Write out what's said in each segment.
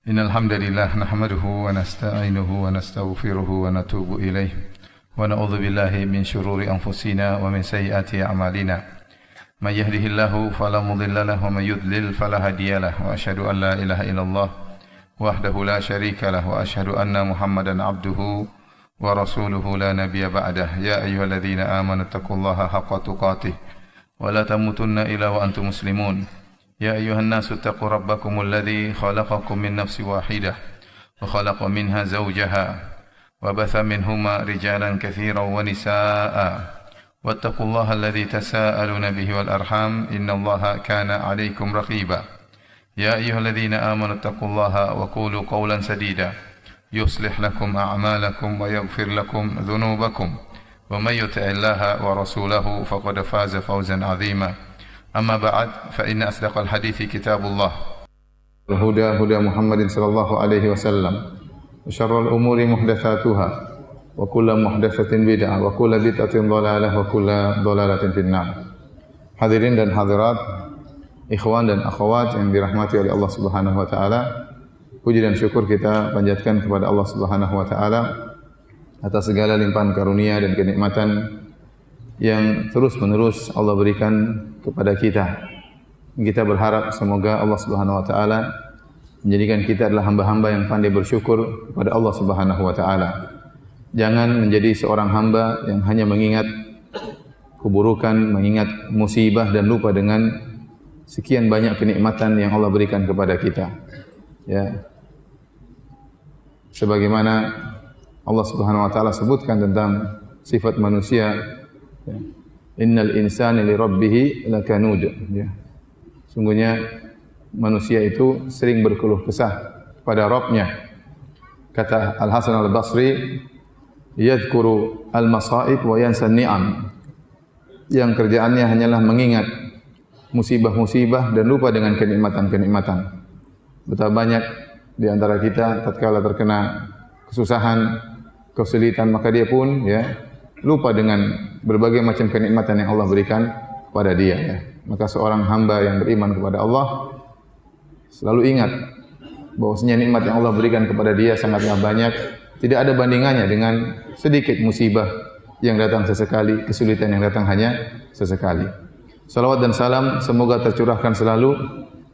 إن الحمد لله نحمده ونستعينه ونستغفره ونتوب إليه ونعوذ بالله من شرور أنفسنا ومن سيئات أعمالنا من يهده الله فلا مضل له ومن يضلل فلا هادي له وأشهد أن لا إله إلا الله وحده لا شريك له وأشهد أن محمدا عبده ورسوله لا نبي بعده يا أيها الذين آمنوا اتقوا الله حق تقاته ولا تموتن إلا وأنتم مسلمون يا أيها الناس اتقوا ربكم الذي خلقكم من نفس واحدة وخلق منها زوجها وبث منهما رجالا كثيرا ونساء واتقوا الله الذي تساءلون به والأرحام إن الله كان عليكم رقيبا يا أيها الذين آمنوا اتقوا الله وقولوا قولا سديدا يصلح لكم أعمالكم ويغفر لكم ذنوبكم ومن يطع الله ورسوله فقد فاز فوزا عظيما أما بعد فإن أصدق الحديث كتاب الله الهدى هدى محمد صلى الله عليه وسلم وشر الأمور محدثاتها وكل محدثة بدعة وكل بدعة ضلالة وكل ضلالة في النار. Hadirin dan hadirat, ikhwan dan akhwat yang dirahmati oleh Allah Subhanahu wa taala, puji dan syukur kita panjatkan kepada Allah Subhanahu wa taala atas segala limpahan karunia dan kenikmatan yang terus-menerus Allah berikan kepada kita. Kita berharap semoga Allah Subhanahu wa taala menjadikan kita adalah hamba-hamba yang pandai bersyukur kepada Allah Subhanahu wa taala. Jangan menjadi seorang hamba yang hanya mengingat keburukan, mengingat musibah dan lupa dengan sekian banyak kenikmatan yang Allah berikan kepada kita. Ya. Sebagaimana Allah Subhanahu wa taala sebutkan tentang sifat manusia, innal insana li rabbih lakanud. Ya. Sungguhnya manusia itu sering berkeluh kesah kepada Rabb-nya. Kata Al-Hasan Al-Basri, yadhkuru al-masa'ib wa yansa ni'am. Yang kerjaannya hanyalah mengingat musibah-musibah dan lupa dengan kenikmatan-kenikmatan. Betapa banyak di antara kita tatkala terkena kesusahan, kesulitan, maka dia pun lupa dengan berbagai macam kenikmatan yang Allah berikan kepada dia. Ya. Maka seorang hamba yang beriman kepada Allah selalu ingat bahwasanya nikmat yang Allah berikan kepada dia sangatlah banyak, tidak ada bandingannya dengan sedikit musibah yang datang sesekali, kesulitan yang datang hanya sesekali. Salawat dan salam semoga tercurahkan selalu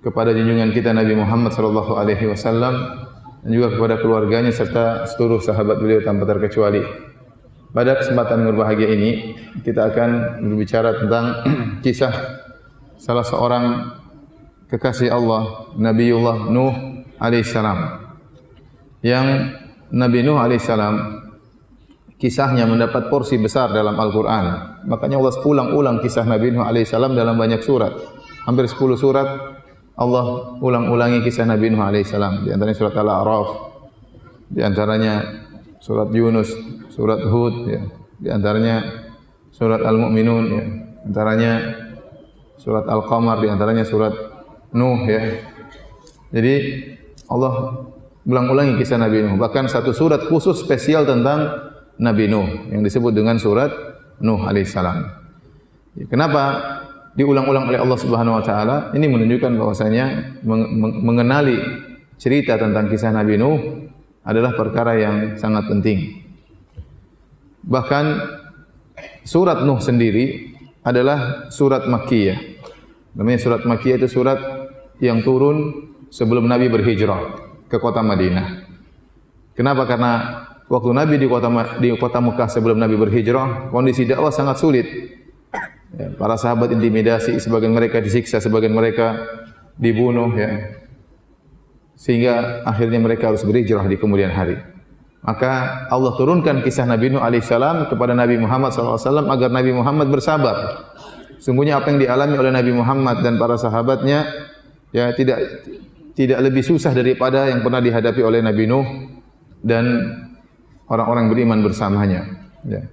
kepada junjungan kita Nabi Muhammad sallallahu alaihi wasallam dan juga kepada keluarganya serta seluruh sahabat beliau tanpa terkecuali. Pada kesempatan yang berbahagia ini kita akan berbicara tentang kisah salah seorang kekasih Allah, Nabiullah Nuh alaihissalam. Yang Nabi Nuh alaihissalam kisahnya mendapat porsi besar dalam Al-Quran. Makanya Allah ulang-ulang kisah Nabi Nuh alaihissalam dalam banyak surat. Hampir 10 surat Allah ulang-ulangi kisah Nabi Nuh alaihissalam. Di antaranya surat Al-A'raf, di antaranya surat Yunus, surat Hud, ya. Di antaranya surat Al-Mu'minun, ya. Di antaranya surat Al-Qamar, di antaranya surat Nuh, ya. Jadi Allah ulang-ulangi kisah Nabi Nuh. Bahkan satu surat khusus spesial tentang Nabi Nuh yang disebut dengan surat Nuh alaihissalam. Kenapa diulang-ulang oleh Allah Subhanahu wa taala? Ini menunjukkan bahwasanya mengenali cerita tentang kisah Nabi Nuh adalah perkara yang sangat penting. Bahkan surat Nuh sendiri adalah surat Makkiyah. Namanya surat Makkiyah itu surat yang turun sebelum Nabi berhijrah ke kota Madinah. Kenapa? Karena waktu Nabi di kota Mekah sebelum Nabi berhijrah, kondisi dakwah sangat sulit. Ya, para sahabat intimidasi, sebagian mereka disiksa, sebagian mereka dibunuh, ya. Sehingga akhirnya mereka harus berhijrah di kemudian hari. Maka Allah turunkan kisah Nabi Nuh alaihissalam kepada Nabi Muhammad SAW agar Nabi Muhammad bersabar. Sungguhnya apa yang dialami oleh Nabi Muhammad dan para sahabatnya ya tidak lebih susah daripada yang pernah dihadapi oleh Nabi Nuh dan orang-orang beriman bersamanya. Ya.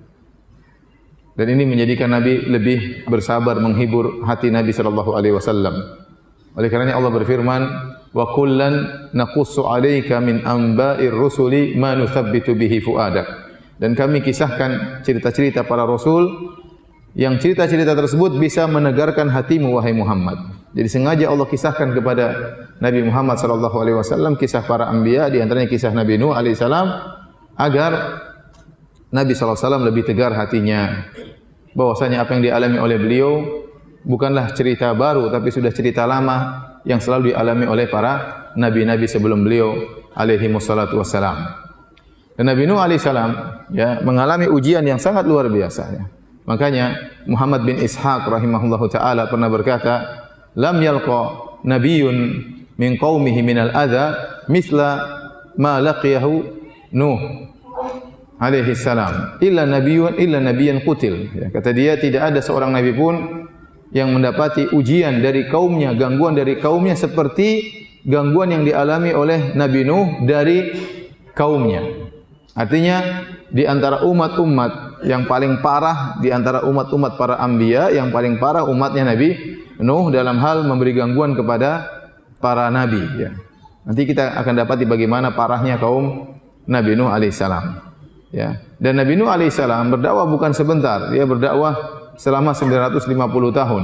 Dan ini menjadikan Nabi lebih bersabar, menghibur hati Nabi SAW. Oleh karenanya Allah berfirman, wa kullan naqussu 'alaika min anba'ir rusuli ma nuthabbitu bihi fuadak. Dan kami kisahkan cerita-cerita para rasul yang cerita-cerita tersebut bisa menegarkan hatimu wahai Muhammad. Jadi sengaja Allah kisahkan kepada Nabi Muhammad sallallahu alaihi wasallam kisah para anbiya, di antaranya kisah Nabi Nuh alaihi salam, agar Nabi sallallahu alaihi wasallam lebih tegar hatinya bahwasanya apa yang dialami oleh beliau bukanlah cerita baru tapi sudah cerita lama yang selalu dialami oleh para nabi-nabi sebelum beliau alaihi wassalatu wassalam. Dan Nabi Nuh alaihi salam ya mengalami ujian yang sangat luar biasa ya. Makanya Muhammad bin Ishaq rahimahullahu taala pernah berkata, "Lam yalqa nabiyyun min qaumihi minal adza mithla ma laqiyahu Nuh alaihi salam illa nabiyyan qutil." Ya, kata dia tidak ada seorang nabi pun yang mendapati ujian dari kaumnya, gangguan dari kaumnya seperti gangguan yang dialami oleh Nabi Nuh dari kaumnya. Artinya di antara umat-umat yang paling parah, di antara umat-umat para anbiya yang paling parah umatnya Nabi Nuh dalam hal memberi gangguan kepada para nabi ya. Nanti kita akan dapati bagaimana parahnya kaum Nabi Nuh alaihissalam ya. Dan Nabi Nuh alaihissalam berdakwah bukan sebentar, dia berdakwah selama 950 tahun.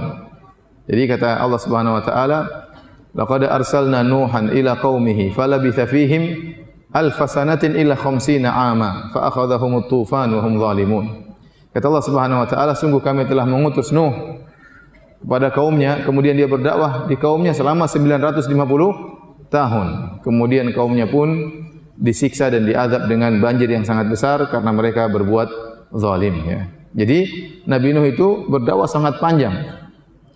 Jadi kata Allah Subhanahu wa taala, "Laqad arsalna Nuhan ila qaumihi falabitha fihim alfasanatin illa khamsina ama fa akhadhahumut tufan wa hum zalimun." Kata Allah Subhanahu wa taala, sungguh kami telah mengutus Nuh kepada kaumnya, kemudian dia berdakwah di kaumnya selama 950 tahun. Kemudian kaumnya pun disiksa dan diazab dengan banjir yang sangat besar karena mereka berbuat zalim ya. Jadi Nabi Nuh itu berdakwah sangat panjang,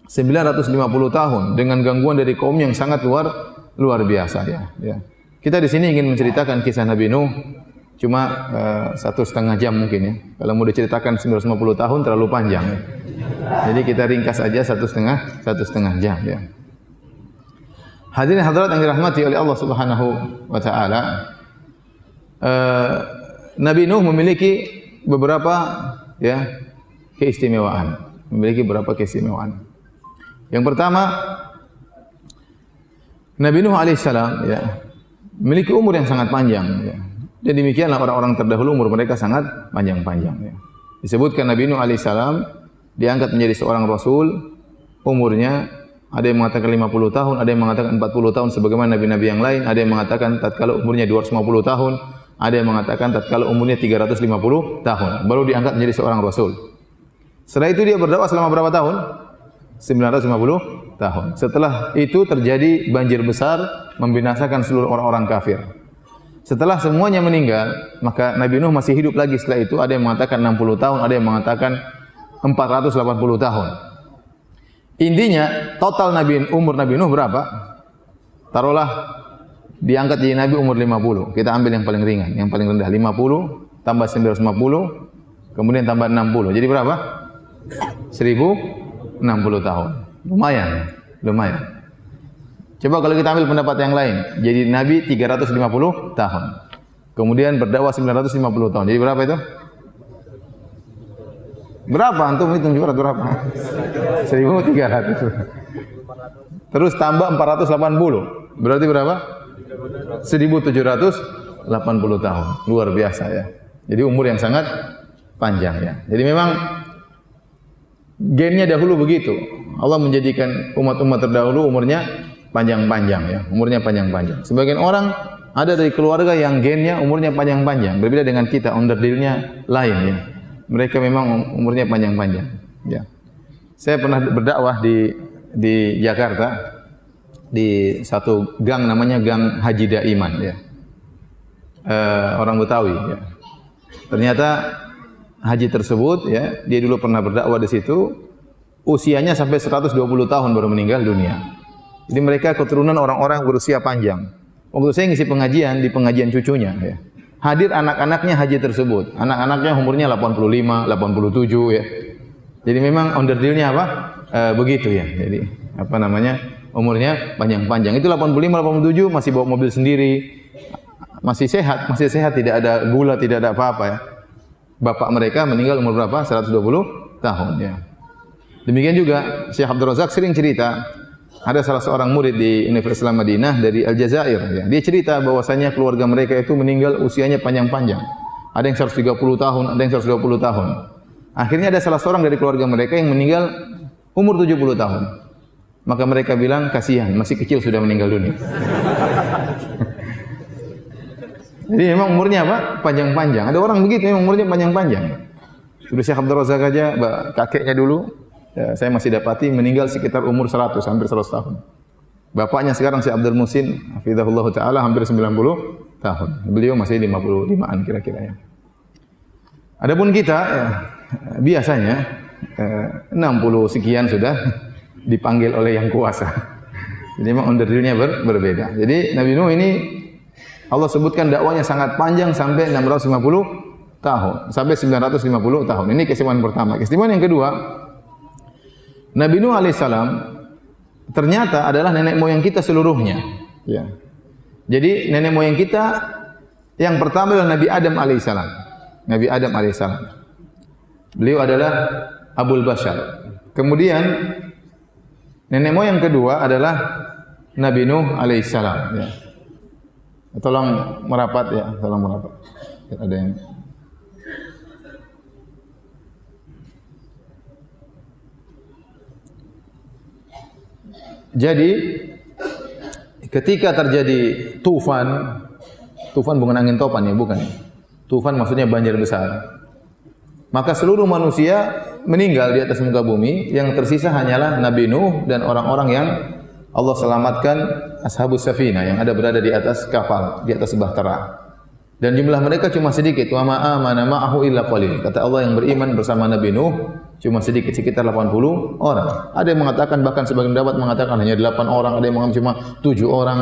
950 tahun dengan gangguan dari kaum yang sangat luar biasa ya. Kita di sini ingin menceritakan kisah Nabi Nuh cuma 1,5 jam mungkin ya. Kalau mau diceritakan 950 tahun terlalu panjang ya. Jadi kita ringkas aja 1,5 jam ya. Hadirin hadirat yang dirahmati oleh Allah Subhanahu wa taala, Nabi Nuh memiliki beberapa ya keistimewaan. Yang pertama, Nabi Nuh alaihissalam ya memiliki umur yang sangat panjang ya. Dan demikianlah orang-orang terdahulu umur mereka sangat panjang-panjang ya. Disebutkan Nabi Nuh alaihissalam diangkat menjadi seorang rasul, umurnya ada yang mengatakan 50 tahun, ada yang mengatakan 40 tahun sebagaimana nabi-nabi yang lain, ada yang mengatakan tatkala umurnya 250 tahun, ada yang mengatakan tatkala umurnya 350 tahun baru diangkat menjadi seorang rasul. Setelah itu dia berdakwah selama berapa tahun? 950 tahun. Setelah itu terjadi banjir besar membinasakan seluruh orang-orang kafir. Setelah semuanya meninggal, maka Nabi Nuh masih hidup lagi setelah itu. Ada yang mengatakan 60 tahun, ada yang mengatakan 480 tahun. Intinya total umur Nabi Nuh berapa? Taruhlah diangkat jadi Nabi umur 50. Kita ambil yang paling ringan, yang paling rendah 50 tambah 950 kemudian tambah 60. Jadi berapa? 1060 tahun. Lumayan. Coba kalau kita ambil pendapat yang lain, jadi Nabi 350 tahun. Kemudian berdakwah 950 tahun. Jadi berapa itu? Berapa antum hitung juga berapa? 1300. Terus tambah 480. Berarti berapa? 1780 tahun. Luar biasa ya. Jadi umur yang sangat panjang ya. Jadi memang gennya dahulu begitu. Allah menjadikan umat-umat terdahulu umurnya panjang-panjang ya. Umurnya panjang-panjang. Sebagian orang ada dari keluarga yang gennya umurnya panjang-panjang. Berbeda dengan kita, underdealnya lain ya. Mereka memang umurnya panjang-panjang ya. Saya pernah berdakwah di Jakarta di satu gang namanya Gang Haji Daiman ya. Orang Betawi ya. Ternyata haji tersebut ya, dia dulu pernah berdakwah di situ, usianya sampai 120 tahun baru meninggal dunia. Jadi mereka keturunan orang-orang berusia panjang. Waktu saya ngisi pengajian di pengajian cucunya ya. Hadir anak-anaknya haji tersebut. Anak-anaknya umurnya 85, 87 ya. Jadi memang underdealnya apa? Begitu ya. Jadi apa namanya? Umurnya panjang-panjang. Itu 85, 87 masih bawa mobil sendiri. Masih sehat, tidak ada gula, tidak ada apa-apa ya. Bapak mereka meninggal umur berapa? 120 tahun ya. Demikian juga Syekh Abdul Razak sering cerita, ada salah seorang murid di Universitas Islam Madinah dari Aljazair ya. Dia cerita bahwasanya keluarga mereka itu meninggal usianya panjang-panjang. Ada yang 130 tahun, ada yang 120 tahun. Akhirnya ada salah seorang dari keluarga mereka yang meninggal umur 70 tahun. Maka mereka bilang, kasihan, masih kecil sudah meninggal dunia. Jadi memang umurnya apa? Panjang-panjang. Ada orang begitu, memang umurnya panjang-panjang. Dulu Syekh Abdul Razak aja, kakeknya dulu, ya, saya masih dapati meninggal sekitar umur 100, hampir 100 tahun. Bapaknya sekarang Syekh Abdul Musin, hafizahullah ta'ala, hampir 90 tahun. Beliau masih 55-an kira-kira ya. Adapun kita, ya, biasanya 60 sekian sudah dipanggil oleh yang kuasa. Jadi memang onderdilnya berbeda. Jadi Nabi Nuh ini Allah sebutkan dakwanya sangat panjang sampai 650 tahun, sampai 950 tahun. Ini keistimewaan pertama. Keistimewaan yang kedua, Nabi Nuh alaihissalam ternyata adalah nenek moyang kita seluruhnya. Ya. Jadi nenek moyang kita yang pertama adalah Nabi Adam alaihissalam. Nabi Adam alaihissalam. Beliau adalah Abul Bashar. Kemudian nenek moyang kedua adalah Nabi Nuh alaihissalam. Ya. Tolong merapat ya, tolong merapat. Ada yang jadi ketika terjadi tufan bukan angin topan ya, bukan. Tufan maksudnya banjir besar. Maka seluruh manusia meninggal di atas muka bumi, yang tersisa hanyalah Nabi Nuh dan orang-orang yang Allah selamatkan, ashabus safina, yang ada berada di atas kapal, di atas bahtera. Dan jumlah mereka cuma sedikit. Wa ma amana ma'ahu illa qalil. Kata Allah, yang beriman bersama Nabi Nuh cuma sedikit, sekitar 80 orang. Ada yang mengatakan, bahkan sebagian pendapat mengatakan hanya 8 orang, ada yang mengatakan cuma 7 orang.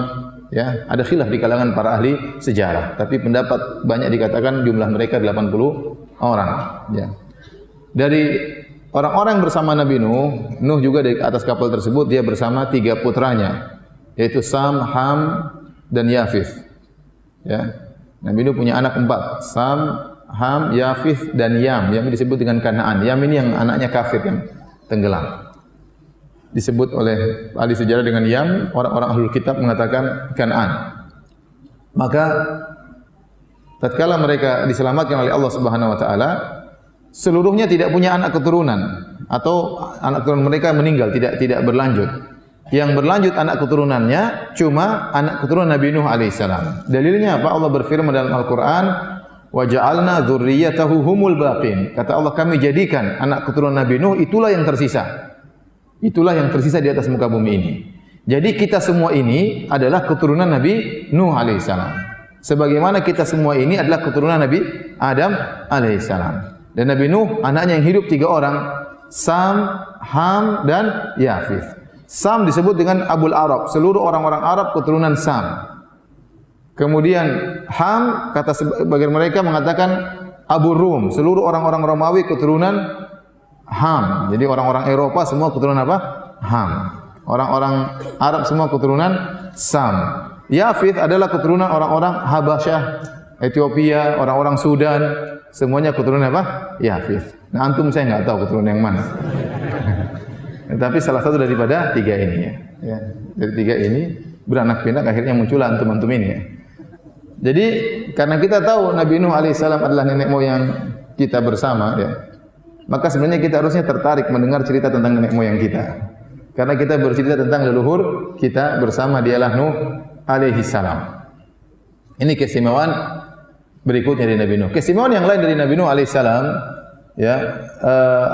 Ya, ada khilaf di kalangan para ahli sejarah. Tapi pendapat banyak dikatakan jumlah mereka 80 orang. Ya. Dari orang-orang bersama Nabi Nuh, Nuh juga di atas kapal tersebut, dia bersama 3 putranya, yaitu Sam, Ham, dan Yafith. Ya. Nabi Nuh punya anak 4, Sam, Ham, Yafith, dan Yam. Yam disebut dengan Kanaan. Yam ini yang anaknya kafir yang tenggelam. Disebut oleh ahli sejarah dengan Yam, orang-orang ahlul kitab mengatakan Kanaan. Maka tatkala mereka diselamatkan oleh Allah Subhanahu wa taala, seluruhnya tidak punya anak keturunan, atau anak keturunan mereka meninggal, tidak berlanjut. Yang berlanjut anak keturunannya cuma anak keturunan Nabi Nuh alaihissalam. Dalilnya apa? Allah berfirman dalam Al-Qur'an, wa ja'alna dzurriyyatahu humul baqin. Kata Allah, kami jadikan anak keturunan Nabi Nuh itulah yang tersisa. Itulah yang tersisa di atas muka bumi ini. Jadi kita semua ini adalah keturunan Nabi Nuh alaihissalam. Sebagaimana kita semua ini adalah keturunan Nabi Adam alaihissalam. Dan Nabi Nuh anaknya yang hidup 3 orang, Sam, Ham, dan Yafith. Sam disebut dengan Abul Arab, seluruh orang-orang Arab keturunan Sam. Kemudian Ham, kata sebagian mereka mengatakan Abu Rum, seluruh orang-orang Romawi keturunan Ham. Jadi orang-orang Eropa semua keturunan apa? Ham. Orang-orang Arab semua keturunan Sam. Yafith adalah keturunan orang-orang Habasyah, Ethiopia, orang-orang Sudan, semuanya keturunan apa? Yafith. Nah, antum saya enggak tahu keturunan yang mana. Tapi salah satu daripada 3 ini ya. Ya, dari 3 ini beranak pinak akhirnya muncullah antum-antum ini ya. Jadi karena kita tahu Nabi Nuh alaihissalam adalah nenek moyang kita bersama ya, maka sebenarnya kita harusnya tertarik mendengar cerita tentang nenek moyang kita. Karena kita bercerita tentang leluhur kita bersama, dialah Nuh alaihissalam. Ini keistimewaan berikutnya dari Nabi Nuh. Keistimewaan yang lain dari Nabi Nuh alaihissalam, ya,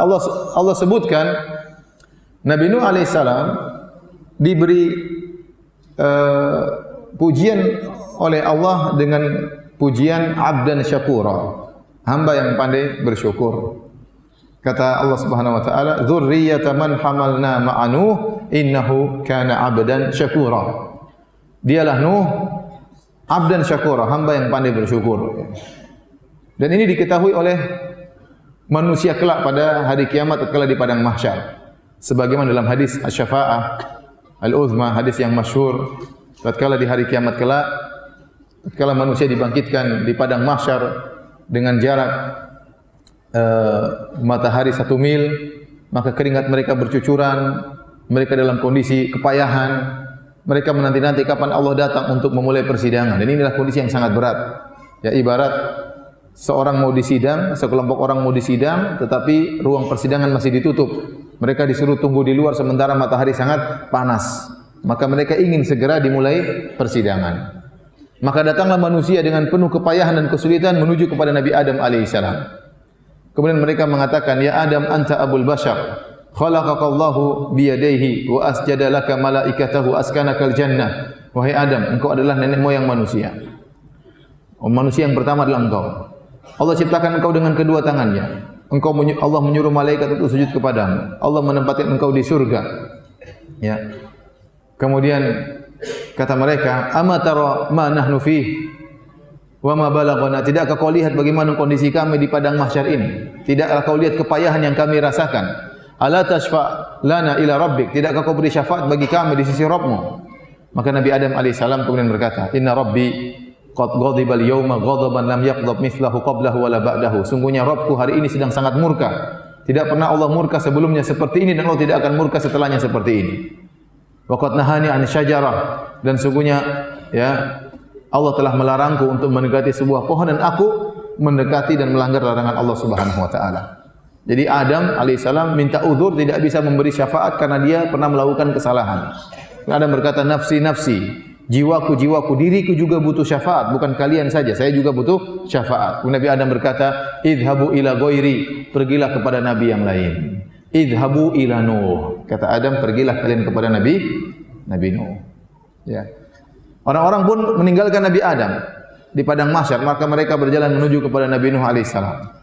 Allah sebutkan Nabi Nuh alaihissalam diberi pujian oleh Allah dengan pujian abdan syakura, hamba yang pandai bersyukur. Kata Allah Subhanahu wa taala, "Dzurriyyata man hamalna ma'a Nuh, innahu kana 'abdan syakura." Dialah Nuh abdan syakura, hamba yang pandai bersyukur. Dan ini diketahui oleh manusia kelak pada hari kiamat tatkala di padang mahsyar. Sebagaimana dalam hadis Asy-Syafa'ah Al-Uzma, hadis yang masyhur, tatkala di hari kiamat kelak, tatkala manusia dibangkitkan di padang mahsyar dengan jarak matahari 1 mil, maka keringat mereka bercucuran, mereka dalam kondisi kepayahan, mereka menanti-nanti kapan Allah datang untuk memulai persidangan. Dan inilah kondisi yang sangat berat. Ya, ibarat seorang mau disidang, sekelompok orang mau disidang, tetapi ruang persidangan masih ditutup. Mereka disuruh tunggu di luar sementara matahari sangat panas. Maka mereka ingin segera dimulai persidangan. Maka datanglah manusia dengan penuh kepayahan dan kesulitan menuju kepada Nabi Adam alaihissalam. Kemudian mereka mengatakan, "Ya Adam, anta abul bashar. Khalaqakallahu biyadaihi wa asjada laka malaikatahu askanakal jannah." Wahai Adam, engkau adalah nenek moyang manusia. Manusia yang pertama adalah engkau. Allah ciptakan engkau dengan kedua tangannya. Allah menyuruh malaikat untuk sujud kepadamu. Allah menempatkan engkau di surga. Ya. Kemudian kata mereka, "Ama tara ma nahnu fi wa ma balaghana." Tidakkah kau lihat bagaimana kondisi kami di padang mahsyar ini? Tidakkah kau lihat kepayahan yang kami rasakan? Ala tashfa lana ila rabbik. Tidakkah kau beri syafaat bagi kami di sisi Rabbmu? Maka Nabi Adam alaihissalam kemudian berkata, "Inna rabbi qad ghadiba al-yawma ghadaban lam yaghdab mithlahu qablahu wala ba'dahu." Sungguhnya Rabbku hari ini sedang sangat murka. Tidak pernah Allah murka sebelumnya seperti ini dan Allah tidak akan murka setelahnya seperti ini. Wa qad nahani 'an syajarah, dan sungguhnya ya Allah telah melarangku untuk mendekati sebuah pohon dan aku mendekati dan melanggar larangan Allah Subhanahu wa taala. Jadi Adam alaihissalam minta uzur, tidak bisa memberi syafaat karena dia pernah melakukan kesalahan. Adam berkata, "Nafsi nafsi." Jiwaku, jiwaku, diriku juga butuh syafaat, bukan kalian saja, saya juga butuh syafaat. Nabi Adam berkata, "Idhabu ila ghairi." Pergilah kepada nabi yang lain. "Idhabu ila Nuh." Kata Adam, pergilah kalian kepada Nabi Nuh. Ya. Orang-orang pun meninggalkan Nabi Adam di padang mahsyar, maka mereka berjalan menuju kepada Nabi Nuh alaihissalam.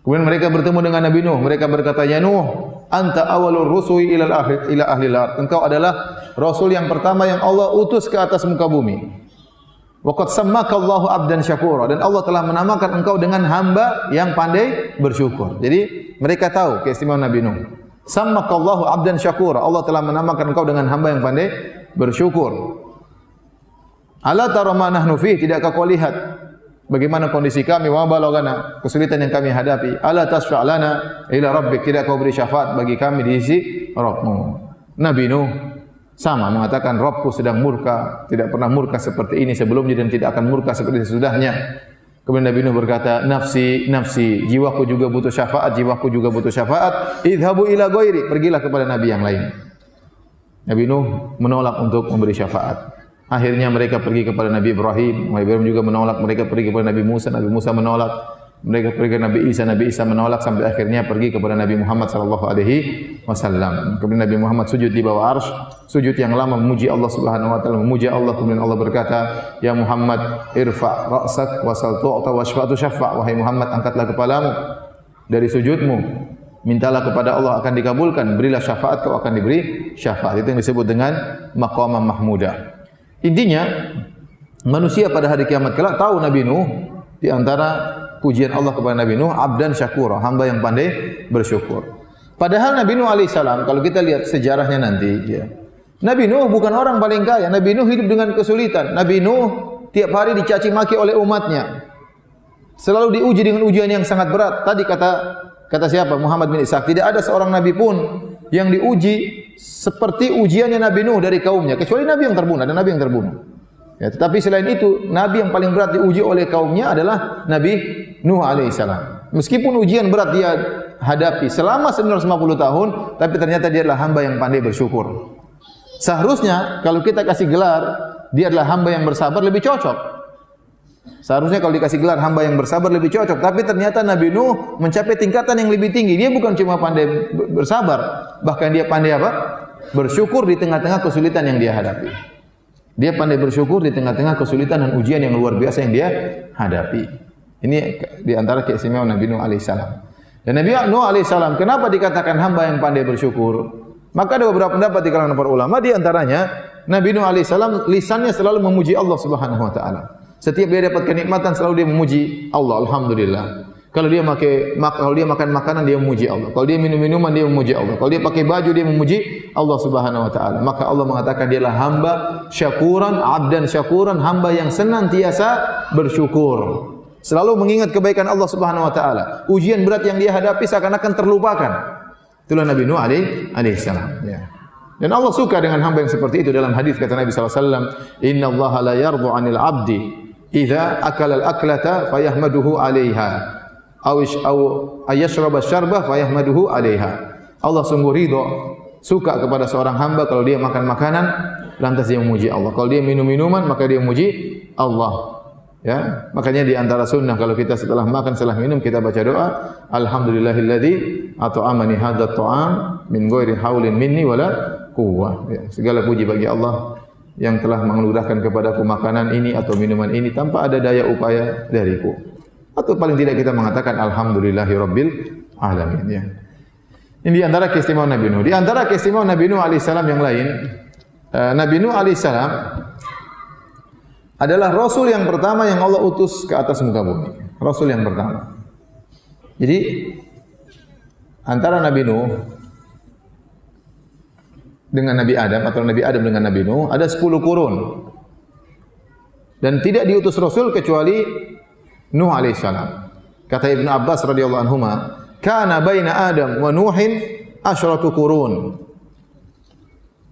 Kemudian mereka bertemu dengan Nabi Nuh. Mereka berkata, "Ya Nuh, anta awalur rusuli ila ahli al-ard." Engkau adalah rasul yang pertama yang Allah utus ke atas muka bumi. Wa qad sammaka Allahu 'abdan syakura, dan Allah telah menamakan engkau dengan hamba yang pandai bersyukur. Jadi mereka tahu keistimewaan Nabi Nuh. Sammaka Allahu 'abdan syakura, Allah telah menamakan engkau dengan hamba yang pandai bersyukur. Ala tara ma nahnu fi, tidakkah kau lihat bagaimana kondisi kami, wa balagana, kesulitan yang kami hadapi. Ala tasfa' lana ila rabbik, tidak kau beri syafaat bagi kami di sisi Rabbmu. Nabi Nuh sama mengatakan, Rabbku sedang murka, tidak pernah murka seperti ini sebelumnya dan tidak akan murka seperti sesudahnya. Kemudian Nabi Nuh berkata, "Nafsi, nafsi, jiwaku juga butuh syafaat, jiwaku juga butuh syafaat. Idhabu ila ghairi." Pergilah kepada nabi yang lain. Nabi Nuh menolak untuk memberi syafaat. Akhirnya mereka pergi kepada Nabi Ibrahim. Nabi Ibrahim juga menolak. Mereka pergi kepada Nabi Musa. Nabi Musa menolak. Mereka pergi ke Nabi Isa. Nabi Isa menolak sampai akhirnya pergi kepada Nabi Muhammad sallallahu alaihi wasallam. Kemudian Nabi Muhammad sujud di bawah arsy, sujud yang lama memuji Allah Subhanahu wa taala, memuji Allah. Kemudian Allah berkata, "Ya Muhammad, irfa' ra'sak wasal tu'ta washfa'tu syaffa'." Wahai Muhammad, angkatlah kepalamu dari sujudmu. Mintalah kepada Allah akan dikabulkan. Berilah syafaat, kau akan diberi syafaat. Itu yang disebut dengan maqamah mahmudah. Intinya, manusia pada hari kiamat kelak tahu Nabi Nuh. Di antara pujian Allah kepada Nabi Nuh, abdan syakura, hamba yang pandai bersyukur. Padahal Nabi Nuh alaihissalam, kalau kita lihat sejarahnya nanti, ya, Nabi Nuh bukan orang paling kaya. Nabi Nuh hidup dengan kesulitan. Nabi Nuh tiap hari dicaci maki oleh umatnya. Selalu diuji dengan ujian yang sangat berat. Tadi kata siapa? Muhammad bin Ishaq. Tidak ada seorang Nabi pun yang diuji seperti ujiannya Nabi Nuh dari kaumnya, kecuali Nabi yang terbunuh, ada Nabi yang terbunuh. Ya, tetapi selain itu, Nabi yang paling berat diuji oleh kaumnya adalah Nabi Nuh alaihissalam. Meskipun ujian berat dia hadapi selama 950 tahun, tapi ternyata dia adalah hamba yang pandai bersyukur. Seharusnya kalau kita kasih gelar, dia adalah hamba yang bersabar, lebih cocok. Seharusnya kalau dikasih gelar hamba yang bersabar lebih cocok. Tapi ternyata Nabi Nuh mencapai tingkatan yang lebih tinggi. Dia bukan cuma pandai bersabar, bahkan dia pandai apa? Bersyukur di tengah-tengah kesulitan yang dia hadapi. Dia pandai bersyukur di tengah-tengah kesulitan dan ujian yang luar biasa yang dia hadapi. Ini di antara keistimewaan Nabi Nuh alaihissalam. Dan Nabi Nuh alaihissalam, kenapa dikatakan hamba yang pandai bersyukur? Maka ada beberapa pendapat di kalangan para ulama. Di antaranya, Nabi Nuh alaihissalam lisannya selalu memuji Allah Subhanahu wa taala. Setiap dia dapat kenikmatan selalu dia memuji Allah, alhamdulillah. Kalau dia makan makanan dia memuji Allah. Kalau dia minum minuman dia memuji Allah. Kalau dia pakai baju dia memuji Allah Subhanahu wa taala. Maka Allah mengatakan dialah hamba syakuran, abdan syakuran, hamba yang senantiasa bersyukur. Selalu mengingat kebaikan Allah Subhanahu wa taala. Ujian berat yang dia hadapi seakan-akan terlupakan. Itulah Nabi Nuh alaihissalam. Ya. Dan Allah suka dengan hamba yang seperti itu. Dalam hadis kata Nabi sallallahu alaihi wasallam, "Innallaha la yardu 'anil 'abdi idza akala al-aklata fayahmaduhu 'alaiha aw ayashraba asy-syarbah fayahmaduhu 'alaiha. Allah sungguh ridha, suka kepada seorang hamba kalau dia makan makanan lantas dia memuji Allah. Kalau dia minum minuman maka dia memuji Allah. Ya, makanya di antara sunnah kalau kita setelah makan, setelah minum kita baca doa, alhamdulillahilladzi at'amani hadzal ta'am min ghairi haulin minni wala quwwah. Ya, segala puji bagi Allah yang telah menganugerahkan kepadaku makanan ini atau minuman ini tanpa ada daya upaya dariku. Atau paling tidak kita mengatakan alhamdulillahirabbil alamin, ya. Ini di antara keistimewaan Nabi Nuh. Di antara keistimewaan Nabi Nuh alaihissalam yang lain, Nabi Nuh alaihissalam adalah Rasul yang pertama yang Allah utus ke atas muka bumi. Rasul yang pertama. Jadi antara Nabi Nuh dengan Nabi Adam atau Nabi Adam dengan Nabi Nuh ada 10 kurun. Dan tidak diutus Rasul kecuali Nuh alaihissalam. Kata Ibnu Abbas radhiyallahu anhuma, kana baina Adam wa Nuhin asyratu qurun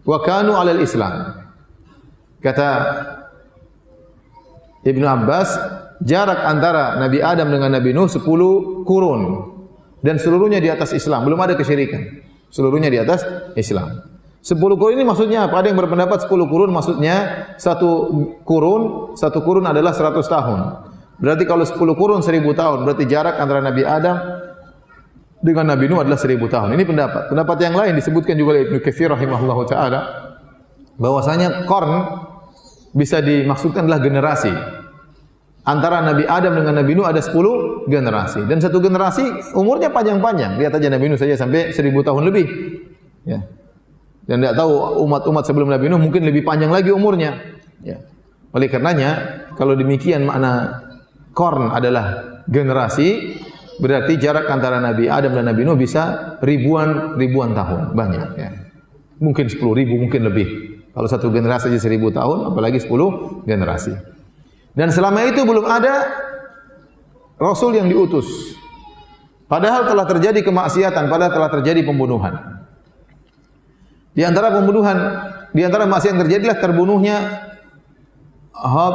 wa kanu 'alal Islam. Kata Ibnu Abbas, jarak antara Nabi Adam dengan Nabi Nuh 10 kurun dan seluruhnya di atas Islam, belum ada kesyirikan. Seluruhnya di atas Islam. 10 kurun ini maksudnya apa? Ada yang berpendapat 10 kurun maksudnya satu kurun adalah 100 tahun. Berarti kalau 10 kurun 1000 tahun, berarti jarak antara Nabi Adam dengan Nabi Nuh adalah 1000 tahun. Ini pendapat. Pendapat yang lain disebutkan juga oleh Ibnu Katsir rahimahullahu taala bahwasanya qarn bisa dimaksudkan adalah generasi. Antara Nabi Adam dengan Nabi Nuh ada 10 generasi. Dan satu generasi umurnya panjang-panjang. Lihat aja Nabi Nuh saja sampai 1000 tahun lebih. Ya. Dan tidak tahu umat-umat sebelum Nabi Nuh mungkin lebih panjang lagi umurnya. Ya. Oleh karenanya, kalau demikian makna qarn adalah generasi, berarti jarak antara Nabi Adam dan Nabi Nuh bisa ribuan tahun. Banyak. Ya. Mungkin 10.000, mungkin lebih. Kalau satu generasi saja 1000 tahun, apalagi 10 generasi. Dan selama itu belum ada Rasul yang diutus. Padahal telah terjadi kemaksiatan, padahal telah terjadi pembunuhan. Di antara maksiat yang terjadilah terbunuhnya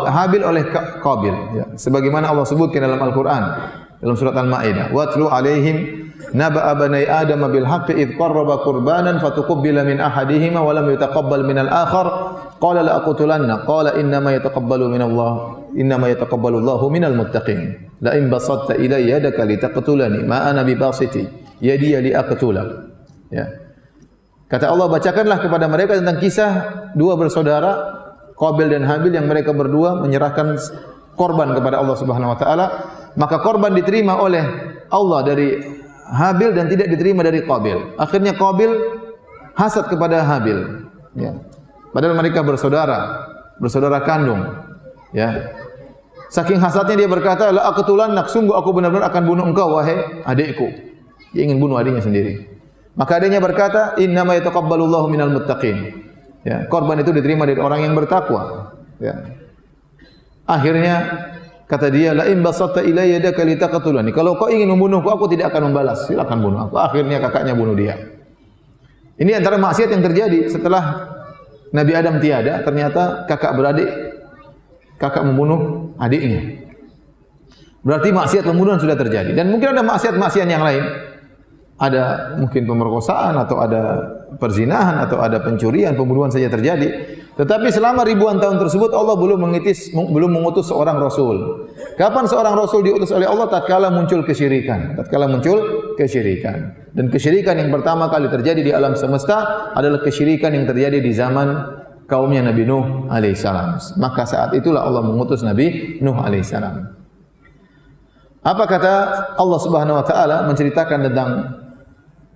Habil oleh Qabil. Ya. Sebagaimana Allah sebutkan dalam Al-Quran, dalam surat Al-Ma'idah. Watlu alaihim naba'a bani Adam bil haqqi id qarraba qurbanan fatuqabbala min ahadihima wa lam yutaqabbal min al-akhar qala la aqtulanna qala innama yataqabbalu Allahu minal muttaqin la in basatta ilayya yadaka litaqtulani ma ana bibasiti yadi li aqtulak. Ya. Kata Allah, bacakanlah kepada mereka tentang kisah dua bersaudara Qabil dan Habil yang mereka berdua menyerahkan korban kepada Allah Subhanahu wa taala, maka korban diterima oleh Allah dari Habil dan tidak diterima dari Qabil. Akhirnya Qabil hasad kepada Habil. Ya. Padahal mereka bersaudara kandung. Ya. Saking hasadnya dia berkata, la aqtulannak, sungguh aku benar-benar akan bunuh engkau wahai adikku. Dia ingin bunuh adiknya sendiri. Maka adiknya berkata, innama yataqabbalullahu minal muttaqin. Ya, korban itu diterima dari orang yang bertakwa. Ya. Akhirnya kata dia, la in basatta ilayya yadaka litaqtulani. Kalau kau ingin membunuhku, aku tidak akan membalas. Silakan bunuh aku. Akhirnya kakaknya bunuh dia. Ini antara maksiat yang terjadi setelah Nabi Adam tiada, ternyata kakak membunuh adiknya. Berarti maksiat pembunuhan sudah terjadi. Dan mungkin ada maksiat-maksiat yang lain. Ada mungkin pemerkosaan atau ada perzinahan atau ada pencurian, pembunuhan saja terjadi. Tetapi selama ribuan tahun tersebut Allah belum mengutus seorang rasul. Kapan seorang rasul diutus oleh Allah? Tatkala muncul kesyirikan. Dan kesyirikan yang pertama kali terjadi di alam semesta adalah kesyirikan yang terjadi di zaman kaumnya Nabi Nuh alaihissalam. Maka saat itulah Allah mengutus Nabi Nuh alaihissalam. Apa kata Allah Subhanahu wa taala menceritakan tentang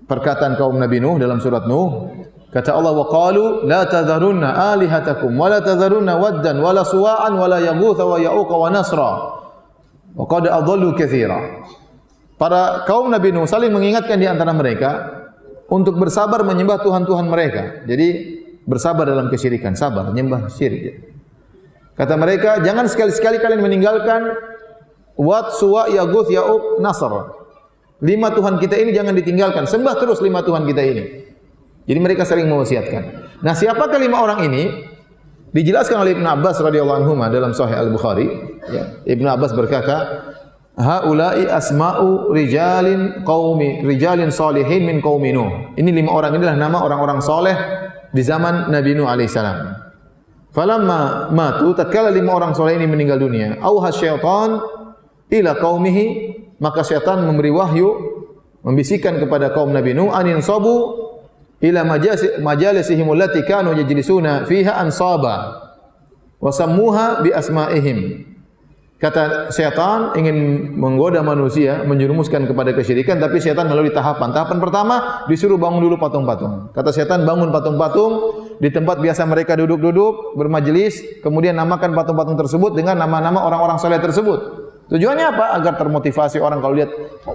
perkataan kaum Nabi Nuh dalam surat Nuh? Kata Allah, wa qalu la tadharunna alihatakum wa la tadharunna waddan wa la suwa'an wa la yaghutha wa ya'uqa wa nasra wa qad adallu katsira. Para kaum Nabi Nuh saling mengingatkan di antara mereka untuk bersabar menyembah tuhan-tuhan mereka. Jadi bersabar dalam kesyirikan, sabar menyembah syirik. Kata mereka, jangan sekali-sekali kalian meninggalkan Wat, Suwa, Yaguth, Ya'uq, Nasr. 5 Tuhan kita ini jangan ditinggalkan. Sembah terus 5 Tuhan kita ini. Jadi mereka sering mewasiatkan. Nah, siapakah 5 orang ini? Dijelaskan oleh Ibnu Abbas radhiyallahu anhu dalam Sahih Al-Bukhari, ya. Ibnu Abbas berkata, "Haula'i asma'u rijalin salihin min qaumi Nuh." Ini 5 orang inilah nama orang-orang soleh di zaman Nabi Nuh alaihissalam. Falamma matu, tatkala 5 orang soleh ini meninggal dunia, auha syaitan ila qaumihi, maka syaitan memberi wahyu, membisikkan kepada kaum Nabi Nuh, anin sabu ila majalisihim allati kanu yajlisuna fiha ansaba wa sammuha bi asma'ihim. Kata syaitan ingin menggoda manusia, menjerumuskan kepada kesyirikan, tapi syaitan melalui tahapan. Tahapan pertama disuruh bangun dulu patung-patung. Kata syaitan, bangun patung-patung di tempat biasa mereka duduk-duduk bermajelis, kemudian namakan patung-patung tersebut dengan nama-nama orang-orang saleh tersebut. Tujuannya apa? Agar termotivasi orang kalau lihat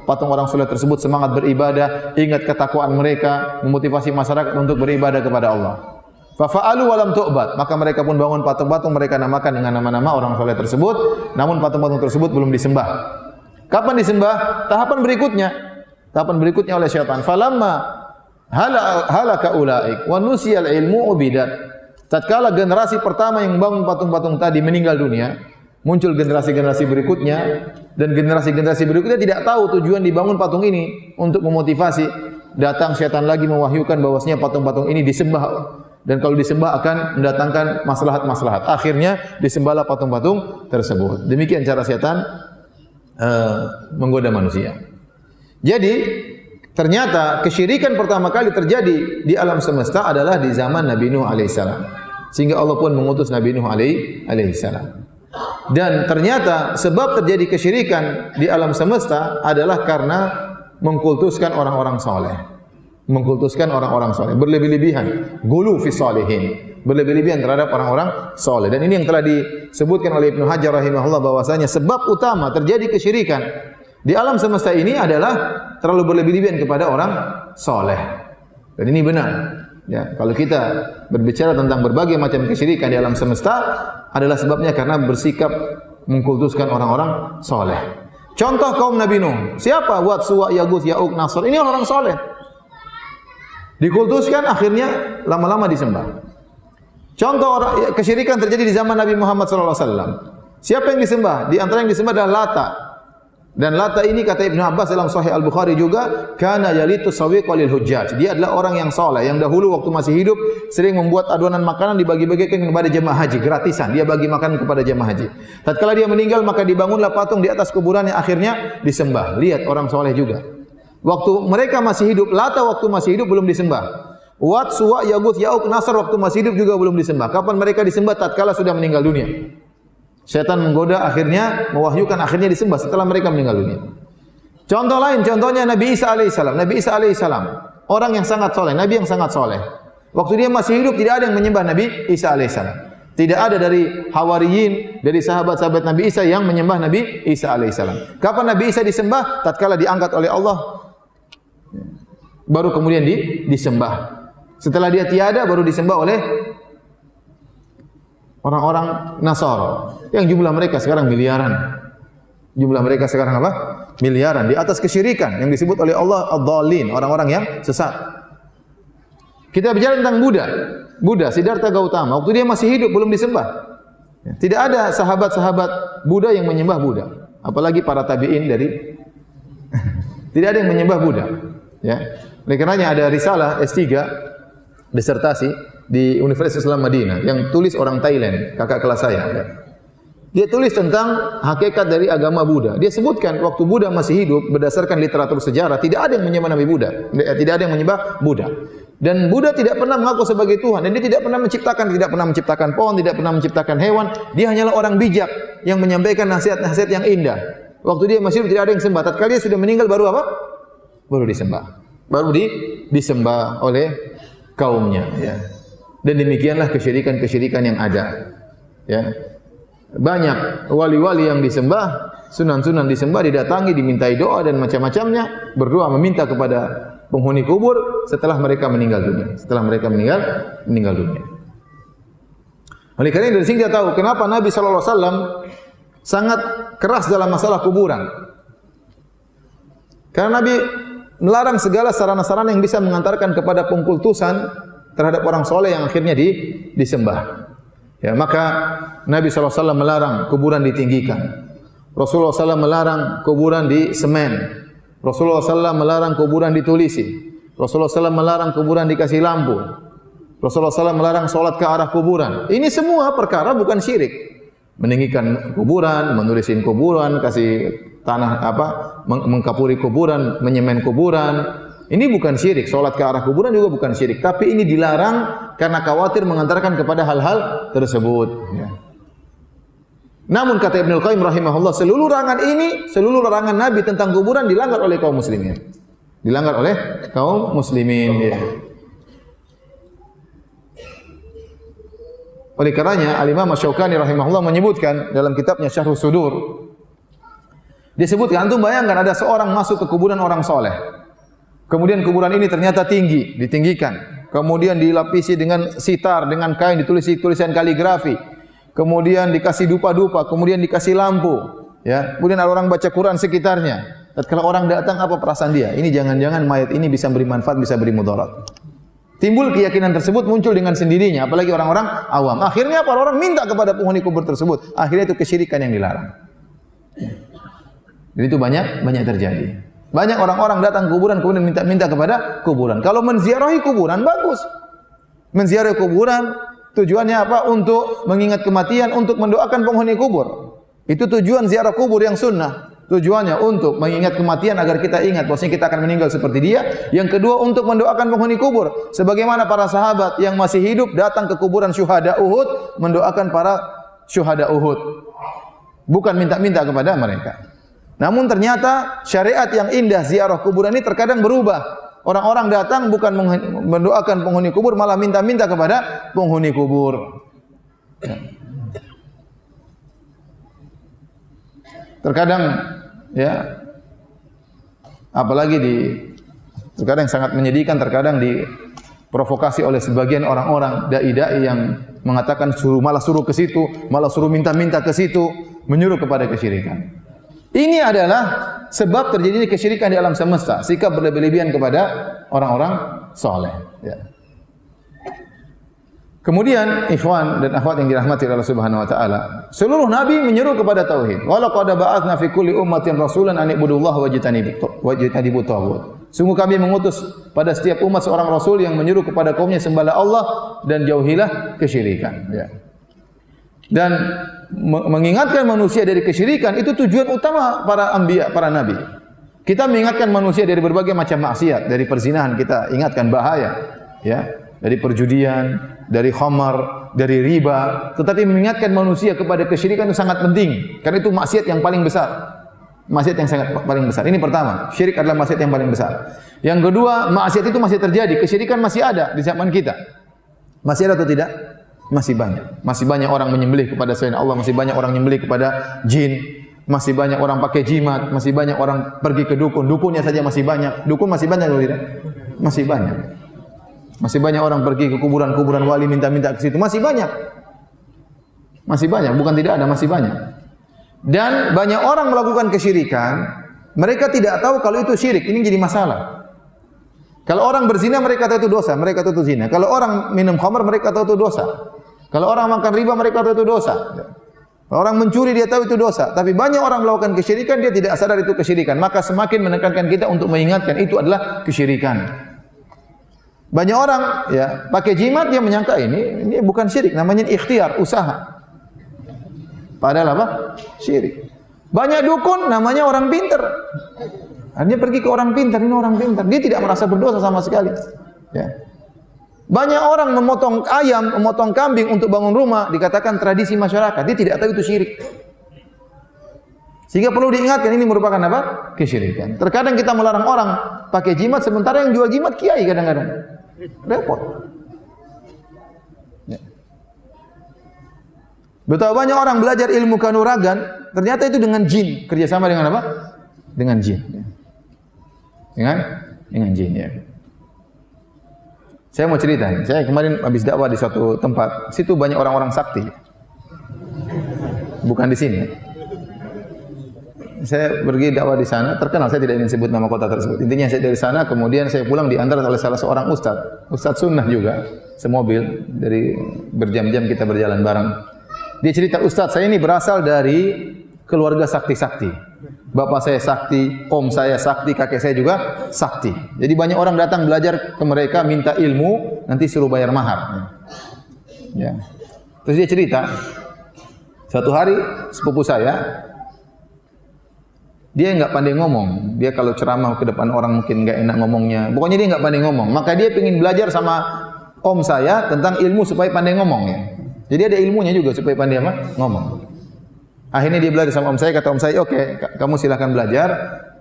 patung orang saleh tersebut semangat beribadah, ingat ketakwaan mereka, memotivasi masyarakat untuk beribadah kepada Allah. Fa fa'alu wa lam tu'bad, maka mereka pun bangun patung-patung, mereka namakan dengan nama-nama orang saleh tersebut, namun patung-patung tersebut belum disembah. Kapan disembah? Tahapan berikutnya oleh syaitan. Falamma halaka ulaik wa nusiyal ilmu ubidat. Tatkala generasi pertama yang membangun patung-patung tadi meninggal dunia, muncul generasi-generasi berikutnya, dan generasi-generasi berikutnya tidak tahu tujuan dibangun patung ini untuk memotivasi. Datang syaitan lagi mewahyukan bahwasanya patung-patung ini disembah, dan kalau disembah akan mendatangkan maslahat-maslahat. Akhirnya disembahlah patung-patung tersebut. Demikian cara syaitan menggoda manusia. Jadi ternyata kesyirikan pertama kali terjadi di alam semesta adalah di zaman Nabi Nuh alaihissalam. Sehingga Allah pun mengutus Nabi Nuh alaihissalam. Dan ternyata sebab terjadi kesyirikan di alam semesta adalah karena mengkultuskan orang-orang soleh. Mengkultuskan orang-orang soleh, berlebih-lebihan, gulu fi salihin, berlebih-lebihan terhadap orang-orang soleh. Dan ini yang telah disebutkan oleh Ibnu Hajar rahimahullah bahwasanya sebab utama terjadi kesyirikan di alam semesta ini adalah terlalu berlebih-lebihan kepada orang soleh. Dan ini benar. Ya, kalau kita berbicara tentang berbagai macam kesyirikan di alam semesta adalah sebabnya karena bersikap mengkultuskan orang-orang soleh. Contoh kaum Nabi Nuh, siapa? Wad, Suwa, Yaguth, Ya'uq, Nasr. Ini orang soleh. Dikultuskan, akhirnya lama-lama disembah. Contoh kesyirikan terjadi di zaman Nabi Muhammad SAW. Siapa yang disembah? Di antara yang disembah adalah Lata. Dan Lata ini kata Ibnu Abbas dalam Sahih Al-Bukhari juga, kana yalitu sawiqa lil hujjaj. Dia adalah orang yang soleh, yang dahulu waktu masih hidup sering membuat adonan makanan dibagi-bagikan kepada jemaah haji, gratisan. Dia bagi makan kepada jemaah haji. Tatkala dia meninggal, maka dibangunlah patung di atas kuburannya, akhirnya disembah. Lihat, orang soleh juga. Waktu mereka masih hidup, Lata waktu masih hidup belum disembah. Wat, Suwa, Yaguth, Ya'uq, Nasr waktu masih hidup juga belum disembah. Kapan mereka disembah? Tatkala sudah meninggal dunia. Syaitan menggoda, akhirnya mewahyukan, akhirnya disembah setelah mereka meninggal dunia. Contoh lain, contohnya Nabi Isa alaihissalam. Nabi Isa alaihissalam, orang yang sangat soleh, Nabi yang sangat soleh. Waktu dia masih hidup tidak ada yang menyembah Nabi Isa alaihissalam. Tidak ada dari hawariyin, dari sahabat-sahabat Nabi Isa yang menyembah Nabi Isa alaihissalam. Kapan Nabi Isa disembah? Tatkala diangkat oleh Allah, baru kemudian disembah. Setelah dia tiada, baru disembah oleh orang-orang Nasara yang jumlah mereka sekarang miliaran. Jumlah mereka sekarang apa? Miliaran. Di atas kesyirikan yang disebut oleh Allah ad-dhalin, orang-orang yang sesat. Kita bicara tentang Buddha, Siddhartha Gautama. Waktu dia masih hidup belum disembah. Tidak ada sahabat-sahabat Buddha yang menyembah Buddha. Apalagi para tabi'in dari tidak ada yang menyembah Buddha. Ya. Oleh karenanya ada risalah S3 disertasi di Universitas Islam Madinah yang tulis orang Thailand, kakak kelas saya. Ya. Dia tulis tentang hakikat dari agama Buddha. Dia sebutkan waktu Buddha masih hidup berdasarkan literatur sejarah tidak ada yang menyembah Nabi Buddha, tidak ada yang menyembah Buddha. Dan Buddha tidak pernah mengaku sebagai Tuhan, dan dia tidak pernah menciptakan pohon, tidak pernah menciptakan hewan. Dia hanyalah orang bijak yang menyampaikan nasihat-nasihat yang indah. Waktu dia masih hidup tidak ada yang sembah. Tatkala dia sudah meninggal baru apa? Baru disembah. Baru disembah oleh kaumnya, ya. Dan demikianlah kesyirikan-kesyirikan yang ada. Ya. Banyak wali-wali yang disembah, sunan-sunan disembah, didatangi, dimintai doa dan macam-macamnya, berdoa meminta kepada penghuni kubur setelah mereka meninggal dunia. Setelah mereka meninggal dunia. Oleh karena dari sini kita tahu kenapa Nabi sallallahu alaihi wasallam sangat keras dalam masalah kuburan. Karena Nabi melarang segala sarana-sarana yang bisa mengantarkan kepada pengkultusan terhadap orang soleh yang akhirnya disembah. Ya, maka Nabi SAW melarang kuburan ditinggikan. Rasulullah SAW melarang kuburan di semen. Rasulullah SAW melarang kuburan ditulisi. Rasulullah SAW melarang kuburan dikasih lampu. Rasulullah SAW melarang solat ke arah kuburan. Ini semua perkara bukan syirik. Meninggikan kuburan, menulisin kuburan, kasih tanah mengkapuri kuburan, menyemen kuburan. Ini bukan syirik. Solat ke arah kuburan juga bukan syirik. Tapi ini dilarang karena khawatir mengantarkan kepada hal-hal tersebut. Ya. Namun kata Ibnul Qayyim rahimahullah, seluruh larangan Nabi tentang kuburan dilanggar oleh kaum muslimin. Dilanggar oleh kaum muslimin. Ya. Oleh karenanya Al-Imam Asy-Syaukani rahimahullah menyebutkan dalam kitabnya Syarhus Sudur, disebutkan, antum bayangkan ada seorang masuk ke kuburan orang soleh. Kemudian kuburan ini ternyata tinggi, ditinggikan. Kemudian dilapisi dengan sitar, dengan kain, ditulis tulisan kaligrafi. Kemudian dikasih dupa-dupa, kemudian dikasih lampu. Ya, kemudian ada orang baca Quran sekitarnya. Tatkala orang datang, apa perasaan dia? Ini jangan-jangan mayat ini bisa beri manfaat, bisa beri mudarat. Timbul keyakinan tersebut muncul dengan sendirinya, apalagi orang-orang awam. Akhirnya para orang minta kepada penghuni kubur tersebut. Akhirnya itu kesyirikan yang dilarang. Jadi itu banyak terjadi. Banyak orang-orang datang ke kuburan kemudian minta kepada kuburan. Kalau menziarahi kuburan bagus. Menziarahi kuburan tujuannya apa? Untuk mengingat kematian, untuk mendoakan penghuni kubur. Itu tujuan ziarah kubur yang sunnah. Tujuannya untuk mengingat kematian agar kita ingat bahwasanya kita akan meninggal seperti dia. Yang kedua untuk mendoakan penghuni kubur. Sebagaimana para sahabat yang masih hidup datang ke kuburan syuhada Uhud mendoakan para syuhada Uhud. Bukan minta-minta kepada mereka. Namun ternyata syariat yang indah ziarah kuburan ini terkadang berubah. Orang-orang datang bukan mendoakan penghuni kubur, malah minta-minta kepada penghuni kubur. Terkadang ya, apalagi terkadang sangat menyedihkan, terkadang diprovokasi oleh sebagian orang-orang dai-dai yang mengatakan malah suruh ke situ, malah suruh minta-minta ke situ, menyuruh kepada kesyirikan. Ini adalah sebab terjadinya kesyirikan di alam semesta, sikap berlebih-lebihan kepada orang-orang saleh. Ya. Kemudian ikhwan dan akhwat yang dirahmati Allah Subhanahu wa taala, seluruh nabi menyeru kepada tauhid. Wa laqad ba'atsna fi kulli ummatin rasulan an ibudullaha wajtanibu taghut. Sungguh kami mengutus pada setiap umat seorang rasul yang menyeru kepada kaumnya sembahlah Allah dan jauhilah kesyirikan. Ya. Dan mengingatkan manusia dari kesyirikan itu tujuan utama para anbiya, para nabi. Kita mengingatkan manusia dari berbagai macam maksiat, dari perzinahan kita ingatkan bahaya, ya, dari perjudian, dari khamar, dari riba, tetapi mengingatkan manusia kepada kesyirikan itu sangat penting karena itu maksiat yang paling besar. Maksiat yang sangat paling besar. Ini pertama, syirik adalah maksiat yang paling besar. Yang kedua, maksiat itu masih terjadi, kesyirikan masih ada di zaman kita. Masih ada atau tidak? Masih banyak. Masih banyak orang menyembelih kepada selain Allah, masih banyak orang menyembelih kepada jin, masih banyak orang pakai jimat, masih banyak orang pergi ke dukun. Dukunnya saja masih banyak. Dukun masih banyak atau tidak? Masih banyak. Masih banyak orang pergi ke kuburan-kuburan wali minta-minta ke situ. Masih banyak. Masih banyak, bukan tidak ada, masih banyak. Dan banyak orang melakukan kesyirikan, mereka tidak tahu kalau itu syirik. Ini jadi masalah. Kalau orang berzina mereka tahu itu dosa, mereka tahu itu zina. Kalau orang minum khamar mereka tahu itu dosa. Kalau orang makan riba mereka tahu itu dosa. Kalau orang mencuri dia tahu itu dosa. Tapi banyak orang melakukan kesyirikan dia tidak sadar itu kesyirikan. Maka semakin menekankan kita untuk mengingatkan itu adalah kesyirikan. Banyak orang ya pakai jimat dia menyangka ini bukan syirik, namanya ikhtiar, usaha. Padahal apa? Syirik. Banyak dukun namanya orang pintar. Dia pergi ke orang pintar, ini orang pintar. Dia tidak merasa berdosa sama sekali. Ya. Banyak orang memotong ayam, memotong kambing untuk bangun rumah, dikatakan tradisi masyarakat. Dia tidak tahu itu syirik. Sehingga perlu diingatkan ini merupakan apa? Kesyirikan. Terkadang kita melarang orang pakai jimat, sementara yang jual jimat kiai kadang-kadang. Repot. Ya. Betapa banyak orang belajar ilmu kanuragan, ternyata itu dengan jin. Kerjasama dengan apa? Dengan jin. Ya. Dengan jin ya. Saya mau cerita, saya kemarin habis dakwah di suatu tempat, situ banyak orang-orang sakti. Bukan di sini. saya pergi dakwah di sana, terkenal, saya tidak ingin sebut nama kota tersebut. Intinya saya dari sana, kemudian saya pulang diantar oleh salah seorang ustaz sunnah juga, semobil, dari berjam-jam kita berjalan bareng. Dia cerita, Ustaz, saya ini berasal dari keluarga sakti-sakti. Bapak saya sakti, om saya sakti, kakek saya juga sakti. Jadi banyak orang datang belajar ke mereka, minta ilmu, nanti suruh bayar mahar. Ya. Terus dia cerita, suatu hari sepupu saya, dia nggak pandai ngomong. Dia kalau ceramah ke depan orang mungkin nggak enak ngomongnya. Pokoknya dia nggak pandai ngomong. Maka dia ingin belajar sama om saya tentang ilmu supaya pandai ngomong ya. Jadi ada ilmunya juga supaya pandai apa? Ngomong. Akhirnya dia belajar sama om saya. Kata om saya, oke, kamu silakan belajar,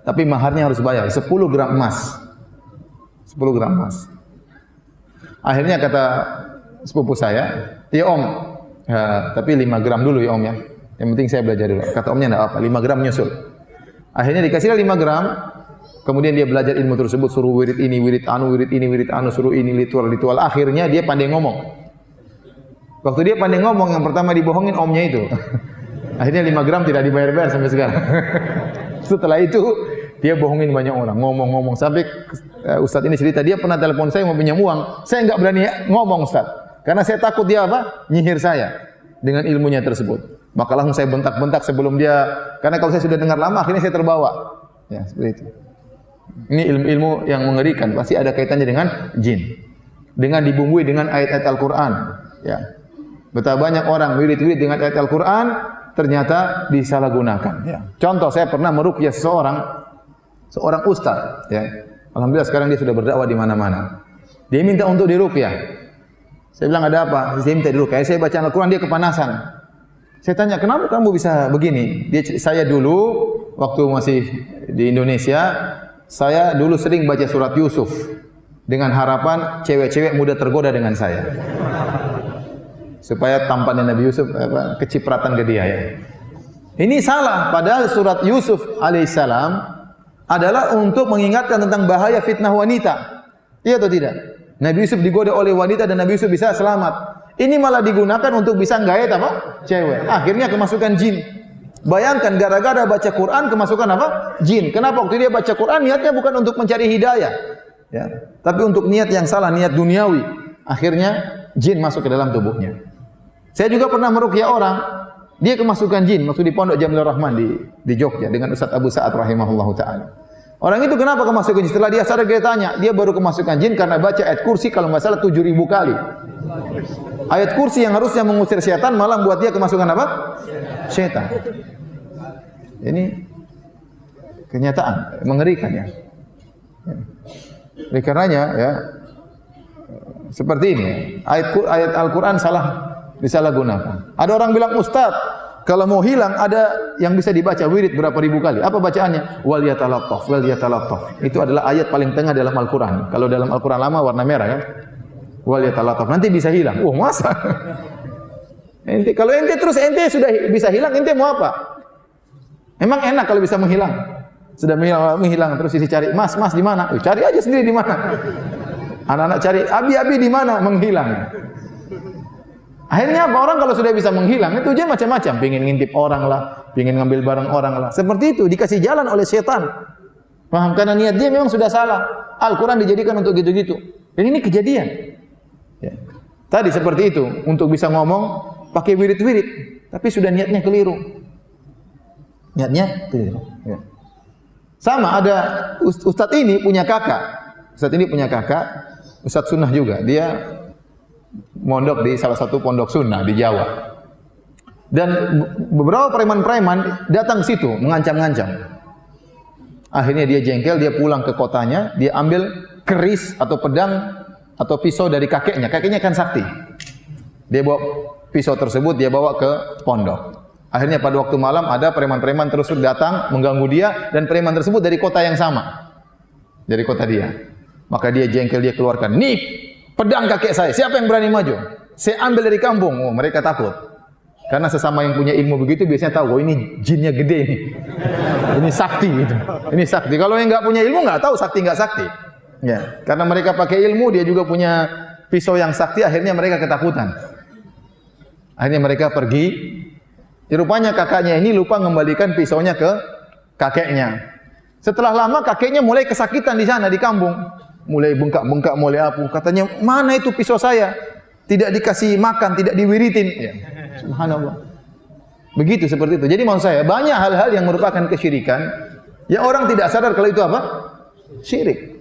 tapi maharnya harus bayar 10 gram emas. 10 gram emas. Akhirnya kata sepupu saya, ya om, ya, tapi 5 gram dulu ya om ya. Yang penting saya belajar dulu. Kata omnya enggak apa, 5 gram nyusul. Akhirnya dikasihlah 5 gram, kemudian dia belajar ilmu tersebut, suruh wirid ini, wirid anu, suruh ini, ritual. Akhirnya dia pandai ngomong. Waktu dia pandai ngomong, yang pertama dibohongin omnya itu. Akhirnya 5 gram tidak dibayar-bayar sampai sekarang. Setelah itu, dia bohongin banyak orang, ngomong. Sampai Ustadz ini cerita, dia pernah telepon saya mau pinjam uang, saya enggak berani ngomong Ustadz. Karena saya takut dia apa? Nyihir saya dengan ilmunya tersebut. Maka langsung saya bentak-bentak sebelum dia, karena kalau saya sudah dengar lama, akhirnya saya terbawa. Ya, seperti itu. Ini ilmu-ilmu yang mengerikan, pasti ada kaitannya dengan jin. Dengan dibumbui dengan ayat-ayat Al-Quran. Ya. Betapa banyak orang wirid-wirid dengan ayat Al-Quran, ternyata disalahgunakan. Ya. Contoh, saya pernah meruqyah seorang ustaz. Ya. Alhamdulillah sekarang dia sudah berdakwah di mana-mana. Dia minta untuk diruqyah. Saya bilang, ada apa? Dia minta diruqyah. Saya baca Al-Quran, dia kepanasan. Saya tanya, kenapa kamu bisa begini? Saya dulu, waktu masih di Indonesia, saya dulu sering baca surat Yusuf. Dengan harapan cewek-cewek mudah tergoda dengan saya. Supaya tampannya Nabi Yusuf kecipratan ke dia ya. Ini salah, padahal surat Yusuf alaihissalam adalah untuk mengingatkan tentang bahaya fitnah wanita. Iya atau tidak? Nabi Yusuf digoda oleh wanita dan Nabi Yusuf bisa selamat. Ini malah digunakan untuk bisa nggayat apa? Cewek. Akhirnya kemasukan jin. Bayangkan gara-gara baca Quran kemasukan apa? Jin. Kenapa? Waktu dia baca Quran niatnya bukan untuk mencari hidayah, ya, tapi untuk niat yang salah, niat duniawi. Akhirnya jin masuk ke dalam tubuhnya. Saya juga pernah meruqyah orang, dia kemasukan jin waktu di Pondok Jamilur Rahman di Jogja dengan Ustaz Abu Sa'ad rahimahullahu taala. Orang itu kenapa kemasukan jin? Setelah dia sadar, dia tanya, dia baru kemasukan jin karena baca ayat kursi kalau nggak salah 7.000 kali. Ayat kursi yang harusnya mengusir setan malah buat dia kemasukan apa? Setan. Ini kenyataan, mengerikan ya. Oleh karenanya ya, seperti ini. Ayat Al-Quran disalahgunakan. Ada orang bilang, Ustaz, kalau mau hilang ada yang bisa dibaca wirid berapa ribu kali. Apa bacaannya? Wal yatalattaf, wal yatalattaf. Itu adalah ayat paling tengah dalam Al-Quran. Kalau dalam Al-Quran lama warna merah kan? Wal yatalattaf. Nanti bisa hilang. Oh, masa? Kalau ente sudah bisa hilang, ente mau apa? Emang enak kalau bisa menghilang. Sudah menghilang terus isi cari, Mas di mana? Cari aja sendiri di mana. Anak-anak cari, Abi di mana? Menghilang. Akhirnya apa? Orang kalau sudah bisa menghilang, itu dia macam-macam. Pengen ngintip orang lah, pengen ngambil barang orang lah. Seperti itu, dikasih jalan oleh setan. Paham? Karena niat dia memang sudah salah. Al-Quran dijadikan untuk gitu-gitu. Dan ini kejadian. Ya. Tadi seperti itu, untuk bisa ngomong, pakai wirid-wirid. Tapi sudah niatnya keliru. Niatnya keliru. Ya. Sama ada Ustadz ini punya kakak. Ustadz sunnah juga. Dia mondok di salah satu pondok sunnah di Jawa. Dan beberapa preman-preman datang ke situ mengancam-ngancam. Akhirnya dia jengkel, dia pulang ke kotanya, dia ambil keris atau pedang atau pisau dari kakeknya. Kakeknya kan sakti. Dia bawa pisau tersebut, dia bawa ke pondok. Akhirnya pada waktu malam ada preman-preman terus datang mengganggu dia, dan preman tersebut dari kota yang sama. Dari kota dia. Maka dia jengkel, dia keluarkan, "Nih, pedang kakek saya, siapa yang berani maju? Saya ambil dari kampung." Oh, mereka takut. Karena sesama yang punya ilmu begitu biasanya tahu, oh ini jinnya gede nih. Ini sakti gitu. Ini sakti. Kalau yang enggak punya ilmu enggak tahu sakti enggak sakti. Ya, karena mereka pakai ilmu, dia juga punya pisau yang sakti, akhirnya mereka ketakutan. Akhirnya mereka pergi. Rupanya kakaknya ini lupa mengembalikan pisaunya ke kakeknya. Setelah lama kakeknya mulai kesakitan di sana di kampung, mulai bengkak-bengkak, mulai apa? Katanya, mana itu pisau saya? Tidak dikasih makan, tidak diwiritin. Ya. Subhanallah. Begitu seperti itu. Jadi maksud saya banyak hal-hal yang merupakan kesyirikan yang orang tidak sadar kalau itu apa? Syirik.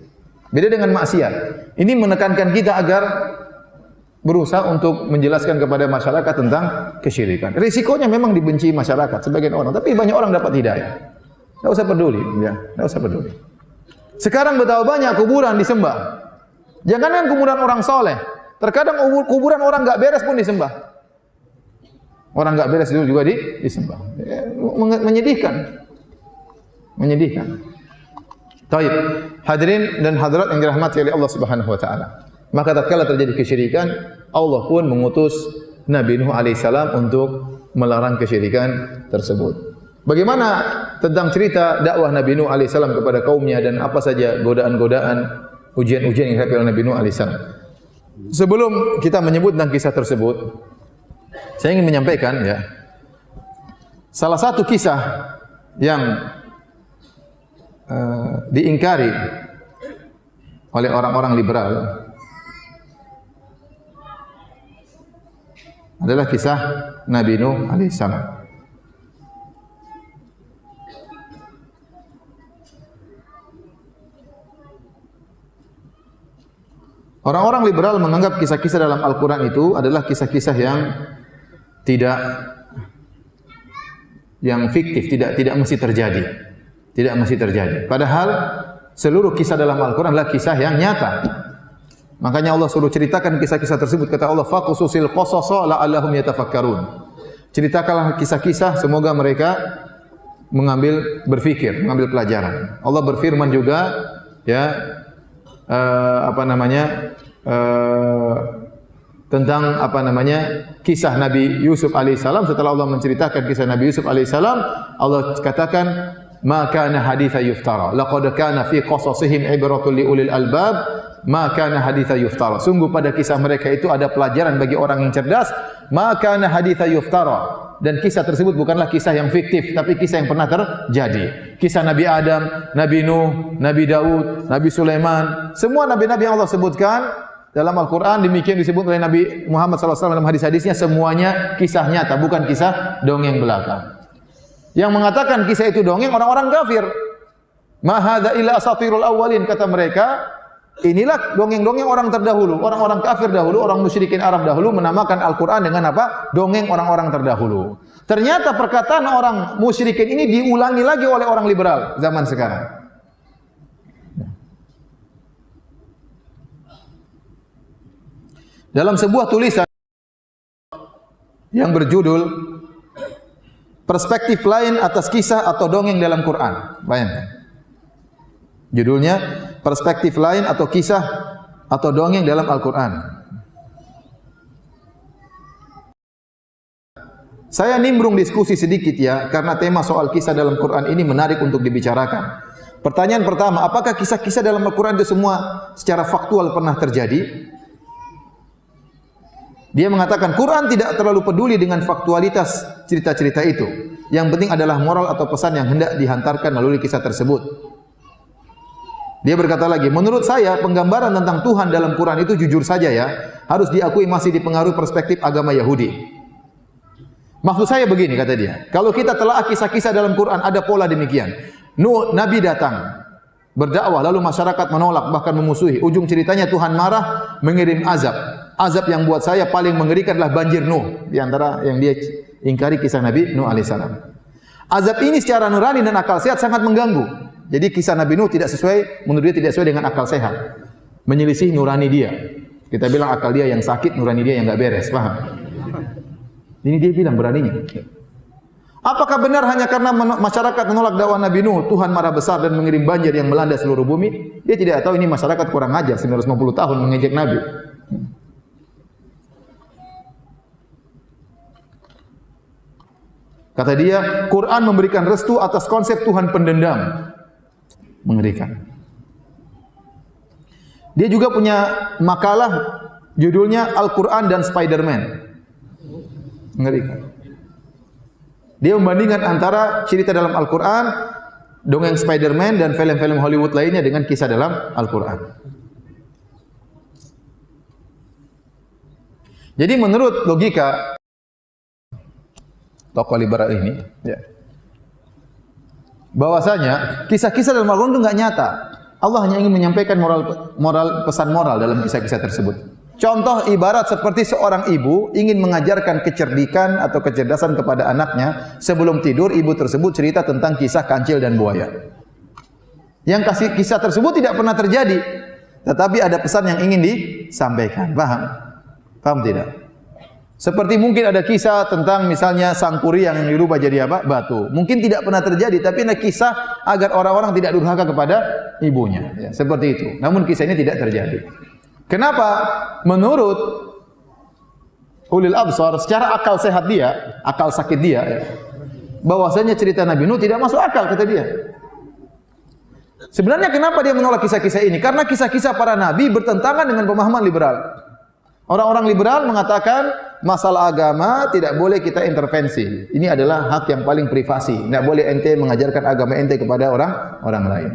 Beda dengan maksiat. Ini menekankan kita agar berusaha untuk menjelaskan kepada masyarakat tentang kesyirikan. Risikonya memang dibenci masyarakat sebagian orang, tapi banyak orang dapat hidayah. Tidak usah peduli, ya. Tidak usah peduli. Sekarang betapa banyak kuburan disembah. Jangankan kuburan orang soleh, terkadang kuburan orang enggak beres pun disembah. Orang enggak beres itu juga disembah. Menyedihkan. Menyedihkan. Taib. Hadirin dan hadirat yang dirahmati oleh Allah Subhanahu wa taala. Maka tatkala terjadi kesyirikan, Allah pun mengutus Nabi Nuh alaihissalam untuk melarang kesyirikan tersebut. Bagaimana tentang cerita dakwah Nabi Nuh alaihissalam kepada kaumnya dan apa saja godaan-godaan, ujian-ujian yang dihadapi oleh Nabi Nuh alaihissalam. Sebelum kita menyebut tentang kisah tersebut, saya ingin menyampaikan ya, salah satu kisah yang diingkari oleh orang-orang liberal adalah kisah Nabi Nuh alaihissalam. Orang-orang liberal menganggap kisah-kisah dalam Al-Quran itu adalah kisah-kisah yang fiktif, tidak mesti terjadi. Tidak mesti terjadi. Padahal seluruh kisah dalam Al-Quran adalah kisah yang nyata. Makanya Allah suruh ceritakan kisah-kisah tersebut. Kata Allah, "Faqsusil qasasa la'allahum yatafakkarun." Ceritakanlah kisah-kisah, semoga mereka berpikir, mengambil pelajaran. Allah berfirman juga, ya, tentang kisah Nabi Yusuf alaihissalam. Setelah Allah menceritakan kisah Nabi Yusuf alaihissalam, Allah katakan, "Ma kana haditha yuftara, laqad kana fi qasasihim ibratun liulil albab, ma kana haditha yuftara." Sungguh pada kisah mereka itu ada pelajaran bagi orang yang cerdas. Ma kana haditha yuftara. Dan kisah tersebut bukanlah kisah yang fiktif, tapi kisah yang pernah terjadi. Kisah Nabi Adam, Nabi Nuh, Nabi Daud, Nabi Sulaiman, semua nabi-nabi yang Allah sebutkan dalam Al-Quran, demikian disebut oleh Nabi Muhammad SAW dalam hadis-hadisnya, semuanya kisah nyata, bukan kisah dongeng belaka. Yang mengatakan kisah itu dongeng orang-orang kafir. Ma hadza illa asatirul awwalin, kata mereka. Inilah dongeng-dongeng orang terdahulu, orang-orang kafir dahulu, orang musyrikin Arab dahulu menamakan Al-Quran dengan apa? Dongeng orang-orang terdahulu. Ternyata perkataan orang musyrikin ini diulangi lagi oleh orang liberal zaman sekarang. Dalam sebuah tulisan yang berjudul "Perspektif Lain Atas Kisah atau Dongeng dalam Quran". Bayangkan. Judulnya "Perspektif Lain atau Kisah atau Dongeng dalam Al-Quran". Saya nimbrung diskusi sedikit ya, karena tema soal kisah dalam Quran ini menarik untuk dibicarakan. Pertanyaan pertama, apakah kisah-kisah dalam Al-Quran itu semua secara faktual pernah terjadi? Dia mengatakan Quran tidak terlalu peduli dengan faktualitas cerita-cerita itu. Yang penting adalah moral atau pesan yang hendak dihantarkan melalui kisah tersebut. Dia berkata lagi, menurut saya penggambaran tentang Tuhan dalam Quran itu jujur saja ya, harus diakui masih dipengaruhi perspektif agama Yahudi. Maksud saya begini, kata dia, kalau kita telah kisah-kisah dalam Quran ada pola demikian. Nuh, Nabi datang, berdakwah, lalu masyarakat menolak, bahkan memusuhi. Ujung ceritanya Tuhan marah, mengirim azab. Azab yang buat saya paling mengerikan adalah banjir Nuh. Di antara yang dia ingkari kisah Nabi Nuh alaihissalam. Azab ini secara nurani dan akal sehat sangat mengganggu. Jadi kisah Nabi Nuh tidak sesuai, menurut dia tidak sesuai dengan akal sehat. Menyelisih nurani dia. Kita bilang akal dia yang sakit, nurani dia yang enggak beres, paham? Ini dia bilang beraninya. Apakah benar hanya karena masyarakat menolak dakwah Nabi Nuh, Tuhan marah besar dan mengirim banjir yang melanda seluruh bumi? Dia tidak tahu ini masyarakat kurang ajar, 950 tahun mengejek Nabi. Kata dia, Quran memberikan restu atas konsep Tuhan pendendam. Mengerikan. Dia juga punya makalah judulnya Al-Quran dan Spider-Man. Mengerikan. Dia membandingkan antara cerita dalam Al-Quran dongeng Spider-Man dan film-film Hollywood lainnya dengan kisah dalam Al-Quran. Jadi menurut logika tokoh liberal ini, ya, bahwasanya kisah-kisah dalam Al-Quran itu enggak nyata. Allah hanya ingin menyampaikan pesan moral dalam kisah-kisah tersebut. Contoh ibarat seperti seorang ibu ingin mengajarkan kecerdikan atau kecerdasan kepada anaknya, sebelum tidur ibu tersebut cerita tentang kisah kancil dan buaya. Yang kisah tersebut tidak pernah terjadi, tetapi ada pesan yang ingin disampaikan. Paham? Paham tidak? Seperti mungkin ada kisah tentang misalnya sang puri yang dirubah jadi apa? Batu. Mungkin tidak pernah terjadi, tapi ada kisah agar orang-orang tidak durhaka kepada ibunya. Ya, seperti itu. Namun kisah ini tidak terjadi. Kenapa? Menurut ulil absar, secara akal sehat dia, akal sakit dia, ya, bahwasanya cerita Nabi Nuh tidak masuk akal, kata dia. Sebenarnya kenapa dia menolak kisah-kisah ini? Karena kisah-kisah para nabi bertentangan dengan pemahaman liberal. Orang-orang liberal mengatakan masalah agama tidak boleh kita intervensi. Ini adalah hak yang paling privasi. Tidak boleh ente mengajarkan agama ente kepada orang lain.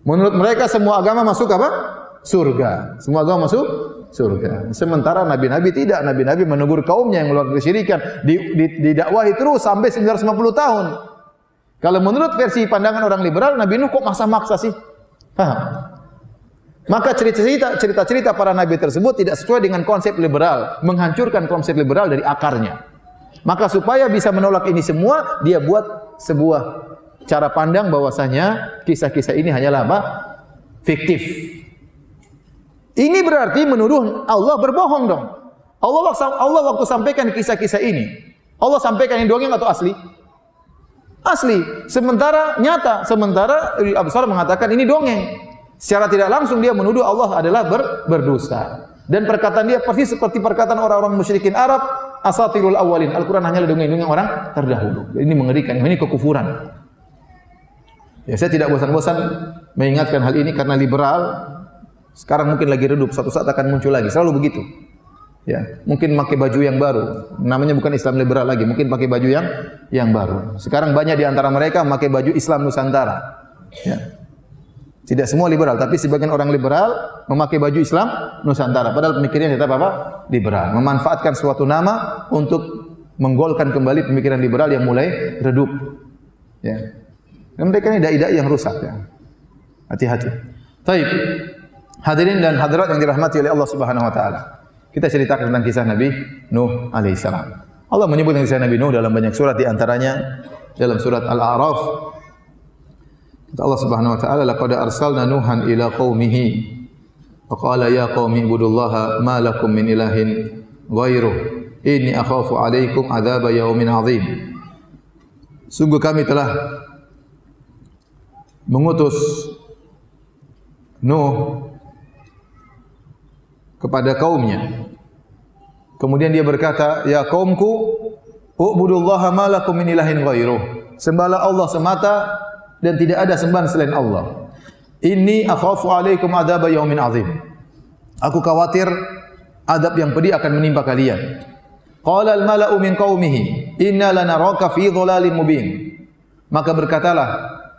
Menurut mereka semua agama masuk apa? Surga. Semua agama masuk surga. Sementara nabi-nabi tidak. Nabi-nabi menegur kaumnya yang melakukan kesyirikan, didakwahi terus sampai 950 tahun. Kalau menurut versi pandangan orang liberal, Nabi Nuh kok maksa-maksa sih? Paham? Maka cerita-cerita para nabi tersebut tidak sesuai dengan konsep liberal, menghancurkan konsep liberal dari akarnya. Maka supaya bisa menolak ini semua, dia buat sebuah cara pandang bahwasanya kisah-kisah ini hanyalah apa? Fiktif. Ini berarti menuduh Allah berbohong dong. Allah waktu sampaikan kisah-kisah ini, Allah sampaikan ini dongeng atau asli? Asli. Sementara nyata, sementara ulil absar mengatakan ini dongeng. Secara tidak langsung dia menuduh Allah adalah berdosa. Dan perkataan dia persis seperti perkataan orang-orang musyrikin Arab, asatirul awwalin. Al-Quran hanyalah dongeng-dongeng orang terdahulu. Ini mengerikan, ini kekufuran. Ya, saya tidak bosan-bosan mengingatkan hal ini karena liberal sekarang mungkin lagi redup, suatu saat akan muncul lagi. Selalu begitu. Ya, mungkin pakai baju yang baru. Namanya bukan Islam liberal lagi, mungkin pakai baju yang baru. Sekarang banyak di antara mereka memakai baju Islam Nusantara. Ya. Tidak semua liberal, tapi sebagian orang liberal memakai baju Islam Nusantara. Padahal pemikirannya tetap apa? Liberal. Memanfaatkan suatu nama untuk menggolkan kembali pemikiran liberal yang mulai redup. Ya. Dan mereka ini dai-dai yang rusak. Ya. Hati-hati. Taib. Hadirin dan hadirat yang dirahmati oleh Allah Subhanahu wa taala. Kita ceritakan tentang kisah Nabi Nuh alaihissalam. Allah menyebut kisah Nabi Nuh dalam banyak surat, di antaranya dalam surat Al-A'raf. Kata Allah Subhanahu wa taala, "Laqad arsalna Nuhan ila qaumihi wa qala ya qaumi ibudullaha ma lakum min ilahin ghairuh inni akhafu 'alaikum adzab yaumin 'adzim." Sungguh kami telah mengutus Nuh kepada kaumnya. Kemudian dia berkata, "Ya kaumku, u'budullaha ma lakum min ilahin ghairuh." Sembahlah Allah semata dan tidak ada sembahan selain Allah. Inni akhafu 'alaikum adzab yaumin 'adzim. Aku khawatir adab yang pedih akan menimpa kalian. Qala al-mala'u min qaumihi, "Inna lanaraka fi dhalalin mubin." Maka berkatalah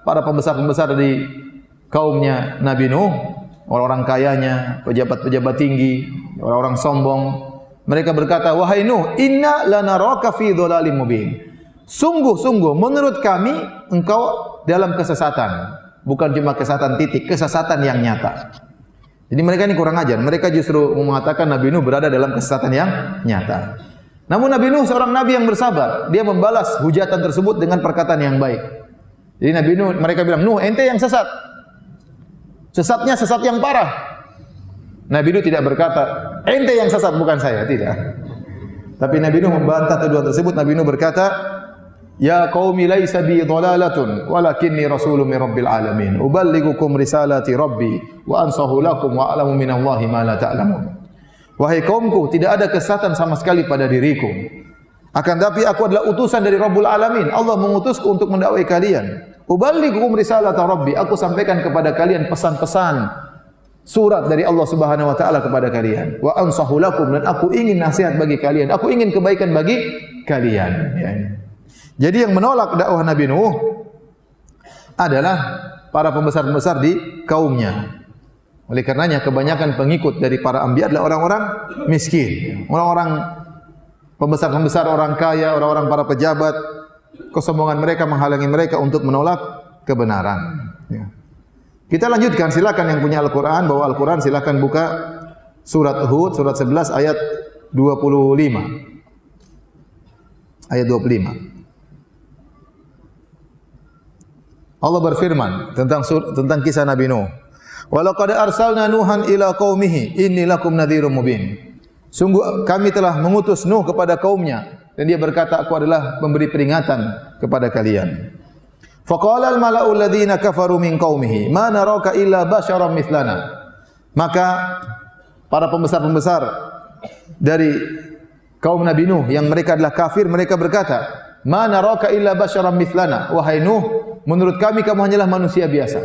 para pembesar-pembesar dari kaumnya Nabi Nuh, orang-orang kayanya, pejabat-pejabat tinggi, orang-orang sombong, mereka berkata, "Wahai Nuh, inna lanaraka fi dhalalin mubin." Sungguh-sungguh menurut kami engkau dalam kesesatan, bukan cuma kesesatan titik, kesesatan yang nyata. Jadi mereka ini kurang ajar. Mereka justru mengatakan Nabi Nuh berada dalam kesesatan yang nyata. Namun Nabi Nuh seorang nabi yang bersabar. Dia membalas hujatan tersebut dengan perkataan yang baik. Jadi Nabi Nuh, mereka bilang, "Nuh, ente yang sesat. Sesatnya sesat yang parah." Nabi Nuh tidak berkata, "Ente yang sesat, bukan saya." Tidak. Tapi Nabi Nuh membantah tuduhan tersebut. Nabi Nuh berkata, "Ya qaumi laisa bi dhalalatun walakinni rasulun min rabbil alamin. Uballighukum risalati rabbi wa ansahu lakum wa a'lamu minallahi ma la ta'lamun." Wahai kaumku, tidak ada kesesatan sama sekali pada diriku. Akan tapi aku adalah utusan dari Rabbul Alamin. Allah mengutusku untuk mendakwai kalian. Uballighukum risalata rabbi. Aku sampaikan kepada kalian pesan-pesan surat dari Allah Subhanahu wa taala kepada kalian. Wa ansahu lakum, dan aku ingin nasihat bagi kalian. Aku ingin kebaikan bagi kalian. Ya. Jadi yang menolak dakwah Nabi Nuh adalah para pembesar-pembesar di kaumnya. Oleh karenanya kebanyakan pengikut dari para anbiya adalah orang-orang miskin, orang-orang pembesar-pembesar, orang kaya, orang-orang para pejabat. Kesombongan mereka menghalangi mereka untuk menolak kebenaran. Ya. Kita lanjutkan, silakan yang punya Al-Quran, bawa Al-Quran, silakan buka surat Hud, surat 11 ayat 25. Ayat 25. Allah berfirman tentang kisah Nabi Nuh. Walaqad arsalna Nuhan ila qaumihi inni lakum nadhirum mubin. Sungguh kami telah mengutus Nuh kepada kaumnya dan dia berkata, aku adalah pemberi peringatan kepada kalian. Faqala al-mala'u alladhina kafaru min qaumihi ma naraka illa basyaran mithlana. Maka para pembesar-pembesar dari kaum Nabi Nuh yang mereka adalah kafir, mereka berkata, ma naraka illa basyaran mithlana. Wahai Nuh, menurut kami kamu hanyalah manusia biasa.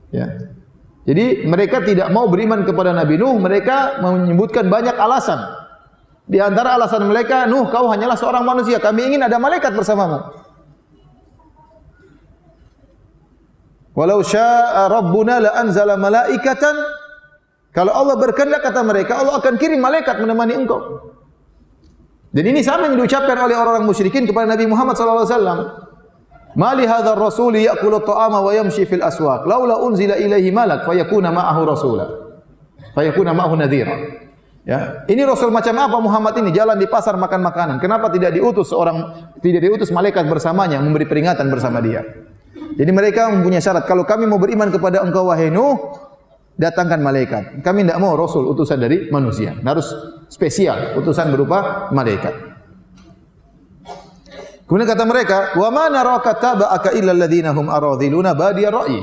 Ya. Jadi mereka tidak mau beriman kepada Nabi Nuh, mereka menyebutkan banyak alasan. Di antara alasan mereka, Nuh, kau hanyalah seorang manusia, kami ingin ada malaikat bersamamu. Walau syaa Rabbuna la anzala malaikatan. Kalau Allah berkehendak, kata mereka, Allah akan kirim malaikat menemani engkau. Dan ini sama yang diucapkan oleh orang-orang musyrikin kepada Nabi Muhammad sallallahu alaihi wasallam. Mali hadzal rasul ya'kulu at-ta'ama wa yamshi fil aswaq laula unzila ilaihi malak fayakuna ma'ahu rasula fayakuna ma'ahu nadhira. Ya, ini rasul macam apa Muhammad ini, jalan di pasar makan makanan. Kenapa tidak diutus malaikat bersamanya memberi peringatan bersama dia? Jadi mereka mempunyai syarat, kalau kami mau beriman kepada engkau wahai Nuh, datangkan malaikat. Kami tidak mau rasul utusan dari manusia. Harus spesial, utusan berupa malaikat. Kemudian kata mereka, wa ma naraka taba'aka illa alladziina hum aradhiluna badiyar ra'yi.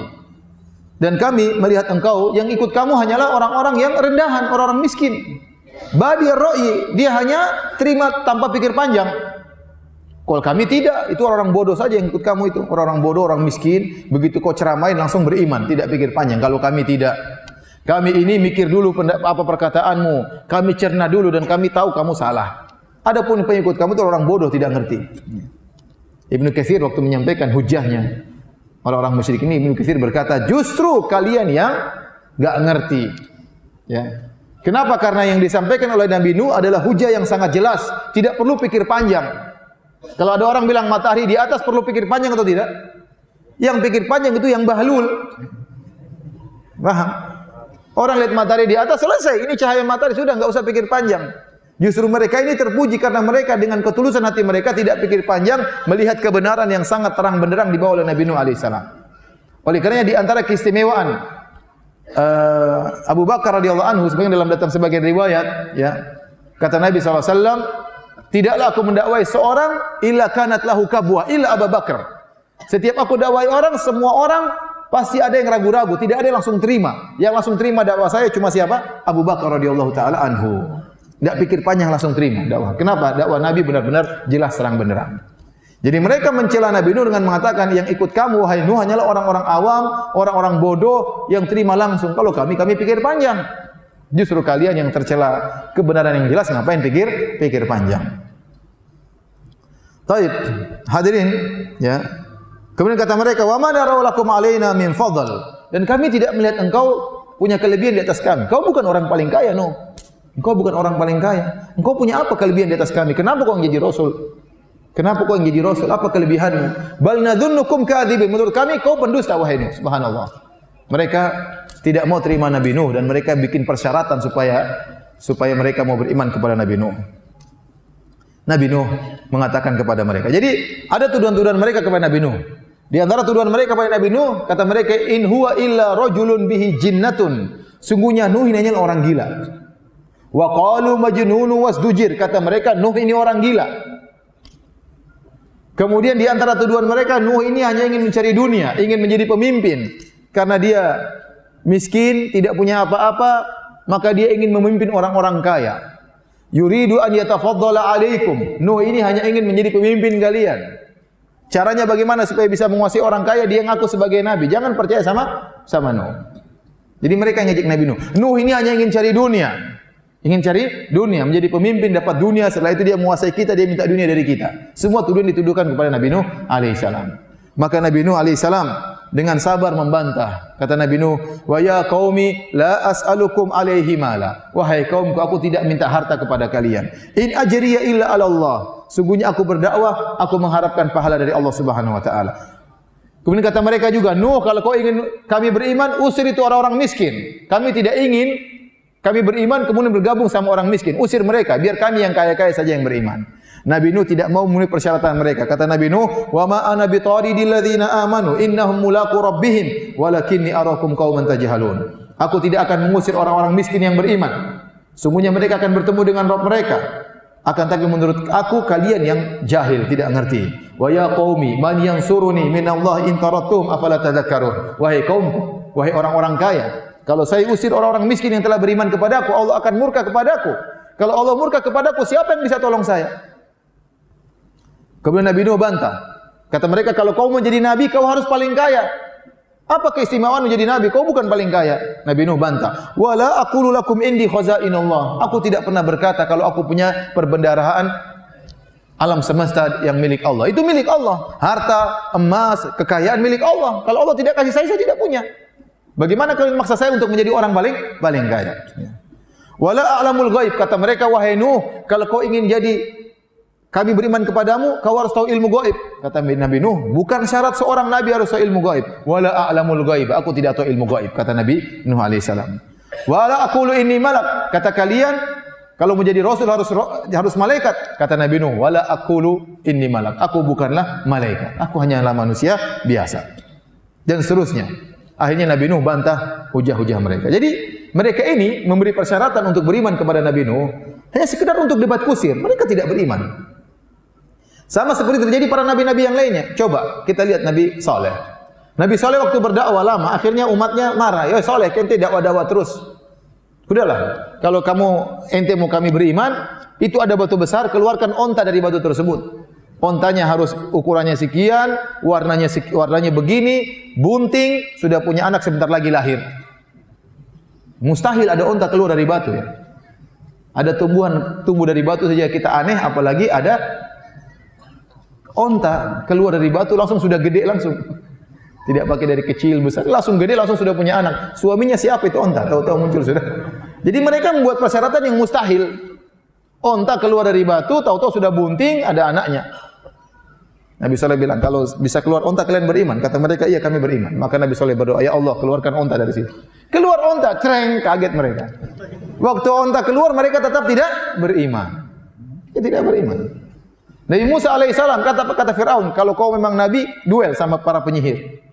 Dan kami melihat engkau, yang ikut kamu hanyalah orang-orang yang rendahan, orang-orang miskin. Badiyar ra'yi, dia hanya terima tanpa pikir panjang. Kalau kami tidak, itu orang-orang bodoh saja yang ikut kamu itu. Orang-orang bodoh, orang miskin, begitu kau ceramain langsung beriman, tidak pikir panjang. Kalau kami tidak, kami ini mikir dulu apa perkataanmu, kami cerna dulu dan kami tahu kamu salah. Adapun pengikut kamu itu orang bodoh, tidak ngerti. Ibnu Katsir waktu menyampaikan hujahnya orang-orang musyrik ini, Ibnu Katsir berkata, justru kalian yang enggak ngerti. Ya. Kenapa? Karena yang disampaikan oleh Nabi Nuh adalah hujah yang sangat jelas, tidak perlu pikir panjang. Kalau ada orang bilang matahari di atas, perlu pikir panjang atau tidak? Yang pikir panjang itu yang bahlul. Paham? Orang lihat matahari di atas, selesai. Ini cahaya matahari, sudah enggak usah pikir panjang. Justru mereka ini terpuji karena mereka dengan ketulusan hati mereka tidak pikir panjang melihat kebenaran yang sangat terang benderang dibawa oleh Nabi Nuh alaihissalam. Oleh karenanya di antara keistimewaan Abu Bakar radhiyallahu anhu dalam datang sebagian riwayat, ya, kata Nabi SAW, tidaklah aku mendakwai seorang illa kanat lahu kabwah illa Abu Bakar. Setiap aku dakwai orang, semua orang pasti ada yang ragu-ragu, tidak ada yang langsung terima. Yang langsung terima dakwah saya cuma siapa? Abu Bakar radhiyallahu taala anhu. Tidak pikir panjang langsung terima dakwah. Kenapa? Dakwah Nabi benar-benar jelas terang benderang. Jadi mereka mencela Nabi Nuh dengan mengatakan, yang ikut kamu wahai Nuh hanyalah orang-orang awam, orang-orang bodoh yang terima langsung. Kalau kami pikir panjang. Justru kalian yang tercela kebenaran yang jelas, ngapain pikir panjang. Baik, hadirin, ya. Kemudian kata mereka, wa ma narau lakum alaina min fadl. Dan kami tidak melihat engkau punya kelebihan di atas kami. Kau bukan orang paling kaya, Nuh. Engkau bukan orang paling kaya. Engkau punya apa kelebihan di atas kami? Kenapa kau menjadi rasul? Kenapa kau menjadi rasul? Apa kelebihanmu? Bal nadhunnukum kadhibin. Menurut kami kau pendusta wahai Nuh. Subhanallah. Mereka tidak mau terima Nabi Nuh dan mereka bikin persyaratan supaya mereka mau beriman kepada Nabi Nuh. Nabi Nuh mengatakan kepada mereka. Jadi ada tuduhan-tuduhan mereka kepada Nabi Nuh. Di antara tuduhan mereka kepada Nabi Nuh, kata mereka, in huwa illa rajulun bihi jinnatun. Sungguhnya Nuh ini hanyalah orang gila. Wa qalu majnunu wasdujir, kata mereka Nuh ini orang gila. Kemudian di antara tuduhan mereka, Nuh ini hanya ingin mencari dunia, ingin menjadi pemimpin. Karena dia miskin, tidak punya apa-apa, maka dia ingin memimpin orang-orang kaya. Yuridu an yatafaddala alaikum. Nuh ini hanya ingin menjadi pemimpin kalian. Caranya bagaimana supaya bisa menguasai orang kaya? Dia ngaku sebagai nabi. Jangan percaya sama Nuh. Jadi mereka ngejek Nabi Nuh. Nuh ini hanya ingin cari dunia. Ingin cari dunia, menjadi pemimpin, dapat dunia, setelah itu dia menguasai kita, dia minta dunia dari kita. Semua tuduhan dituduhkan kepada Nabi Nuh alaihissalam. Maka Nabi Nuh alaihissalam dengan sabar membantah. Kata Nabi Nuh, "Wa ya qaumi la as'alukum alaihi mala." Wahai kaumku, aku tidak minta harta kepada kalian. In ajriya illa 'ala Allah. Sungguhnya aku berdakwah, aku mengharapkan pahala dari Allah Subhanahu wa taala. Kemudian kata mereka juga, "Nuh, kalau kau ingin kami beriman, usir itu orang-orang miskin. Kami tidak ingin kami beriman kemudian bergabung sama orang miskin. Usir mereka, biar kami yang kaya-kaya saja yang beriman." Nabi Nuh tidak mau memenuhi persyaratan mereka. Kata Nabi Nuh, "Wa ma ana bitaridil ladzina amanu innahum mulaqu rabbihim walakinni arakum qauman tajhalun." Aku tidak akan mengusir orang-orang miskin yang beriman. Sungguhnya mereka akan bertemu dengan Rabb mereka. Akan tapi menurut aku kalian yang jahil, tidak mengerti. Wa ya qaumi man yansuruni minallahi in tarattum afala tadhakkarun. Wahai kaumku, wahai orang-orang kaya, kalau saya usir orang-orang miskin yang telah beriman kepadaku, Allah akan murka kepadaku. Kalau Allah murka kepadaku, siapa yang bisa tolong saya? Kemudian Nabi Nuh bantah. Kata mereka, kalau kau menjadi nabi, kau harus paling kaya. Apa keistimewaan menjadi nabi? Kau bukan paling kaya. Nabi Nuh bantah. Wala aqulu lakum indi khazainullah. Aku tidak pernah berkata kalau aku punya perbendaharaan alam semesta yang milik Allah. Itu milik Allah. Harta, emas, kekayaan milik Allah. Kalau Allah tidak kasih saya tidak punya. Bagaimana kalian maksa saya untuk menjadi orang paling kaya? Wala a'lamul ghaib. Kata mereka, wahai Nuh, kalau kau ingin jadi kami beriman kepadamu, kau harus tahu ilmu gaib. Kata Nabi Nuh, bukan syarat seorang nabi harus tahu ilmu gaib. Wala a'lamul gaib, aku tidak tahu ilmu gaib. Kata Nabi Nuh alaihissalam. Wala aqulu inni malak. Kata kalian, kalau menjadi rasul harus malaikat. Kata Nabi Nuh, wala aqulu inni malak. Aku bukanlah malaikat. Aku hanyalah manusia biasa. Dan seterusnya. Akhirnya Nabi Nuh bantah hujah-hujah mereka. Jadi mereka ini memberi persyaratan untuk beriman kepada Nabi Nuh hanya sekedar untuk debat kusir. Mereka tidak beriman. Sama seperti terjadi para nabi-nabi yang lainnya. Coba kita lihat Nabi Saleh. Nabi Saleh waktu berdakwah lama, akhirnya umatnya marah. Ya Saleh, ente dakwah-dakwah terus. Udahlah, kalau ente mau kami beriman, itu ada batu besar, keluarkan onta dari batu tersebut. Ontanya harus ukurannya sekian, warnanya begini, bunting, sudah punya anak sebentar lagi lahir. Mustahil ada onta keluar dari batu ya. Ada tumbuh dari batu saja kita aneh, apalagi ada onta keluar dari batu langsung sudah gede langsung. Tidak pakai dari kecil besar, langsung gede langsung sudah punya anak. Suaminya siapa itu onta? Tahu-tahu muncul sudah. Jadi mereka membuat persyaratan yang mustahil. Onta keluar dari batu, tahu-tahu sudah bunting, ada anaknya. Nabi Saleh bilang, kalau bisa keluar onta kalian beriman. Kata mereka, iya kami beriman. Maka Nabi Saleh berdoa, ya Allah keluarkan onta dari situ. Keluar onta, cereng, kaget mereka. Waktu onta keluar mereka tetap tidak beriman. Tidak beriman. Nabi Musa alaihissalam kata Fir'aun, kalau kau memang nabi, duel sama para penyihir.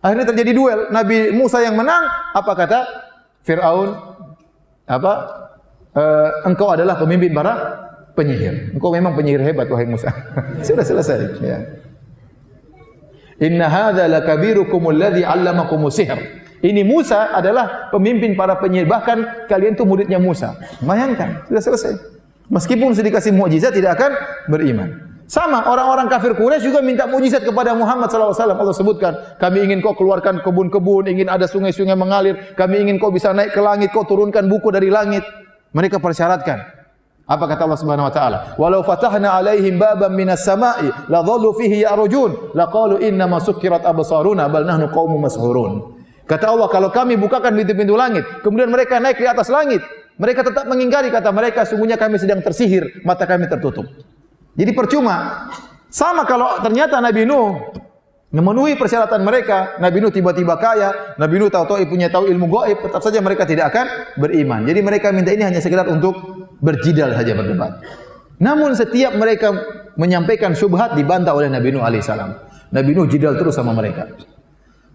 Akhirnya terjadi duel. Nabi Musa yang menang. Apa kata Fir'aun? Engkau adalah pemimpin para penyihir. Engkau memang penyihir hebat wahai Musa. Sudah selesai. Ya. Inna hadza lakabirukumul ladzi 'allamakumus sihr. Ini Musa adalah pemimpin para penyihir. Bahkan kalian itu muridnya Musa. Bayangkan, sudah selesai. Meskipun sudah dikasih mukjizat tidak akan beriman. Sama orang-orang kafir Quraisy juga minta mukjizat kepada Muhammad sallallahu alaihi wasallam. Allah sebutkan, kami ingin kau keluarkan kebun-kebun, ingin ada sungai-sungai mengalir, kami ingin kau bisa naik ke langit, kau turunkan buku dari langit. Mereka persyaratkan. Apa kata Allah Subhanahu wa taala? Walau fatahna alaihim baban minas sama'i la dhallu fihi ya'rujun laqalu inna ma sukkirat absaruna bal nahnu qaumun mashhurun. Kata Allah, kalau kami bukakan pintu-pintu langit, kemudian mereka naik di atas langit, mereka tetap mengingkari, kata mereka, sungguhnya kami sedang tersihir, mata kami tertutup. Jadi percuma. Sama kalau ternyata Nabi Nuh memenuhi persyaratan mereka, Nabi Nuh tiba-tiba kaya, Nabi Nuh tahu-tahu tahu ilmu gaib, tetap saja mereka tidak akan beriman. Jadi mereka minta ini hanya sekedar untuk berjidal saja, berdebat. Namun setiap mereka menyampaikan syubhat dibantah oleh Nabi Nuh alaihissalam. Nabi Nuh jidal terus sama mereka.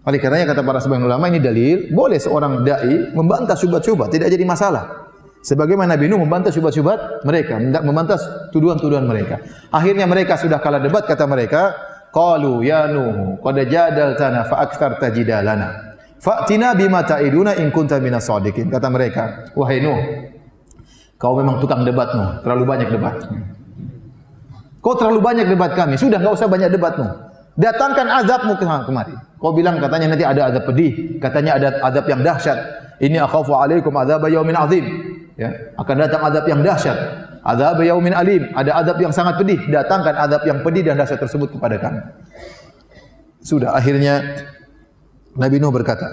Oleh karenanya kata para sebagian ulama, ini dalil boleh seorang dai membantah syubhat-syubhat, tidak jadi masalah. Sebagaimana Nabi Nuh membantah syubhat-syubhat mereka, membantah tuduhan-tuduhan mereka. Akhirnya mereka sudah kalah debat, kata mereka, qalu ya Nuh qad jadaltana fa aktsarta jidalana fa'tina bima ta'iduna in kunta minas shadiqin. Kata mereka, wahai Nuh, kau memang tukang debat Nuh, terlalu banyak debat. Kau terlalu banyak debat kami, sudah enggak usah banyak debat Nuh. Datangkan azabmu kemari. Kau bilang katanya nanti ada azab pedih, katanya ada azab yang dahsyat. Ini akhafu alaikum azab yaumin azim. Ya, akan datang azab yang dahsyat. Azab yaumin alim, ada azab yang sangat pedih. Datangkan azab yang pedih dan dahsyat tersebut kepada kami. Sudah, akhirnya Nabi Nuh berkata,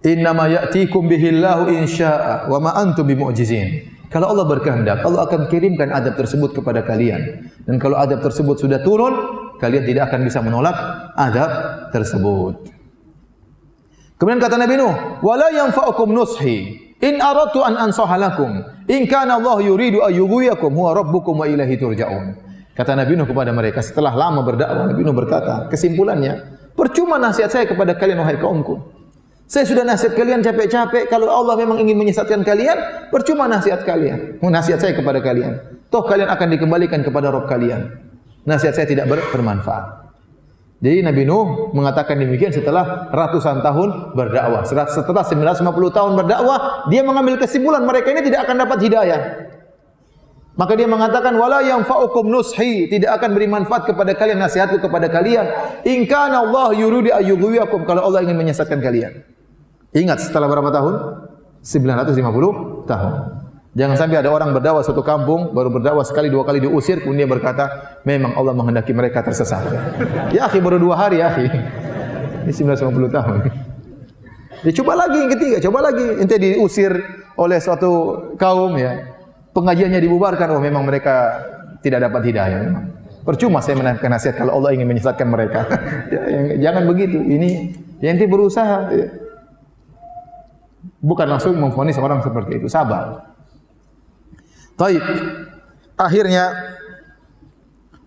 "Innama ya'tikum bihillahu insya'a wa ma antum bimu'jizin." Kalau Allah berkehendak, Allah akan kirimkan adab tersebut kepada kalian. Dan kalau adab tersebut sudah turun, kalian tidak akan bisa menolak adab tersebut. Kemudian kata Nabi Nuh, "Wala yanfa'ukum nushi in aradtu an ansaha lakum in kana Allah yuridu an yughwiyakum huwa rabbukum wa ilaihi turja'un." Kata Nabi Nuh kepada mereka setelah lama berdakwah, Nabi Nuh berkata, kesimpulannya, percuma nasihat saya kepada kalian wahai kaumku. Saya sudah nasihat kalian capek-capek. Kalau Allah memang ingin menyesatkan kalian, percuma nasihat kalian. Nasihat saya kepada kalian. Toh kalian akan dikembalikan kepada Rabb kalian. Nasihat saya tidak bermanfaat. Jadi Nabi Nuh mengatakan demikian setelah ratusan tahun berdakwah. Setelah 950 tahun berdakwah, dia mengambil kesimpulan mereka ini tidak akan dapat hidayah. Maka dia mengatakan, wala yanfa'ukum nushi, tidak akan beri manfaat kepada kalian nasihatku kepada kalian. In kana Allah yuridu ayyughwiyakum, kalau Allah ingin menyesatkan kalian. Ingat setelah berapa tahun? 950 tahun. Jangan sampai ada orang berdakwah suatu kampung, baru berdakwah sekali dua kali diusir, kemudian dia berkata, memang Allah menghendaki mereka tersesat. Ya akhi, baru 2 hari ya akhi. Ini 950 tahun. Ya, coba lagi yang ketiga, coba lagi. Ente diusir oleh suatu kaum ya. Pengajiannya dibubarkan, oh memang mereka tidak dapat hidayah. Memang. Percuma saya menaikkan nasihat kalau Allah ingin menyesatkan mereka. Ya, jangan begitu. Ini ya ente berusaha. Ya. Bukan langsung memvonis orang seperti itu. Sabar. Taib. Akhirnya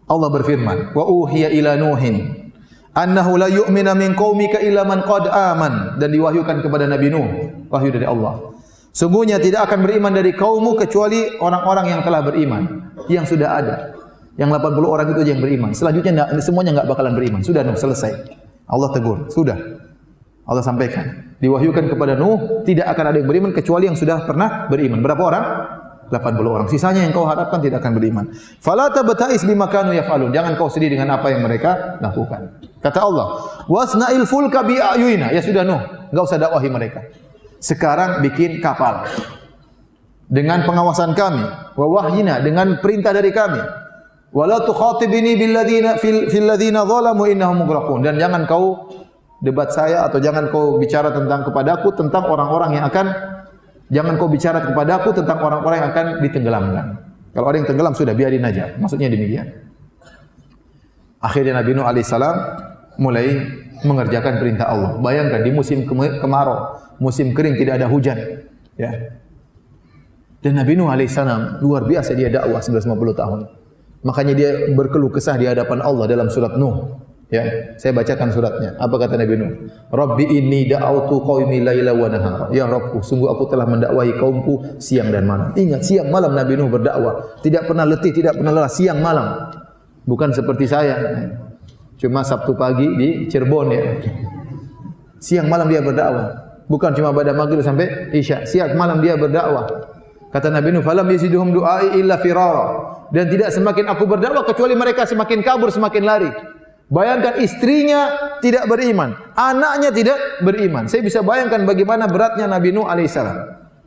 Allah berfirman, wa uhiya ila Nuhin annahu la yu'mina min qaumika illa man qad aman, dan diwahyukan kepada Nabi Nuh, wahyu dari Allah. Sungguhnya tidak akan beriman dari kaummu kecuali orang-orang yang telah beriman, yang sudah ada. Yang 80 orang itu aja yang beriman. Selanjutnya semuanya enggak bakalan beriman. Sudah Nuh, selesai. Allah tegur, sudah. Allah sampaikan, diwahyukan kepada Nuh, tidak akan ada yang beriman kecuali yang sudah pernah beriman. Berapa orang? 80 orang. Sisanya yang kau harapkan tidak akan beriman. Fala tabta'is bima kanu yaf'alun. Jangan kau sedih dengan apa yang mereka lakukan. Kata Allah, wasna'il fulka bi ayunina. Ya sudah Nuh, enggak usah dakwahi mereka. Sekarang bikin kapal dengan pengawasan kami, wa wahyina, dengan perintah dari kami. Wala tukhatibini bil ladzina fil ladzina zalamu innahum mughraqun. Dan jangan kau debat saya atau jangan kau bicara kepadaku tentang orang-orang yang akan, jangan kau bicara kepadaku tentang orang-orang yang akan ditenggelamkan. Kalau ada yang tenggelam sudah biarin aja. Maksudnya demikian. Akhirnya Nabi Nuh alaihissalam mulai mengerjakan perintah Allah. Bayangkan di musim kemarau, musim kering, tidak ada hujan, ya. Dan Nabi Nuh alaihissalam luar biasa, dia dakwah 950 tahun. Makanya dia berkeluh kesah di hadapan Allah dalam surat Nuh. Ya, saya bacakan suratnya. Apa kata Nabi Nuh? Rabbi inni da'autu qaumi laila wa nahara. Ya Rabbku, sungguh aku telah mendakwahi kaumku siang dan malam. Ingat, siang malam Nabi Nuh berdakwah. Tidak pernah letih, tidak pernah lelah, siang malam. Bukan seperti saya. Cuma Sabtu pagi di Cirebon ya. Siang malam dia berdakwah. Bukan cuma pada maghrib sampai isya. Siang malam dia berdakwah. Kata Nabi Nuh, falam yaziduhum du'ai illa firara. Dan tidak semakin aku berdakwah kecuali mereka semakin kabur, semakin lari. Bayangkan istrinya tidak beriman, anaknya tidak beriman. Saya bisa bayangkan bagaimana beratnya Nabi Nuh alaihissalam.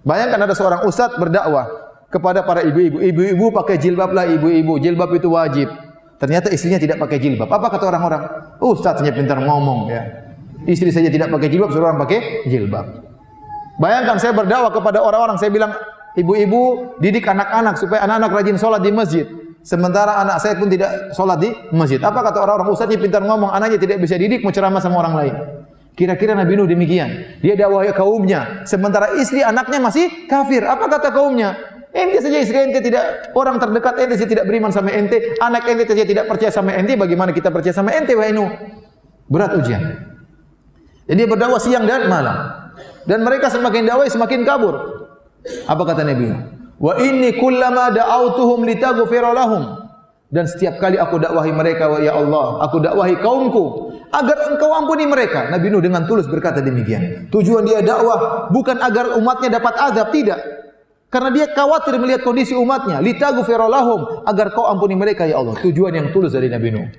Bayangkan ada seorang ustaz berdakwah kepada para ibu-ibu. Ibu-ibu pakai jilbab lah ibu-ibu. Jilbab itu wajib. Ternyata istrinya tidak pakai jilbab. Apa kata orang-orang? Ustaznya pintar ngomong ya. Istri saja tidak pakai jilbab, suruh orang pakai jilbab. Bayangkan saya berdakwah kepada orang-orang, saya bilang, ibu-ibu didik anak-anak supaya anak-anak rajin sholat di masjid. Sementara anak saya pun tidak sholat di masjid. Apa kata orang-orang? Ustaznya pintar ngomong, anaknya tidak bisa didik, mau ceramah sama orang lain. Kira-kira Nabi Nuh demikian. Dia dakwahi kaumnya. Sementara istri anaknya masih kafir. Apa kata kaumnya? Ente saja istri ente tidak, orang terdekat ente saja tidak beriman sama ente. Anak ente saja tidak percaya sama ente. Bagaimana kita percaya sama ente, wahai Nuh? Berat ujian. Jadi dia berdakwah siang dan malam. Dan mereka semakin dakwah semakin kabur. Apa kata Nabi Nuh? Wa inni kullama da'autuhum litaghfira lahum, dan setiap kali aku dakwahi mereka, ya Allah, aku dakwahi kaumku agar engkau ampuni mereka. Nabi Nuh dengan tulus berkata demikian. Tujuan dia dakwah bukan agar umatnya dapat azab, tidak. Karena dia khawatir melihat kondisi umatnya, litaghfira lahum, agar kau ampuni mereka ya Allah. Tujuan yang tulus dari Nabi Nuh.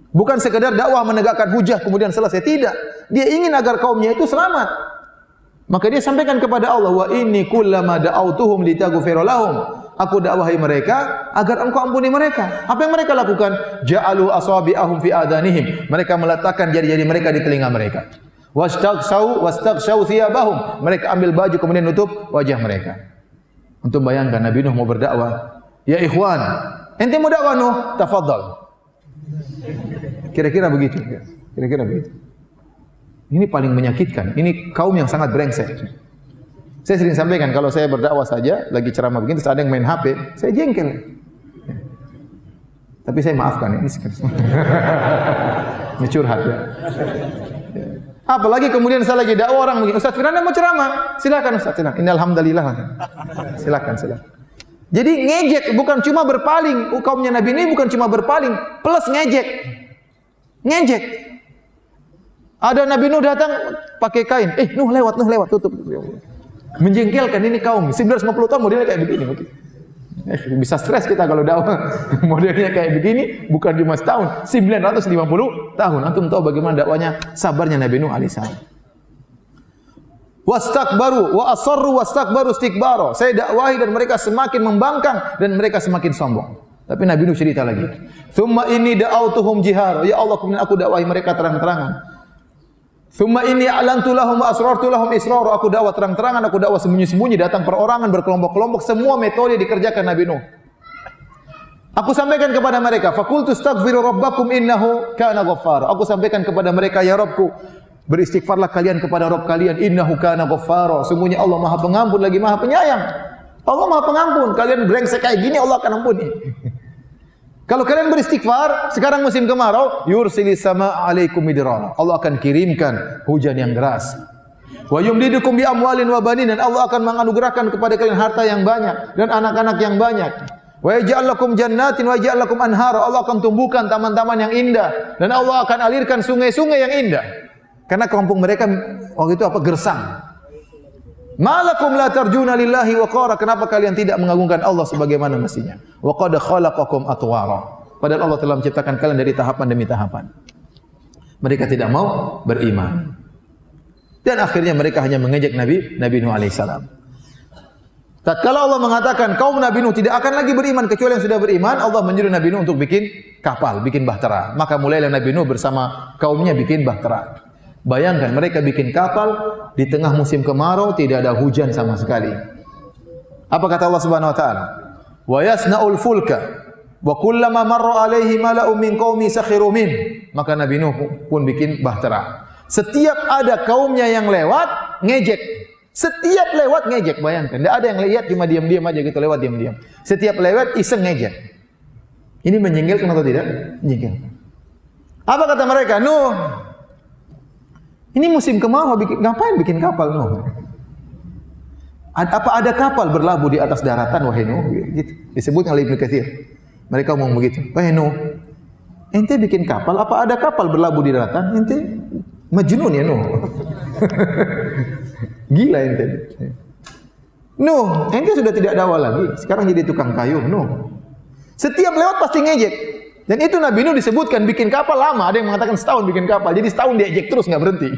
Bukan sekedar dakwah menegakkan hujah kemudian selesai, tidak. Dia ingin agar kaumnya itu selamat. Maka dia sampaikan kepada Allah, wa inni kullama da'autuhum litaghfira lahum, aku dakwahi mereka agar engkau ampuni mereka. Apa yang mereka lakukan? Ja'alu asabi'ahum fi adanihim. Mereka meletakkan jari-jari mereka di telinga mereka. Wastaghshaw thiyabahum. Mereka ambil baju kemudian nutup wajah mereka. Untuk bayangkan Nabi Nuh mau berdakwah. Ya ikhwan, ente mau dakwah Nuh? Tafadhal. Kira-kira begitu. Kira-kira begitu. Ini paling menyakitkan. Ini kaum yang sangat brengsek. Saya sering sampaikan kalau saya berdakwah saja, lagi ceramah begini, terus ada yang main HP, saya jengkel. Tapi saya maafkan ini. Ini curhat ya. Apalagi kemudian saya lagi dakwah orang begini, Ustaz Firanda mau ceramah, silakan Ustaz. Innal hamdalillah. Silakan. Jadi ngejek bukan cuma berpaling. Kaumnya Nabi ini bukan cuma berpaling, plus ngejek. Ngejek. Ada Nabi Nuh datang pakai kain. Nuh lewat, tutup. Menjengkelkan ini kaum 950 tahun modelnya kayak begini. Bisa stres kita kalau dakwah modelnya kayak begini, bukan cuma setahun, 950 tahun. Antum tahu bagaimana dakwanya, sabarnya Nabi Nuh alaihissalam. Wastakbaru wa asarru wastakbaru istikbara. Saya dakwahi dan mereka semakin membangkang dan mereka semakin sombong. Tapi Nabi Nuh cerita lagi. Tsumma inni da'autuhum jihara. Ya Allah, kemudian aku dakwahi mereka terang-terangan. Tsumma inni a'lantu lahum wa asrartu lahum israra. Aku dakwah terang-terangan, aku dakwah sembunyi-sembunyi, datang perorangan, berkelompok-kelompok, semua metode dikerjakan Nabi Nuh. Aku sampaikan kepada mereka, faqultu astaghfiru rabbakum innahu kana ghaffara. Aku sampaikan kepada mereka, ya Rabbku, beristighfarlah kalian kepada Rabb kalian, innahu kana ghaffara. Sungguhnya Allah Maha Pengampun lagi Maha Penyayang. Allah Maha Pengampun. Kalian brengsek kayak gini Allah akan ampuni. Kalau kalian beristighfar, sekarang musim kemarau, yursilis sama alaikum midrara. Allah akan kirimkan hujan yang deras. Wa yumdidukum bi amwalin wa banin, dan Allah akan menganugerahkan kepada kalian harta yang banyak dan anak-anak yang banyak. Wa yaj'al lakum jannatin wa yaj'al lakum anhara. Allah akan tumbuhkan taman-taman yang indah dan Allah akan alirkan sungai-sungai yang indah. Karena kampung mereka waktu itu gersang. Malakum la tarjuna lillahi waqara. Kenapa kalian tidak mengagungkan Allah sebagaimana mestinya? Wa qad khalaqakum atwara. Padahal Allah telah menciptakan kalian dari tahapan demi tahapan. Mereka tidak mau beriman. Dan akhirnya mereka hanya mengejek Nabi Nuh alaihissalam. Tatkala Allah mengatakan kaum Nabi Nuh tidak akan lagi beriman kecuali yang sudah beriman, Allah menyuruh Nabi Nuh untuk bikin kapal, bikin bahtera. Maka mulailah Nabi Nuh bersama kaumnya bikin bahtera. Bayangkan mereka bikin kapal di tengah musim kemarau, tidak ada hujan sama sekali. Apa kata Allah Subhanahu wa taala? Wa yasna'ul fulka wa kullama marra alaihi mala'un min qaumi sakhiru min. Maka Nabi Nuh pun bikin bahtera. Setiap ada kaumnya yang lewat, ngejek. Setiap lewat ngejek, bayangkan. Tidak ada yang lihat, cuma diam-diam aja gitu, lewat diam-diam. Setiap lewat iseng ngejek. Ini menjengkelkan atau tidak? Menjengkelkan. Apa kata mereka? Nuh, ini musim kemarau, ngapain bikin kapal Nuh? Apa ada kapal berlabuh di atas daratan wahai Nuh? Gitu. Disebut oleh Ibnu Katsir. Mereka ngomong begitu. Wahai Nuh, ente bikin kapal, apa ada kapal berlabuh di daratan? Ente majnun ya Nuh. Gila ente. Nuh, ente sudah tidak dakwah lagi. Sekarang jadi tukang kayu Nuh. Setiap lewat pasti ngejek. Dan itu Nabi Nuh disebutkan bikin kapal lama. Ada yang mengatakan setahun bikin kapal. Jadi setahun diejek terus nggak berhenti.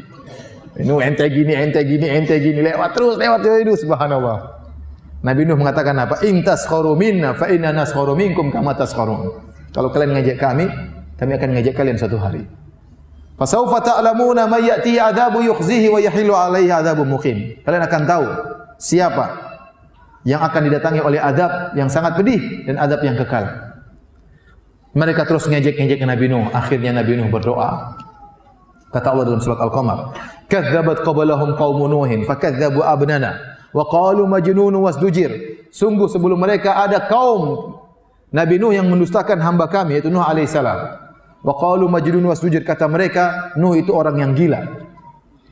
Nuh ente gini, lewat terus. Subhanallah. Nabi Nuh mengatakan apa? In taskharu minna fa inna naskharu minkum kama taskharun. Kalau kalian ngejek kami akan ngejek kalian suatu hari. Fasawfa ta'lamuna may ya'ti 'adzabu yukhzihi wa yahilu 'alaihi 'adzabun muqim. Kalian akan tahu siapa yang akan didatangi oleh azab yang sangat pedih dan azab yang kekal. Mereka terus ngejek-ngejek ke Nabi Nuh. Akhirnya Nabi Nuh berdoa. Kata Allah dalam surat Al-Qamar, "Kadzabat qablahum qaumun Nuhin, fakadzabu abnana, wa qalu majnunun wasdujir." Sungguh sebelum mereka ada kaum Nabi Nuh yang mendustakan hamba kami, yaitu Nuh alaihissalam. Wa qalu majnunun wasdujir, kata mereka Nuh itu orang yang gila.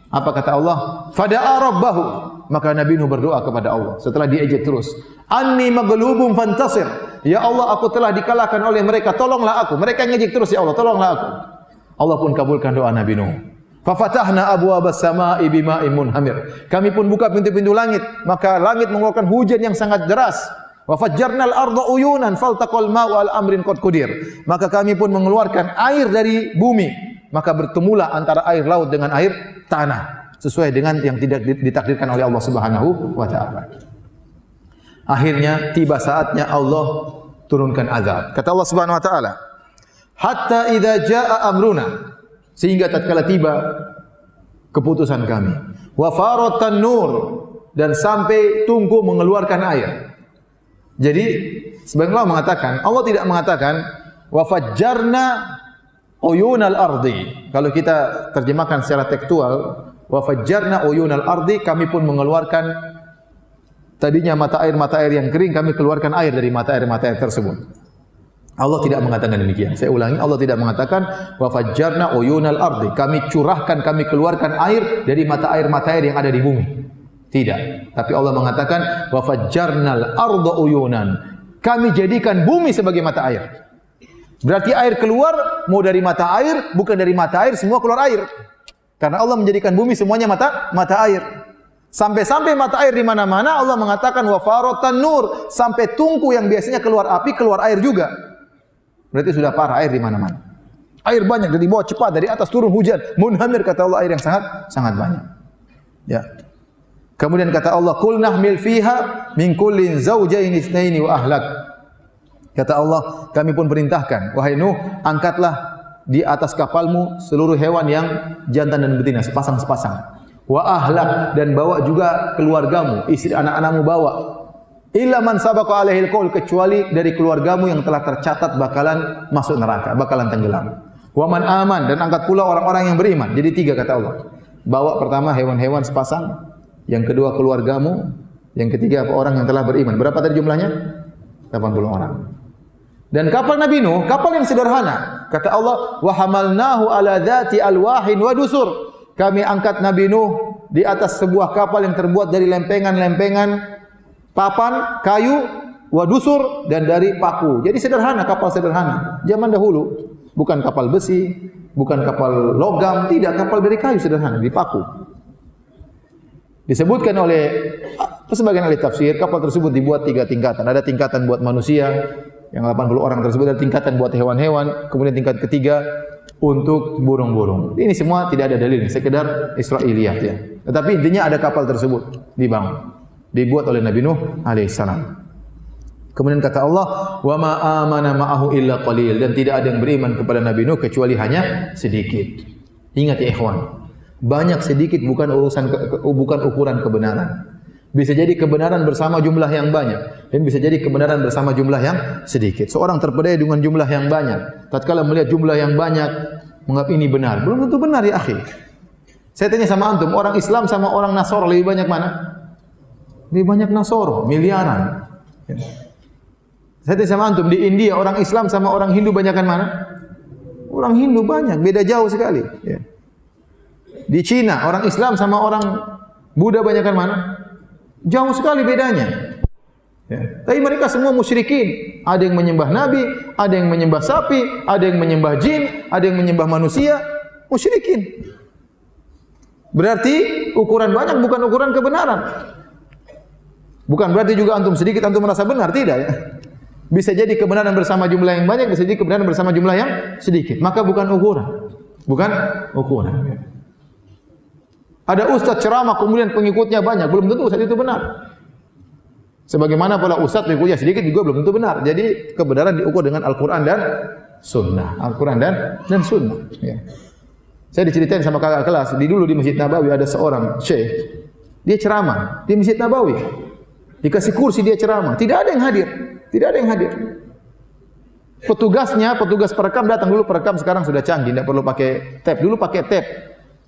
Apa kata Allah? Fada'a rabbahu. Maka Nabi Nuh berdoa kepada Allah setelah diejek terus. Anni maghlubun fantasir. Ya Allah, aku telah dikalahkan oleh mereka, tolonglah aku. Mereka ngejek terus, ya Allah, tolonglah aku. Allah pun kabulkan doa Nabi Nuh. Fa fatahna abwaabas samaa'i bima'in munhamir. Kami pun buka pintu-pintu langit, maka langit mengeluarkan hujan yang sangat deras. Wa fajjarnal arda uyunan faltaqal ma'u al amrin qad qudir. Maka kami pun mengeluarkan air dari bumi, maka bertemulah antara air laut dengan air tanah sesuai dengan yang tidak ditakdirkan oleh Allah Subhanahu wa taala. Akhirnya tiba saatnya Allah turunkan azab. Kata Allah Subhanahu wa taala, "Hatta idza jaa amruna," sehingga tatkala tiba keputusan kami. "Wa faratan nur," dan sampai tungku mengeluarkan air. Jadi sebagian ulama mengatakan, Allah tidak mengatakan wa fajjarna uyunal ardi. Kalau kita terjemahkan secara tekstual, wa fajjarna uyunal ardi, kami pun mengeluarkan tadinya mata air yang kering, kami keluarkan air dari mata air tersebut. Allah tidak mengatakan demikian. Saya ulangi, Allah tidak mengatakan wa fajjarna uyunal ardi, kami curahkan, kami keluarkan air dari mata air yang ada di bumi. Tidak. Tapi Allah mengatakan wa fajjarnal arda uyunan, kami jadikan bumi sebagai mata air. Berarti air keluar mau dari mata air, bukan dari mata air semua keluar air. Karena Allah menjadikan bumi semuanya mata air. Sampai-sampai mata air di mana-mana, Allah mengatakan wa faratan nur, sampai tungku yang biasanya keluar api keluar air juga. Berarti sudah parah air di mana-mana. Air banyak dari bawah cepat, dari atas turun hujan, munhamir, kata Allah, air yang sangat banyak. Ya. Kemudian kata Allah, "Qul nahmil fiha min kullin zawjaini itsnaini wa ahlak." Kata Allah, kami pun perintahkan, wahai Nuh, angkatlah di atas kapalmu seluruh hewan yang jantan dan betina, sepasang-sepasang. Wa ahlak, dan bawa juga keluargamu, istri anak-anakmu bawa. Illa man sabaqa alaihil qaul, kecuali dari keluargamu yang telah tercatat bakalan masuk neraka, bakalan tenggelam. Wa man aman, dan angkat pula orang-orang yang beriman. Jadi 3 kata Allah. Bawa pertama hewan-hewan sepasang, yang kedua keluargamu, yang ketiga orang yang telah beriman. Berapa tadi jumlahnya? 80 orang. Dan kapal Nabi Nuh, kapal yang sederhana. Kata Allah, "Wa hamalnahu ala dzati alwahin wa dusur." Kami angkat Nabi Nuh di atas sebuah kapal yang terbuat dari lempengan-lempengan papan, kayu, wa dusur, dan dari paku. Jadi sederhana, kapal sederhana. Zaman dahulu, bukan kapal besi, bukan kapal logam, tidak, kapal dari kayu sederhana, di paku. Disebutkan oleh sebagian ahli tafsir, kapal tersebut dibuat 3 tingkatan. Ada tingkatan buat manusia, yang 80 orang tersebut, ada tingkatan buat hewan-hewan, kemudian tingkat ketiga untuk burung-burung. Ini semua tidak ada dalil, sekedar Israiliyat ya. Tetapi intinya ada kapal tersebut dibangun, dibuat oleh Nabi Nuh alaihissalam. Kemudian kata Allah, "Wa ma amana ma'ahu illa qalil," dan tidak ada yang beriman kepada Nabi Nuh kecuali hanya sedikit. Ingat ya ikhwan, banyak sedikit bukan ukuran kebenaran. Bisa jadi kebenaran bersama jumlah yang banyak, dan bisa jadi kebenaran bersama jumlah yang sedikit. Seorang terpedaya dengan jumlah yang banyak, tatkala melihat jumlah yang banyak, menganggap ini benar. Belum tentu benar ya akhi. Saya tanya sama antum, orang Islam sama orang Nasoro lebih banyak mana? Lebih banyak Nasoro, miliaran. Saya tanya sama antum, di India orang Islam sama orang Hindu banyakan mana? Orang Hindu banyak, beda jauh sekali. Di Cina orang Islam sama orang Buddha banyakan mana? Jauh sekali bedanya. Tapi mereka semua musyrikin. Ada yang menyembah nabi, ada yang menyembah sapi, ada yang menyembah jin, ada yang menyembah manusia. Musyrikin. Berarti ukuran banyak bukan ukuran kebenaran. Bukan berarti juga antum sedikit antum merasa benar, tidak ya. Bisa jadi kebenaran bersama jumlah yang banyak, bisa jadi kebenaran bersama jumlah yang sedikit. Maka bukan ukuran. Bukan ukuran. Ada ustaz ceramah kemudian pengikutnya banyak, belum tentu ustaz itu benar. Sebagaimana pula ustaz pengikutnya sedikit juga belum tentu benar. Jadi kebenaran diukur dengan Al-Quran dan Sunnah. Al-Quran dan Sunnah. Ya. Saya diceritain sama kakak kelas, dulu di Masjid Nabawi ada seorang syekh, dia ceramah di Masjid Nabawi. Dikasih kursi dia ceramah, tidak ada yang hadir. Tidak ada yang hadir. Petugas perekam datang, dulu perekam sekarang sudah canggih, tidak perlu pakai tape. Dulu pakai tape.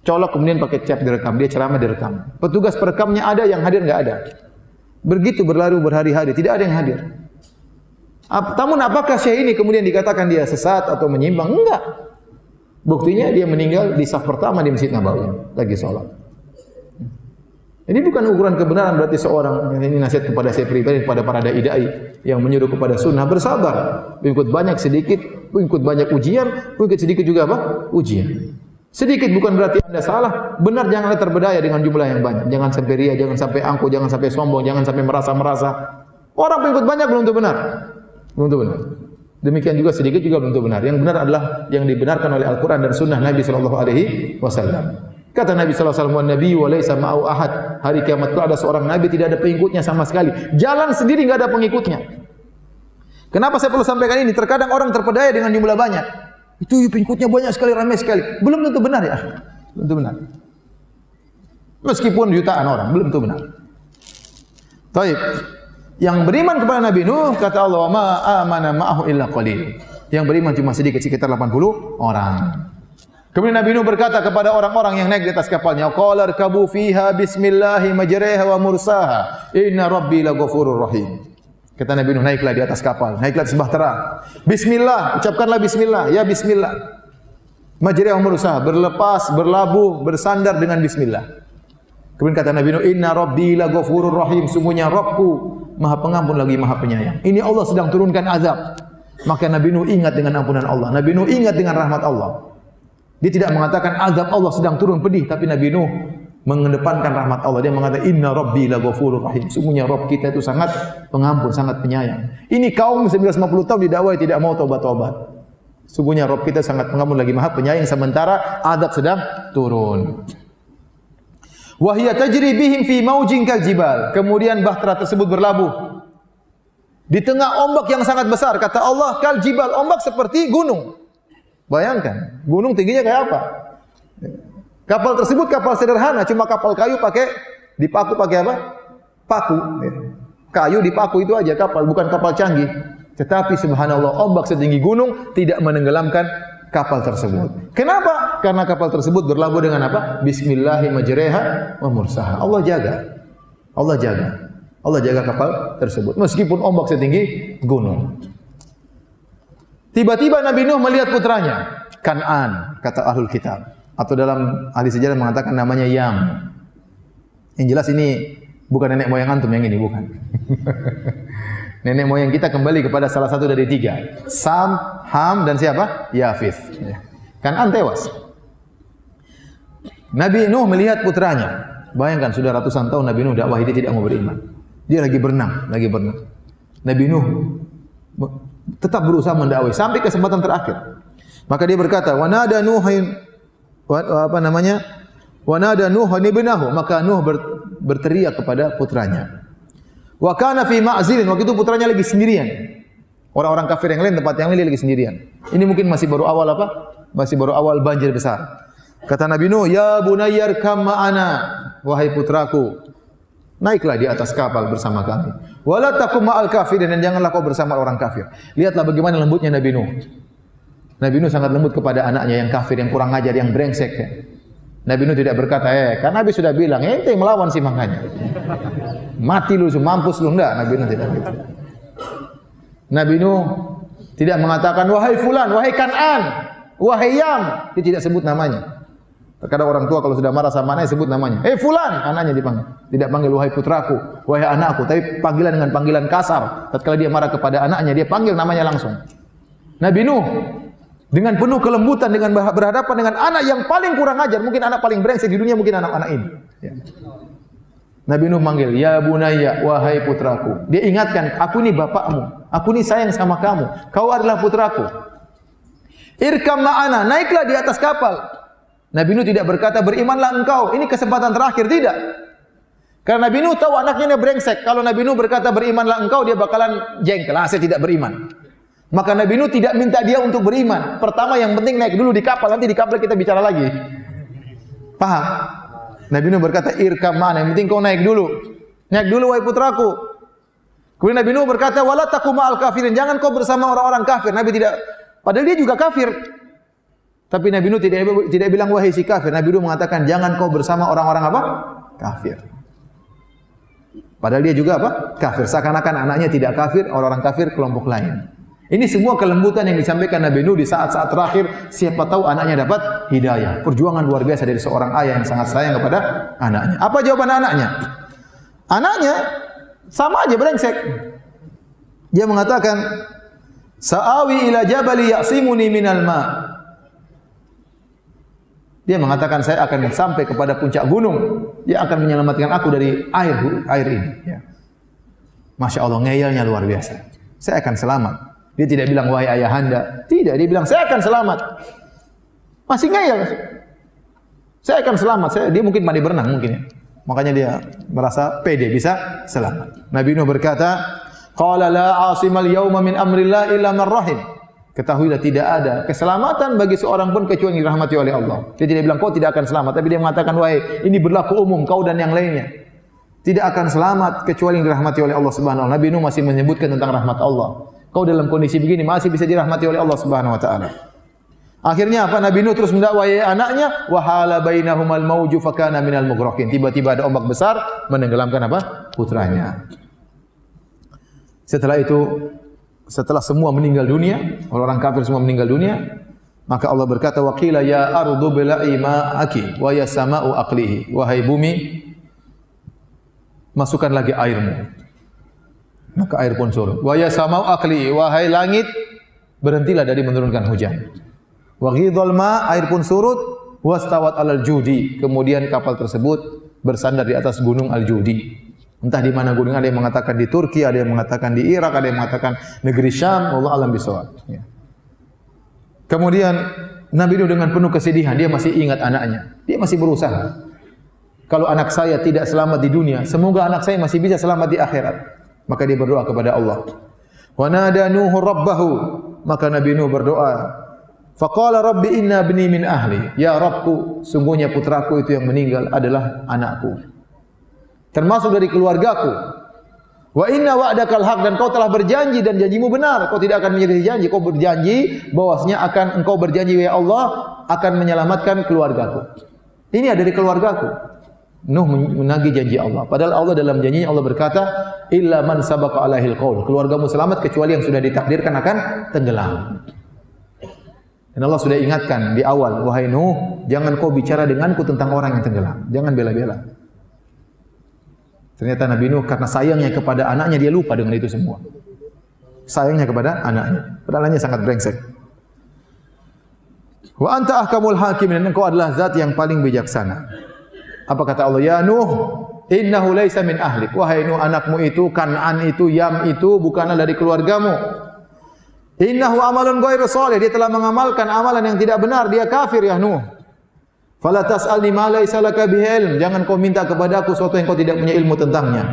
Colok kemudian pakai cap direkam, dia ceramah direkam. Petugas perekamnya ada, yang hadir enggak ada. Begitu berlalu berhari-hari, tidak ada yang hadir. Namun apakah syekh ini kemudian dikatakan dia sesat atau menyimpang? Enggak. Buktinya dia meninggal di saf pertama di Masjid Nabawi, lagi sholat. Ini bukan ukuran kebenaran berarti seorang, ini nasihat kepada saya pribadi, kepada para dai-dai yang menyuruh kepada sunnah, bersabar. Pengikut banyak sedikit, pengikut banyak ujian, pengikut sedikit juga apa? Ujian. Sedikit bukan berarti Anda salah, benar janganlah terbedaya dengan jumlah yang banyak. Jangan sampai ria, jangan sampai angkuh, jangan sampai sombong, jangan sampai merasa-merasa. Orang pengikut banyak belum tentu benar. Belum tentu benar. Demikian juga sedikit juga belum tentu benar. Yang benar adalah yang dibenarkan oleh Al-Quran dan Sunnah Nabi SAW. Kata Nabi sallallahu alaihi wasallam, "Nabi wa laisa ma'ahu ahad." Hari kiamat itu ada seorang nabi tidak ada pengikutnya sama sekali. Jalan sendiri enggak ada pengikutnya. Kenapa saya perlu sampaikan ini? Terkadang orang terpedaya dengan jumlah banyak. Itu pengikutnya banyak sekali, ramai sekali. Belum tentu benar ya. Belum tentu benar. Meskipun jutaan orang, belum tentu benar. Baik. Yang beriman kepada Nabi Nuh, kata Allah, "Ma amana ma'ahu illa qalil." Yang beriman cuma sedikit, sekitar 80 orang. Kemudian Nabi Nuh berkata kepada orang-orang yang naik di atas kapalnya, "Qala irkabu fiha bismillahi majriha wa mursaha, inna rabbi laghafurur rahim." Kata Nabi Nuh, naiklah di atas kapal, naiklah sembah terang. Bismillah, ucapkanlah bismillah, ya bismillah. Majriha wa mursaha, berlepas, berlabuh, bersandar dengan bismillah. Kemudian kata Nabi Nuh, "Inna rabbi laghafurur rahim." Sungguhnya Rabbku Maha Pengampun lagi Maha Penyayang. Ini Allah sedang turunkan azab. Maka Nabi Nuh ingat dengan ampunan Allah. Nabi Nuh ingat dengan rahmat Allah. Dia tidak mengatakan azab Allah sedang turun pedih, tapi Nabi Nuh mengedepankan rahmat Allah. Dia mengatakan inna rabbi laghafurur rahim. Sungguhnya Rabb kita itu sangat pengampun, sangat penyayang. Ini kaum 950 tahun didakwai tidak mau taubat-taubat. Sungguhnya Rabb kita sangat pengampun lagi Maha Penyayang, sementara azab sedang turun. Wa hiya tajri bihim fi maujin kal jibal. Kemudian bahtera tersebut berlabuh di tengah ombak yang sangat besar. Kata Allah, kal jibal, ombak seperti gunung. Bayangkan, gunung tingginya kayak apa? Kapal tersebut kapal sederhana, cuma kapal kayu dipaku pakai apa? Paku. Kayu dipaku itu aja kapal, bukan kapal canggih. Tetapi subhanallah, ombak setinggi gunung tidak menenggelamkan kapal tersebut. Kenapa? Karena kapal tersebut berlabuh dengan apa? Bismillahi majriha wa mursaha. Allah jaga. Allah jaga. Allah jaga kapal tersebut meskipun ombak setinggi gunung. Tiba-tiba Nabi Nuh melihat putranya, Kan'an, kata Ahlul Kitab. Atau dalam ahli sejarah mengatakan namanya Yam. Yang jelas ini bukan nenek moyang antum yang ini, bukan. Nenek moyang kita kembali kepada salah satu dari tiga. Sam, Ham, dan siapa? Yafith. Kan'an tewas. Nabi Nuh melihat putranya. Bayangkan, sudah ratusan tahun Nabi Nuh dakwah, dia tidak mau beriman. Dia lagi berenang. Nabi Nuh tetap berusaha mendakwai sampai kesempatan terakhir. Maka dia berkata, "Wa nada Nuhin Wa nada Nuhin ibnahu." Maka Nuh berteriak kepada putranya. Wa kana fi ma'zilin, waktu itu putranya lagi sendirian. Orang-orang kafir yang lain, tempat yang lain dia lagi sendirian. Ini mungkin masih baru awal apa? Masih baru awal banjir besar. Kata Nabi Nuh, "Ya bunayyar kam ma'ana." Wahai putraku, naiklah di atas kapal bersama kami. Wala takum ma'al kafirin, dan janganlah kau bersama orang kafir. Lihatlah bagaimana lembutnya Nabi Nuh. Nabi Nuh sangat lembut kepada anaknya yang kafir, yang kurang ajar, yang brengsek. Nabi Nuh tidak berkata, karena Nabi sudah bilang, ente melawan sih makanya. Mati lu, mampus lu, enggak. Nabi Nuh tidak gitu. Nabi Nuh tidak mengatakan, "Wahai fulan, wahai Kan'an, wahai Yam." Dia tidak sebut namanya. Terkadang orang tua kalau sudah marah sama anaknya sebut namanya. Fulan, anaknya dipanggil. Tidak panggil wahai putraku, wahai anakku, tapi panggilan dengan panggilan kasar. Tatkala dia marah kepada anaknya, dia panggil namanya langsung. Nabi Nuh dengan penuh kelembutan, dengan berhadapan dengan anak yang paling kurang ajar, mungkin anak paling brengsek di dunia, mungkin anak-anak ini. Ya. Nabi Nuh manggil, "Ya bunayya, wahai putraku." Dia ingatkan, aku ini bapakmu, aku ini sayang sama kamu, kau adalah putraku. Irkam ma'ana, naiklah di atas kapal. Nabi Nuh tidak berkata, "Berimanlah engkau, ini kesempatan terakhir." Tidak. Karena Nabi Nuh tahu anaknya brengsek. Kalau Nabi Nuh berkata, "Berimanlah engkau," dia bakalan jengkel. Saya tidak beriman. Maka Nabi Nuh tidak minta dia untuk beriman. Pertama yang penting naik dulu di kapal, nanti di kapal kita bicara lagi. Paham? Nabi Nuh berkata, "Irkam ma'ana," yang penting kau naik dulu. Naik dulu wahai putraku. Kemudian Nabi Nuh berkata, "Wala takum ma'al kafirin," jangan kau bersama orang-orang kafir. Nabi tidak, padahal dia juga kafir. Tapi Nabi Nuh tidak bilang wahai si kafir. Nabi Nuh mengatakan jangan kau bersama orang-orang apa? Kafir. Padahal dia juga apa? Kafir. Seakan-akan anaknya tidak kafir, orang-orang kafir kelompok lain. Ini semua kelembutan yang disampaikan Nabi Nuh di saat-saat terakhir. Siapa tahu anaknya dapat hidayah. Perjuangan luar biasa dari seorang ayah yang sangat sayang kepada anaknya. Apa jawaban anaknya? Anaknya sama aja brengsek. Dia mengatakan, "Sa'awi ila jabali ya'simuni minal ma'." Dia mengatakan, saya akan sampai kepada puncak gunung yang akan menyelamatkan aku dari air ini. Ya. Masya Allah, ngeyelnya luar biasa. Saya akan selamat. Dia tidak bilang wahai ayahanda. Tidak, dia bilang saya akan selamat. Masih ngeyel. Saya akan selamat. Dia mungkin pandai berenang mungkin ya. Makanya dia merasa pede bisa selamat. Nabi Nuh berkata, "Qala la 'asimal yauma min amrillah illa man rahim." Ketahuilah tidak ada keselamatan bagi seorang pun kecuali yang dirahmati oleh Allah. Dia tidak bilang kau tidak akan selamat, tapi dia mengatakan, "Wahai, ini berlaku umum kau dan yang lainnya. Tidak akan selamat kecuali yang dirahmati oleh Allah Subhanahu wa taala." Nabi Nuh masih menyebutkan tentang rahmat Allah. Kau dalam kondisi begini masih bisa dirahmati oleh Allah Subhanahu wa taala. Akhirnya apa? Nabi Nuh terus mendakwai anaknya, wa hala bainahumal mauju fakana minal mughraqin. Tiba-tiba ada ombak besar menenggelamkan apa? Putranya. Setelah itu, setelah semua meninggal dunia, orang kafir semua meninggal dunia, maka Allah berkata, wa qila ya ardu bila'i ma'aki wa ya sama'u aqlihi. Wahai bumi, masukkan lagi airmu. Maka air pun surut. Wa ya sama'u aqlihi. Wahai langit, berhentilah dari menurunkan hujan. Wa ghidhal ma, air pun surut, wastawat alal judi. Kemudian kapal tersebut bersandar di atas gunung Al-Judi. Entah di mana gunung, ada yang mengatakan di Turki, ada yang mengatakan di Irak, ada yang mengatakan negeri Syam, wallahu alam bisawab. Ya. Kemudian Nabi Nuh dengan penuh kesedihan, dia masih ingat anaknya. Dia masih berusaha. Kalau anak saya tidak selamat di dunia, semoga anak saya masih bisa selamat di akhirat. Maka dia berdoa kepada Allah. Wa nada Nuhu rabbahu, maka Nabi Nuh berdoa, faqala rabbi inna ibni min ahli. Ya Rabbku, sungguhnya putraku itu yang meninggal adalah anakku, termasuk dari keluargaku. Wa inna wa'dakal haq, dan kau telah berjanji dan janjimu benar. Kau tidak akan menyelisihi janji. Kau berjanji bahwasanya engkau berjanji ya Allah akan menyelamatkan keluargaku. Ini ada dari keluargaku. Nuh menagih janji Allah. Padahal Allah dalam janjinya Allah berkata, illa man sabaqa alaihil qaul. Keluargamu selamat kecuali yang sudah ditakdirkan akan tenggelam. Dan Allah sudah ingatkan di awal, wahai Nuh, jangan kau bicara denganku tentang orang yang tenggelam. Jangan bela-bela. Ternyata Nabi Nuh karena sayangnya kepada anaknya, dia lupa dengan itu semua. Sayangnya kepada anaknya. Padahal anaknya sangat brengsek. Wa anta ahkamul hakimin, dan engkau adalah zat yang paling bijaksana. Apa kata Allah? Ya Nuh, innahu laisa min ahlik. Wahai Nuh, anakmu itu, Kan'an itu, Yam itu bukanlah dari keluargamu. Innahu amalun ghairu shalih, dia telah mengamalkan amalan yang tidak benar, dia kafir ya Nuh. Fala tas'alni ma laisa laka bihi ilm, jangan kau minta kepadaku sesuatu yang kau tidak punya ilmu tentangnya.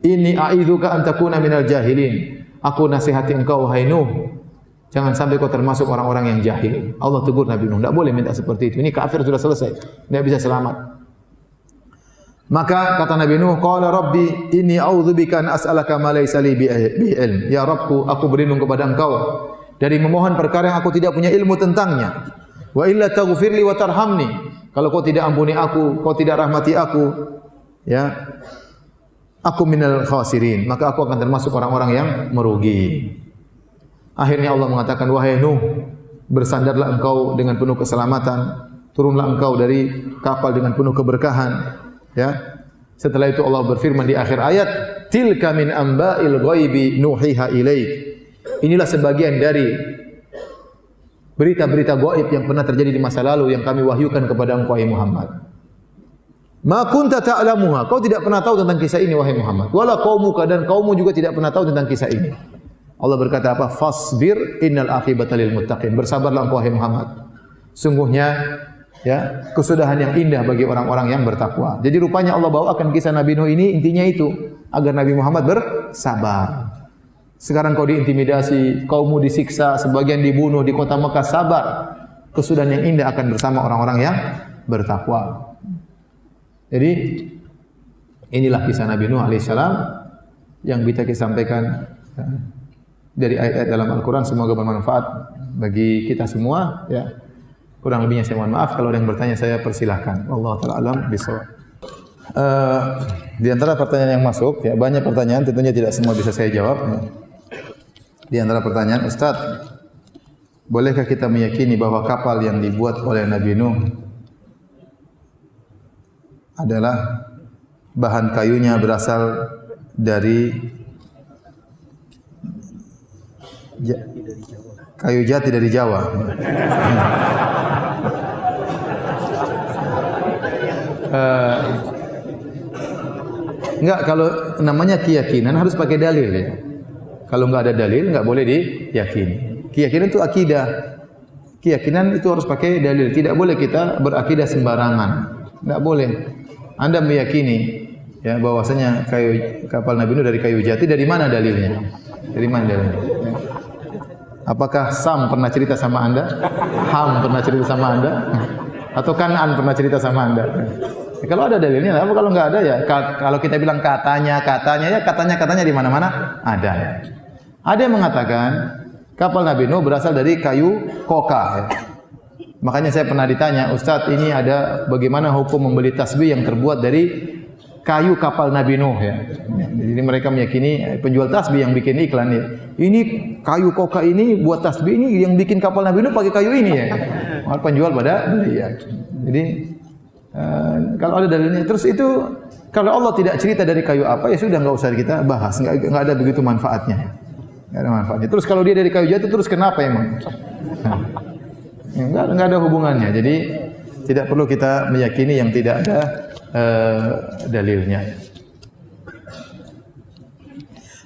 Inni a'idzuka an takuna minal jahilin. Aku nasihati engkau wahai Nuh, jangan sampai kau termasuk orang-orang yang jahil. Allah tegur Nabi Nuh, tidak boleh minta seperti itu. Ini kafir sudah selesai, tidak bisa selamat. Maka kata Nabi Nuh, qala rabbi inni a'udzubika an as'alaka ma laysa li bihi ilm. Ya Rabbku, aku berlindung kepada engkau dari memohon perkara yang aku tidak punya ilmu tentangnya. Wa illa taghfirli wa tarhamni. Kalau kau tidak ampuni aku, kau tidak rahmati aku, ya, aku minal khasirin, maka aku akan termasuk orang-orang yang merugi. Akhirnya Allah mengatakan, wahai Nuh, bersandarlah engkau dengan penuh keselamatan, turunlah engkau dari kapal dengan penuh keberkahan. Ya. Setelah itu Allah berfirman di akhir ayat, tilka min amba'il ghaibi nuhiha ilaik. Inilah sebagian dari berita-berita gaib yang pernah terjadi di masa lalu yang kami wahyukan kepada engkau wahai Muhammad. Ma kunta ta'lamuha, kau tidak pernah tahu tentang kisah ini wahai Muhammad. Wala qaumuka, dan kaummu juga tidak pernah tahu tentang kisah ini. Allah berkata apa? Fasbir innal aqibata lil muttaqin. Bersabarlah engkau wahai Muhammad. Sungguhnya ya, kesudahan yang indah bagi orang-orang yang bertakwa. Jadi rupanya Allah bawakan kisah Nabi Nuh ini intinya itu agar Nabi Muhammad bersabar. Sekarang kau diintimidasi, kaummu disiksa, sebagian dibunuh di kota Mekah, sabar. Kesudahan yang indah akan bersama orang-orang yang bertakwa. Jadi inilah kisah Nabi Nuh alaihissalam yang bisa kita sampaikan dari ayat-ayat dalam Al-Quran. Semoga bermanfaat bagi kita semua. Ya. Kurang lebihnya saya mohon maaf. Kalau ada yang bertanya saya persilahkan. Wallahu ta'ala alam bisawab. Di antara pertanyaan yang masuk, ya banyak pertanyaan, tentunya tidak semua bisa saya jawab. Di antara pertanyaan, Ustaz, bolehkah kita meyakini bahwa kapal yang dibuat oleh Nabi Nuh adalah bahan kayunya berasal dari kayu jati dari Jawa? Enggak, kalau namanya keyakinan harus pakai dalil ya. Kalau enggak ada dalil enggak boleh diyakini. Keyakinan itu akidah. keyakinan itu harus pakai dalil. Tidak boleh kita berakidah sembarangan. Tidak boleh. Anda meyakini ya bahwasanya kapal Nabi Nuh dari kayu jati, dari mana dalilnya? Dari mana dalilnya? Ya. Apakah Sam pernah cerita sama Anda? Ham pernah cerita sama Anda? Atau Kanaan pernah cerita sama Anda? Ya, kalau ada dalilnya, apa kalau enggak ada ya? Kalau kita bilang katanya ya katanya di mana-mana ada ya. Ada yang mengatakan kapal Nabi Nuh berasal dari kayu koka. Ya. Makanya saya pernah ditanya, Ustadz ini ada bagaimana hukum membeli tasbih yang terbuat dari kayu kapal Nabi Nuh ya. Jadi mereka meyakini penjual tasbih yang bikin iklan ya. Ini kayu koka ini buat tasbih ini yang bikin kapal Nabi Nuh pakai kayu ini ya. Maka penjual pada beli ya. Jadi kalau ada dalilnya, terus itu kalau Allah tidak cerita dari kayu apa ya sudah nggak usah kita bahas, nggak ada begitu manfaatnya. Nggak ada manfaatnya. Terus kalau dia dari kayu jati terus kenapa emang? Nggak ada hubungannya. Jadi tidak perlu kita meyakini yang tidak ada dalilnya.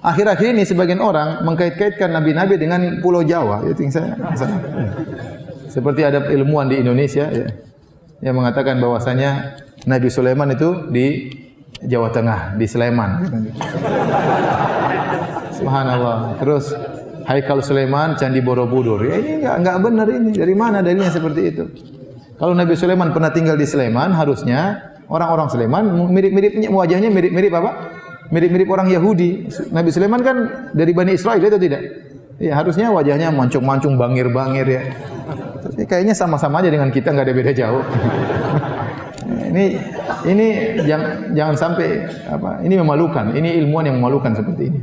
Akhir-akhir ini sebagian orang mengkait-kaitkan nabi-nabi dengan Pulau Jawa. Itu yang saya. Seperti ada ilmuwan di Indonesia ya, yang mengatakan bahwasanya Nabi Sulaiman itu di Jawa Tengah, di Sleman. Subhanallah. Terus Haikal Sulaiman, Candi Borobudur. Ya ini enggak benar ini. Dari mana dalilnya seperti itu? Kalau Nabi Sulaiman pernah tinggal di Sleman, harusnya orang-orang Sleman mirip-miripnya wajahnya mirip-mirip apa? Mirip-mirip orang Yahudi. Nabi Sulaiman kan dari Bani Israel itu tidak? Ya harusnya wajahnya mancung-mancung, bangir-bangir ya. Tapi kayaknya sama-sama aja dengan kita, enggak ada beda jauh. Ini jangan sampai apa? Ini memalukan. Ini ilmuwan yang memalukan seperti ini.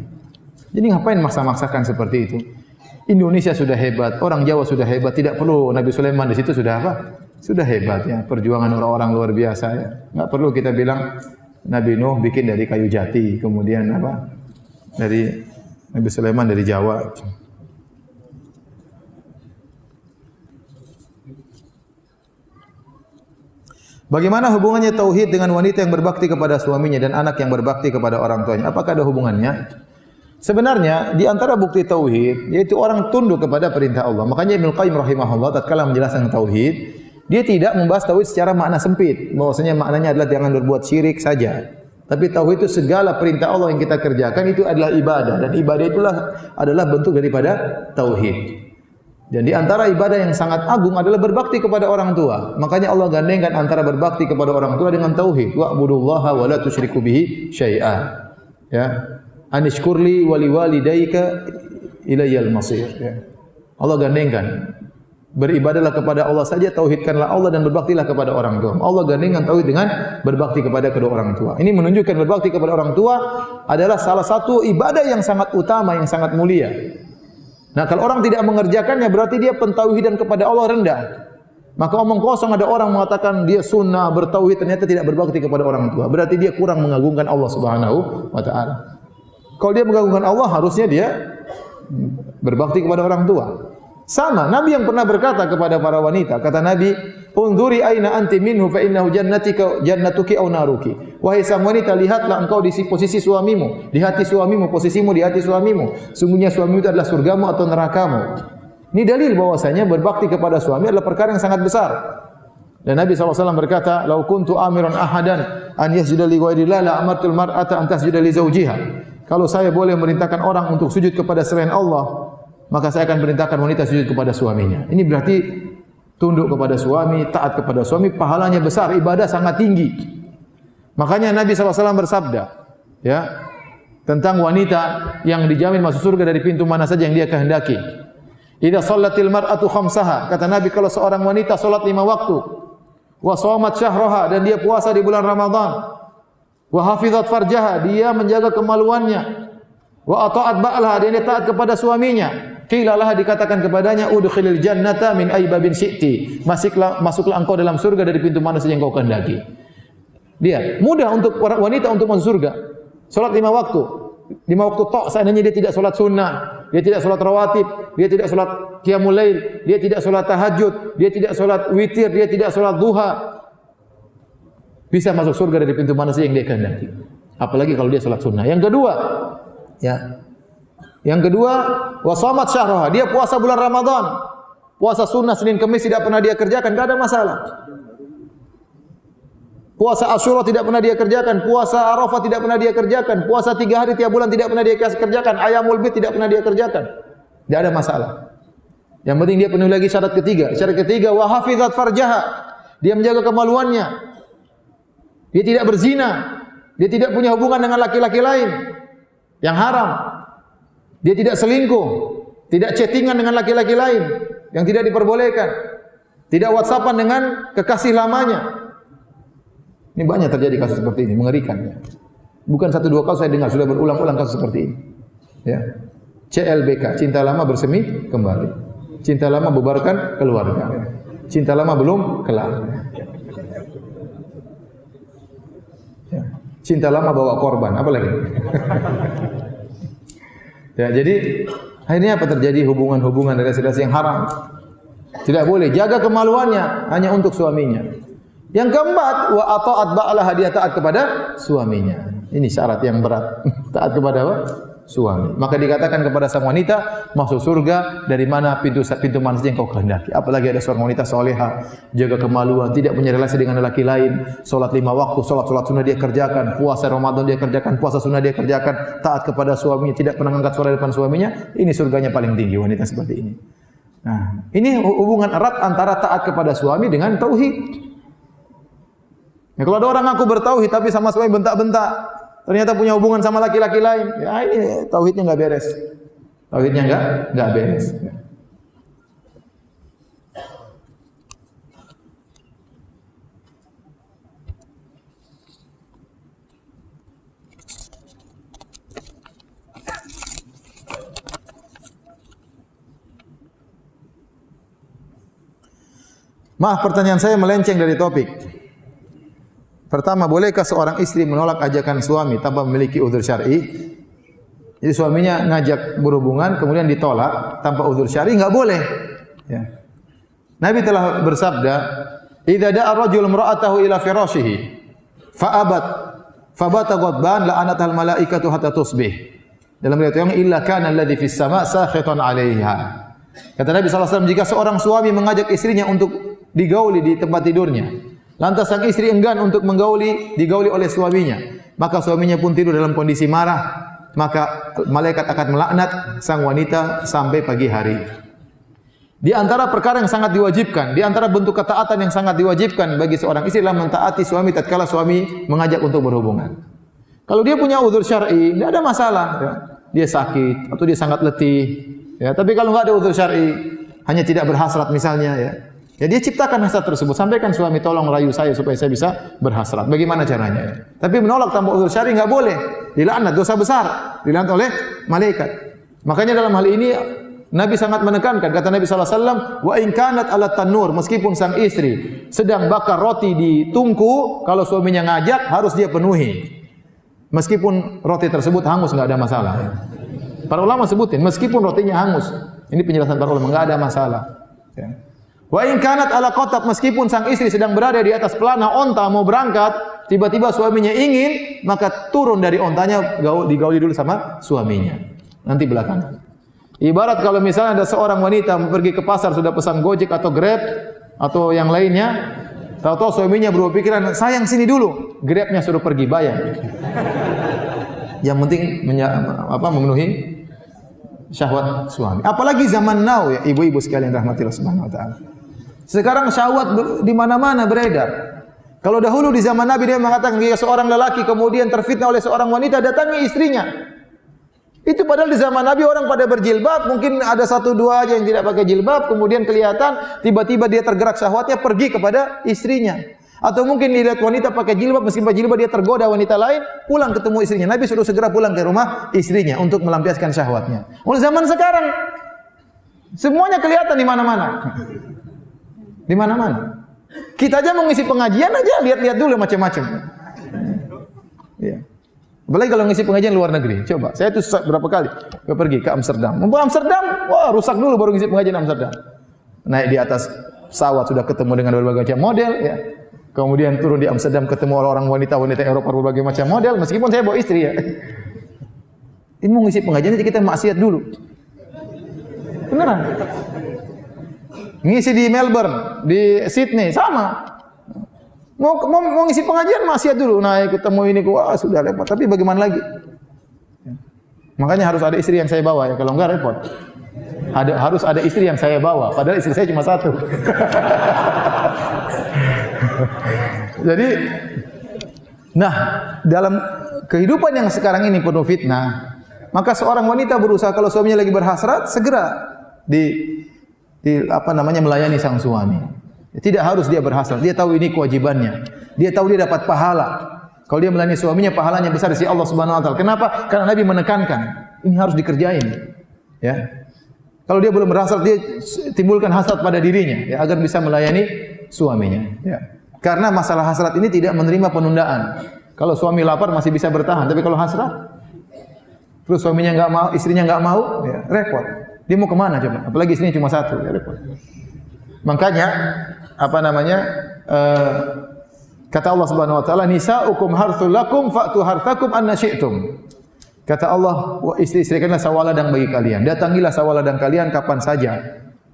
Jadi ngapain maksa-maksakan seperti itu? Indonesia sudah hebat, orang Jawa sudah hebat, tidak perlu Nabi Sulaiman di situ sudah apa? Sudah hebat ya. Perjuangan orang-orang luar biasa ya. Enggak perlu kita bilang Nabi Nuh bikin dari kayu jati, kemudian apa? Dari Nabi Sulaiman dari Jawa. Bagaimana hubungannya tauhid dengan wanita yang berbakti kepada suaminya dan anak yang berbakti kepada orang tuanya? Apakah ada hubungannya? Sebenarnya di antara bukti tauhid yaitu orang tunduk kepada perintah Allah. Makanya Ibnu Qayyim rahimahullah tatkala menjelaskan tauhid, dia tidak membahas tauhid secara makna sempit. Bahwasanya maknanya adalah jangan berbuat syirik saja. Tapi tauhid itu segala perintah Allah yang kita kerjakan itu adalah ibadah, dan ibadah itulah adalah bentuk daripada tauhid. Dan di antara ibadah yang sangat agung adalah berbakti kepada orang tua. Makanya Allah gandengkan antara berbakti kepada orang tua dengan tauhid. Wa'budullaha wa la tusyriku bihi syai'a. Ya. Anishkurli wa liwalidayka ilayyal masir. Ya. Allah gandengkan. Beribadahlah kepada Allah saja, tauhidkanlah Allah dan berbaktilah kepada orang tua. Allah gandengkan tauhid dengan berbakti kepada kedua orang tua. Ini menunjukkan berbakti kepada orang tua adalah salah satu ibadah yang sangat utama, yang sangat mulia. Nah, kalau orang tidak mengerjakannya berarti dia pentauhidan kepada Allah rendah. Maka omong kosong ada orang mengatakan dia sunnah bertauhid ternyata tidak berbakti kepada orang tua. Berarti dia kurang mengagungkan Allah Subhanahu wa taala. Kalau dia mengagungkan Allah harusnya dia berbakti kepada orang tua. Sama Nabi yang pernah berkata kepada para wanita, kata Nabi, "Unzuri aina anti minhu fa innahu jannatuki aw naruki." Wahai sang wanita, lihatlah engkau di posisi suamimu, di hati suamimu, posisimu di hati suamimu. Sungguhnya suamimu itu adalah surgamu atau nerakamu. Ini dalil bahwasanya berbakti kepada suami adalah perkara yang sangat besar. Dan Nabi SAW berkata, "Lau kuntu amiran ahadan an yasjuda li ghairillah la amartul mar'ata an tasjuda li zawjiha." Kalau saya boleh merintahkan orang untuk sujud kepada selain Allah, maka saya akan perintahkan wanita sujud kepada suaminya. Ini berarti tunduk kepada suami, taat kepada suami, pahalanya besar, ibadah sangat tinggi. Makanya Nabi SAW bersabda, ya, tentang wanita yang dijamin masuk surga dari pintu mana saja yang dia kehendaki. Idza shallatil mar'atu khamsaha, kata Nabi kalau seorang wanita salat 5 waktu, wa shamat syahraha, dan dia puasa di bulan Ramadan, wa hafizat farjaha, dia menjaga kemaluannya, wa ata'at ba'laha, dia taat kepada suaminya. Qilalah, dikatakan kepadanya, udkhilil jannata min aybabin syi'ti, masuklah engkau dalam surga dari pintu mana saja yang kau kehendaki. Dia mudah untuk wanita untuk masuk surga. Salat 5 waktu. 5 waktu tok, seandainya dia tidak salat sunnah, dia tidak salat rawatib, dia tidak salat qiyamul lail, dia tidak salat tahajud, dia tidak salat witir, dia tidak salat duha, bisa masuk surga dari pintu mana saja yang dia kehendaki. Apalagi kalau dia salat sunnah. Yang kedua, ya. Yang kedua, wa shamat syahraha, dia puasa bulan Ramadan. Puasa sunnah Senin Kamis tidak pernah dia kerjakan, enggak ada masalah. Puasa Asyura tidak pernah dia kerjakan, puasa Arafah tidak pernah dia kerjakan, puasa 3 hari tiap bulan tidak pernah dia kerjakan, Ayyamul Bid tidak pernah dia kerjakan. Tidak ada masalah. Yang penting dia penuhi lagi syarat ketiga. Syarat ketiga, wa hafizat farjaha. Dia menjaga kemaluannya. Dia tidak berzina. Dia tidak punya hubungan dengan laki-laki lain yang haram. Dia tidak selingkuh, tidak chattingan dengan laki-laki lain yang tidak diperbolehkan. Tidak WhatsAppan dengan kekasih lamanya. Ini banyak terjadi kasus seperti ini, mengerikan. Ya. Bukan 1-2 kasus saya dengar, sudah berulang-ulang kasus seperti ini. Ya. CLBK, cinta lama bersemi kembali. Cinta lama bubarkan keluarga. Ya. Cinta lama belum kelar. Ya. Cinta lama bawa korban, apa lagi? Ya, jadi akhirnya apa terjadi? Hubungan-hubungan relasi-relasi yang haram. Tidak boleh, jaga kemaluannya hanya untuk suaminya. Yang keempat, wa ata'at ba'laha, dia taat kepada suaminya. Ini syarat yang berat. Taat kepada apa? Suami. Maka dikatakan kepada sang wanita, masuk surga dari mana pintu mana saja yang kau kehendaki. Apalagi ada seorang wanita soleha, jaga kemaluan, tidak punya relasi dengan lelaki lain, salat 5 waktu, salat sunnah dia kerjakan, puasa Ramadan dia kerjakan, puasa sunnah dia kerjakan, taat kepada suaminya, tidak pernah angkat suara depan suaminya. Ini surganya paling tinggi wanita seperti ini. Nah, ini hubungan erat antara taat kepada suami dengan tauhid. Ya, kalau ada orang ngaku bertauhid tapi sama suami bentak-bentak, ternyata punya hubungan sama laki-laki lain, ya ini tauhidnya enggak beres. Tauhidnya enggak beres. Maaf, pertanyaan saya melenceng dari topik. Pertama, bolehkah seorang istri menolak ajakan suami tanpa memiliki udzur syar'i? Jadi suaminya ngajak berhubungan kemudian ditolak tanpa udzur syar'i, enggak boleh. Ya. Nabi telah bersabda, "Idza da'a ar-rajul imra'atahu ila firashihi fa'abat fabata ghadban la'anatal malaikatu hatta tusbih." Dalam riwayat yang illa kana alladhi fis sama' sakhitan 'alaiha. Kata Nabi sallallahu alaihi wasallam, jika seorang suami mengajak istrinya untuk digauli di tempat tidurnya, lantas sang istri enggan untuk digauli oleh suaminya, maka suaminya pun tidur dalam kondisi marah, maka malaikat akan melaknat sang wanita sampai pagi hari. Di antara perkara yang sangat diwajibkan, di antara bentuk ketaatan yang sangat diwajibkan bagi seorang istri adalah mentaati suami tatkala suami mengajak untuk berhubungan. Kalau dia punya udzur syar'i, tidak ada masalah. Ya. Dia sakit atau dia sangat letih. Ya, tapi kalau enggak ada udzur syar'i, hanya tidak berhasrat misalnya, ya dia ciptakan hasrat tersebut. Sampaikan suami, tolong rayu saya supaya saya bisa berhasrat. Bagaimana caranya? Ya? Tapi menolak tanpa udzur syar'i enggak boleh. Dilaknat, dosa besar. Dilaknat oleh malaikat. Makanya dalam hal ini Nabi sangat menekankan, kata Nabi sallallahu alaihi wasallam, wa in kanat ala tanur, meskipun sang istri sedang bakar roti di tungku, kalau suaminya ngajak harus dia penuhi. Meskipun roti tersebut hangus enggak ada masalah. Para ulama sebutin meskipun rotinya hangus. Ini penjelasan para ulama, enggak ada masalah. Ya. Wa in kanat ala qatab, meskipun sang istri sedang berada di atas pelana onta mau berangkat, tiba-tiba suaminya ingin, maka turun dari ontanya, digauli dulu sama suaminya. Nanti belakangan. Ibarat kalau misalnya ada seorang wanita pergi ke pasar sudah pesan Gojek atau Grab atau yang lainnya, tahu-tahu suaminya berpikiran, sayang sini dulu, Grabnya suruh pergi bayar. Yang penting memenuhi syahwat suami. Apalagi zaman now ya, ibu-ibu sekalian rahmatillah subhanahu wa ta'ala. Sekarang syahwat di mana-mana beredar. Kalau dahulu di zaman Nabi dia mengatakan jika seorang lelaki kemudian terfitnah oleh seorang wanita, datangi istrinya. Itu padahal di zaman Nabi orang pada berjilbab, mungkin ada 1-2 aja yang tidak pakai jilbab, kemudian kelihatan tiba-tiba dia tergerak syahwatnya pergi kepada istrinya. Atau mungkin dilihat wanita pakai jilbab, meskipun pakai jilbab dia tergoda wanita lain, pulang ketemu istrinya. Nabi suruh segera pulang ke rumah istrinya untuk melampiaskan syahwatnya. Oleh zaman sekarang semuanya kelihatan di mana-mana. Di mana-mana. Kita aja mau ngisi pengajian aja lihat-lihat dulu macam-macam. Iya. Apalagi kalau ngisi pengajian luar negeri. Coba, saya tuh berapa kali pergi ke Amsterdam. Mau Amsterdam, wah rusak dulu baru ngisi pengajian Amsterdam. Naik di atas pesawat sudah ketemu dengan berbagai macam model, ya. Kemudian turun di Amsterdam ketemu orang wanita-wanita Eropa berbagai macam model. Meskipun saya bawa istri ya. Ini mau ngisi pengajian kita maksiat dulu. Beneran. ngisi di Melbourne, di Sydney, sama. Mau ngisi pengajian maksiat dulu, naik ketemu ini, wah sudah repot. Tapi bagaimana lagi? Makanya harus ada istri yang saya bawa ya, kalau enggak repot. Harus ada istri yang saya bawa, padahal istri saya cuma satu. Jadi, nah dalam kehidupan yang sekarang ini penuh fitnah, maka seorang wanita berusaha kalau suaminya lagi berhasrat, segera melayani sang suami. Tidak harus dia berhasrat, dia tahu ini kewajibannya. Dia tahu dia dapat pahala. Kalau dia melayani suaminya, pahalanya besar di sisi Allah Subhanahu wa taala. Kenapa? Karena Nabi menekankan, ini harus dikerjain. Ya. Kalau dia belum berhasrat, dia timbulkan hasrat pada dirinya ya, agar bisa melayani suaminya. Ya. Karena masalah hasrat ini tidak menerima penundaan. Kalau suami lapar masih bisa bertahan, tapi kalau hasrat, terus suaminya enggak mau, istrinya enggak mau, ya, repot. Dia mau kemana coba? Apalagi istrinya cuma satu, ya repot. Makanya kata Allah Subhanahu wa taala, nisaukum harthul lakum fa'tu harthakum anna syi'tum. Kata Allah, istri-istri kalian sawaladang bagi kalian. Datangilah sawaladang kalian kapan saja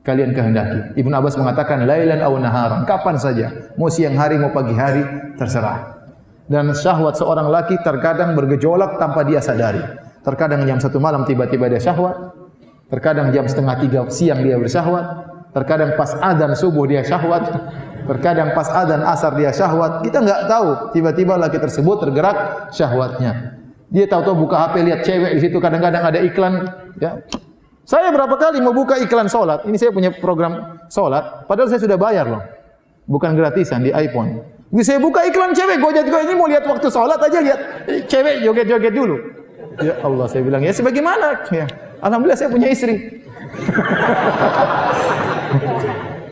kalian kehendaki. Ibnu Abbas mengatakan lailan aw naharan, kapan saja, mau siang hari mau pagi hari, terserah. Dan syahwat seorang laki terkadang bergejolak tanpa dia sadari. Terkadang jam 1 malam tiba-tiba dia syahwat, terkadang jam 2:30 siang dia bersyahwat, terkadang pas adzan subuh dia syahwat, terkadang pas adzan asar dia syahwat. Kita enggak tahu, tiba-tiba laki tersebut tergerak syahwatnya. Dia tahu-tahu buka HP lihat cewek di situ, kadang-kadang ada iklan, ya. Saya berapa kali mau buka iklan salat. Ini saya punya program salat, padahal saya sudah bayar loh. Bukan gratisan di iPhone. Jadi saya buka iklan cewek gojet-gojet, ini mau lihat waktu salat aja lihat cewek joget-joget dulu. Ya Allah, saya bilang, ya sebagaimana? Ya. Alhamdulillah saya punya istri.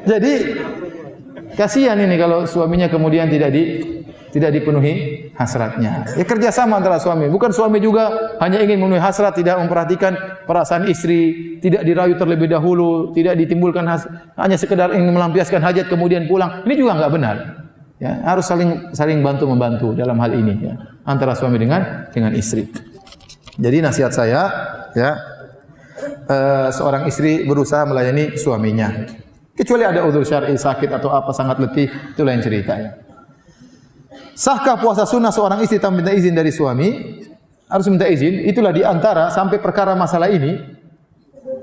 Jadi kasihan ini kalau suaminya kemudian tidak dipenuhi hasratnya. Ya kerjasama antara suami. Bukan suami juga hanya ingin memenuhi hasrat, tidak memperhatikan perasaan istri, tidak dirayu terlebih dahulu, tidak ditimbulkan hanya sekedar ingin melampiaskan hajat kemudian pulang. Ini juga enggak benar. Ya, harus saling bantu membantu dalam hal ini ya, antara suami dengan istri. Jadi nasihat saya ya, seorang istri berusaha melayani suaminya. Kecuali ada udzur syar'i, sakit atau apa, sangat letih, itu lain ceritanya. Sahkah puasa sunnah seorang istri tanpa minta izin dari suami? Harus minta izin. Itulah di antara sampai perkara masalah ini,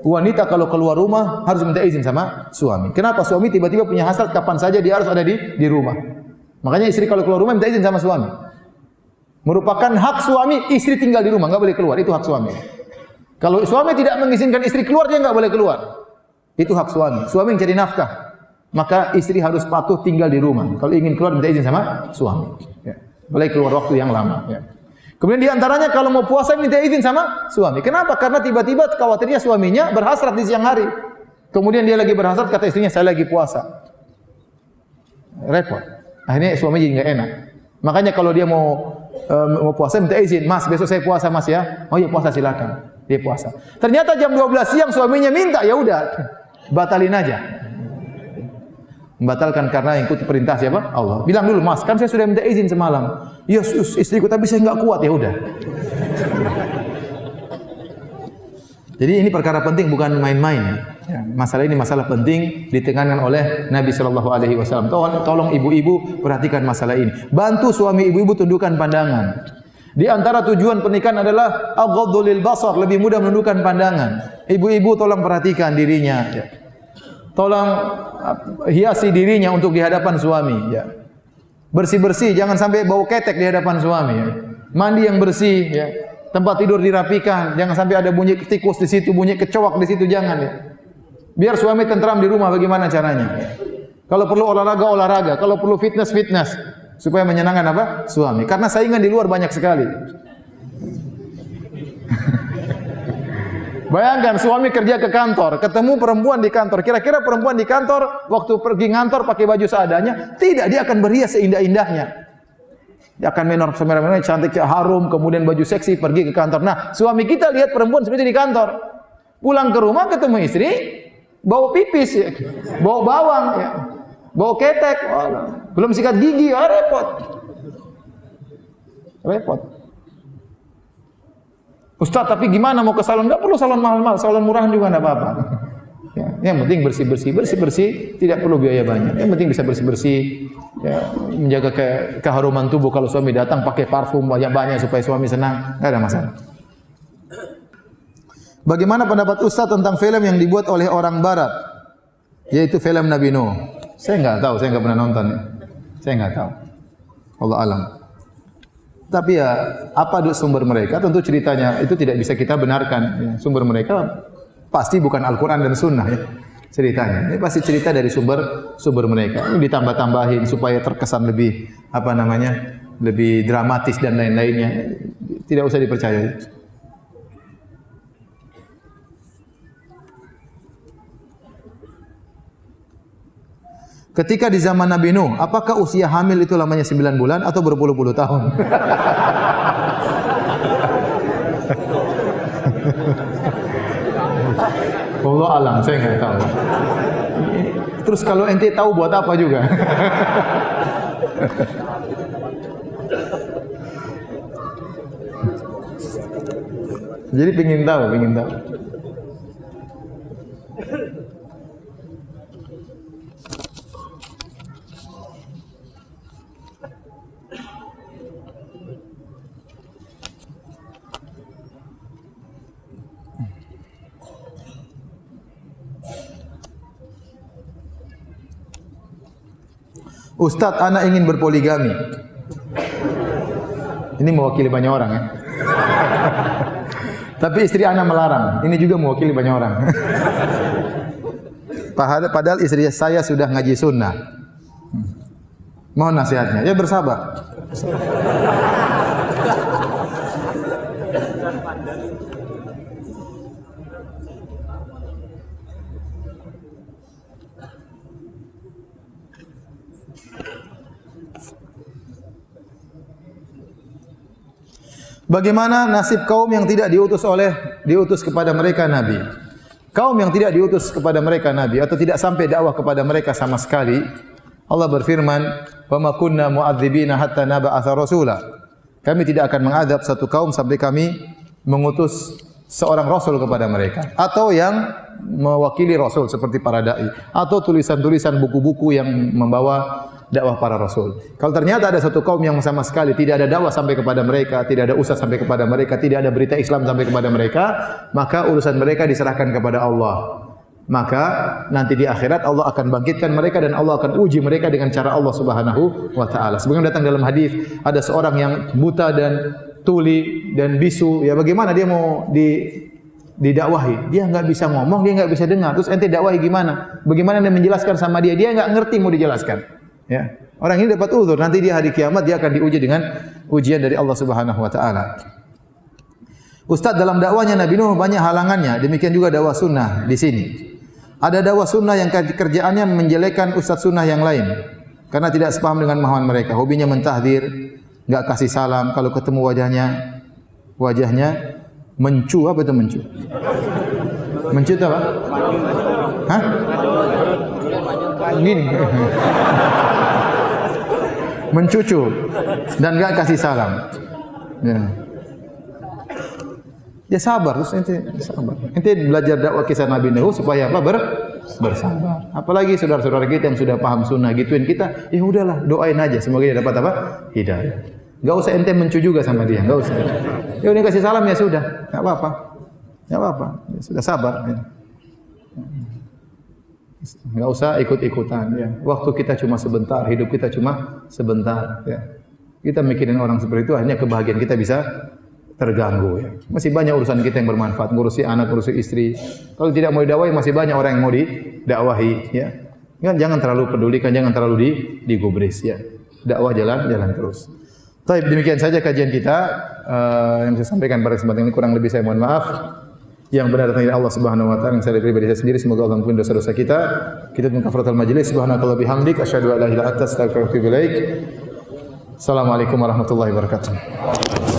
wanita kalau keluar rumah harus minta izin sama suami. Kenapa? Suami tiba-tiba punya hasrat kapan saja dia harus ada di rumah. Makanya istri kalau keluar rumah minta izin sama suami. Merupakan hak suami istri tinggal di rumah, enggak boleh keluar. Itu hak suami. Kalau suami tidak mengizinkan istri keluar, dia enggak boleh keluar. Itu hak suami. Suami yang cari nafkah, maka istri harus patuh tinggal di rumah. Kalau ingin keluar minta izin sama suami. Ya. Boleh keluar waktu yang lama. Ya. Kemudian di antaranya kalau mau puasa minta izin sama suami. Kenapa? Karena tiba-tiba khawatirnya suaminya berhasrat di siang hari. Kemudian dia lagi berhasrat, kata istrinya saya lagi puasa. Repot. Akhirnya suami jadi enggak enak. Makanya kalau dia mau puasa minta izin, Mas besok saya puasa Mas ya. Oh iya puasa silakan. Dia puasa. Ternyata jam 12 siang suaminya minta, ya udah batalin aja. Membatalkan karena ikut perintah siapa? Allah. Bilang dulu, Mas, kan saya sudah minta izin semalam. Ya, istriku tapi saya enggak kuat, ya udah. Jadi ini perkara penting, bukan main-main ya. Masalah ini masalah penting ditekankan oleh Nabi sallallahu alaihi wasallam. Tolong ibu-ibu perhatikan masalah ini. Bantu suami ibu-ibu tundukkan pandangan. Di antara tujuan pernikahan adalah aghaddu lil basar, lebih mudah menundukkan pandangan. Ibu-ibu tolong perhatikan dirinya ya. Tolong hiasi dirinya untuk di hadapan suami ya. Bersih-bersih, jangan sampai bau ketek di hadapan suami ya. Mandi yang bersih ya. Tempat tidur dirapikan, jangan sampai ada bunyi tikus di situ, bunyi kecoak di situ, jangan ya. Biar suami tentram di rumah, bagaimana caranya? Ya. Kalau perlu olahraga, kalau perlu fitness supaya menyenangkan apa? Suami. Karena saingan di luar banyak sekali. Bayangkan suami kerja ke kantor, ketemu perempuan di kantor. Kira-kira perempuan di kantor waktu pergi ngantor pakai baju seadanya? Tidak, dia akan berhias seindah-indahnya. Dia akan menor-menor cantik, harum, kemudian baju seksi pergi ke kantor. Nah, suami kita lihat perempuan seperti di kantor. Pulang ke rumah ketemu istri, bau pipis ya, bau bawang ya. Bau ketek, belum sikat gigi, repot. Repot. Ustaz, tapi gimana mau ke salon? Enggak perlu salon mahal-mahal, salon murahan juga enggak apa-apa. Ya. Yang penting bersih-bersih, tidak perlu biaya banyak. Yang penting bisa bersih-bersih, ya, menjaga keharuman tubuh. Kalau suami datang pakai parfum banyak-banyak supaya suami senang, enggak ada masalah. Bagaimana pendapat Ustaz tentang film yang dibuat oleh orang barat, yaitu film Nabi Nuh? Saya enggak tahu, saya enggak pernah nonton. Saya enggak tahu. Allah alam. Tapi ya, apa sumber mereka? Tentu ceritanya itu tidak bisa kita benarkan. Ya, sumber mereka pasti bukan Al-Quran dan Sunnah. Ya, ceritanya. Ini pasti cerita dari sumber mereka. Ini ditambah-tambahin supaya terkesan lebih lebih dramatis dan lain-lainnya. Tidak usah dipercayai. Ketika di zaman Nabi Nuh, apakah usia hamil itu lamanya 9 bulan atau berpuluh-puluh tahun? Allah alam, saya nggak tahu. Terus kalau ente tahu buat apa juga? Jadi pingin tahu. Ustadz, anak ingin berpoligami. Ini mewakili banyak orang ya. Tapi istri anak melarang. Ini juga mewakili banyak orang. Padahal istri saya sudah ngaji sunnah. Mohon nasihatnya. Ya bersabar. Bagaimana nasib kaum yang tidak diutus kepada mereka nabi? Kaum yang tidak diutus kepada mereka nabi atau tidak sampai dakwah kepada mereka sama sekali, Allah berfirman, "Wa ma kunna mu'adzibina hatta nab'atsa rasula." Kami tidak akan mengadab satu kaum sampai kami mengutus seorang rasul kepada mereka, atau yang mewakili rasul seperti para dai, atau tulisan-tulisan buku-buku yang membawa dakwah para rasul. Kalau ternyata ada satu kaum yang sama sekali tidak ada dakwah sampai kepada mereka, tidak ada ustaz sampai kepada mereka, tidak ada berita Islam sampai kepada mereka, maka urusan mereka diserahkan kepada Allah. Maka nanti di akhirat Allah akan bangkitkan mereka dan Allah akan uji mereka dengan cara Allah Subhanahu wa taala. Sebagaimana datang dalam hadis, ada seorang yang buta dan tuli dan bisu, ya bagaimana dia mau didakwahi? Dia enggak bisa ngomong, dia enggak bisa dengar. Terus ente dakwahi gimana? Bagaimana anda menjelaskan sama dia? Dia enggak ngerti mau dijelaskan. Ya, orang ini dapat uzur, nanti dia hari kiamat dia akan diuji dengan ujian dari Allah Subhanahu wa taala. Ustaz, dalam dakwahnya Nabi Nuh banyak halangannya, demikian juga dakwah sunnah di sini. Ada dakwah sunnah yang kerjaannya menjelekkan ustaz sunnah yang lain karena tidak sepaham dengan mahaman mereka. Hobinya mentahdir, enggak kasih salam, kalau ketemu wajahnya mencu. Apa itu mencu? Mencu itu apa? Hah? Gini. Mencucu dan enggak kasih salam. Ya sabar, terus ente sabar. Ente belajar dakwah kisah Nabi Nuh supaya apa? Bersabar. Apalagi saudara-saudara kita yang sudah paham sunnah gituin kita, ya udahlah, doain aja semoga dia dapat apa? Hidayah. Enggak usah ente mencu juga sama dia, enggak usah. Ya udah kasih salam ya sudah, enggak apa-apa. Enggak apa-apa. Ya, sudah sabar ya. Enggak usah ikut-ikutan ya. Waktu kita cuma sebentar, hidup kita cuma sebentar ya. Kita mikirin orang seperti itu hanya kebahagiaan kita bisa terganggu ya. Masih banyak urusan kita yang bermanfaat, ngurusi anak, ngurusi istri. Kalau tidak mau didakwahi masih banyak orang yang mau didakwahi ya. Jangan terlalu pedulikan, jangan terlalu digubris ya. Dakwah jalan terus. Baik, demikian saja kajian kita yang saya sampaikan pada kesempatan ini, kurang lebih saya mohon maaf. Yang benar datang dari Allah Subhanahu wa taala, yang saya pribadi saya sendiri, semoga Allah ampuni dosa-dosa kita. Kita tutup kafaratul majelis. Subhanakallah bihamdik asyhadu an la ilaha illa anta astaghfiruka wa atubu ilaik. Assalamualaikum warahmatullahi wabarakatuh.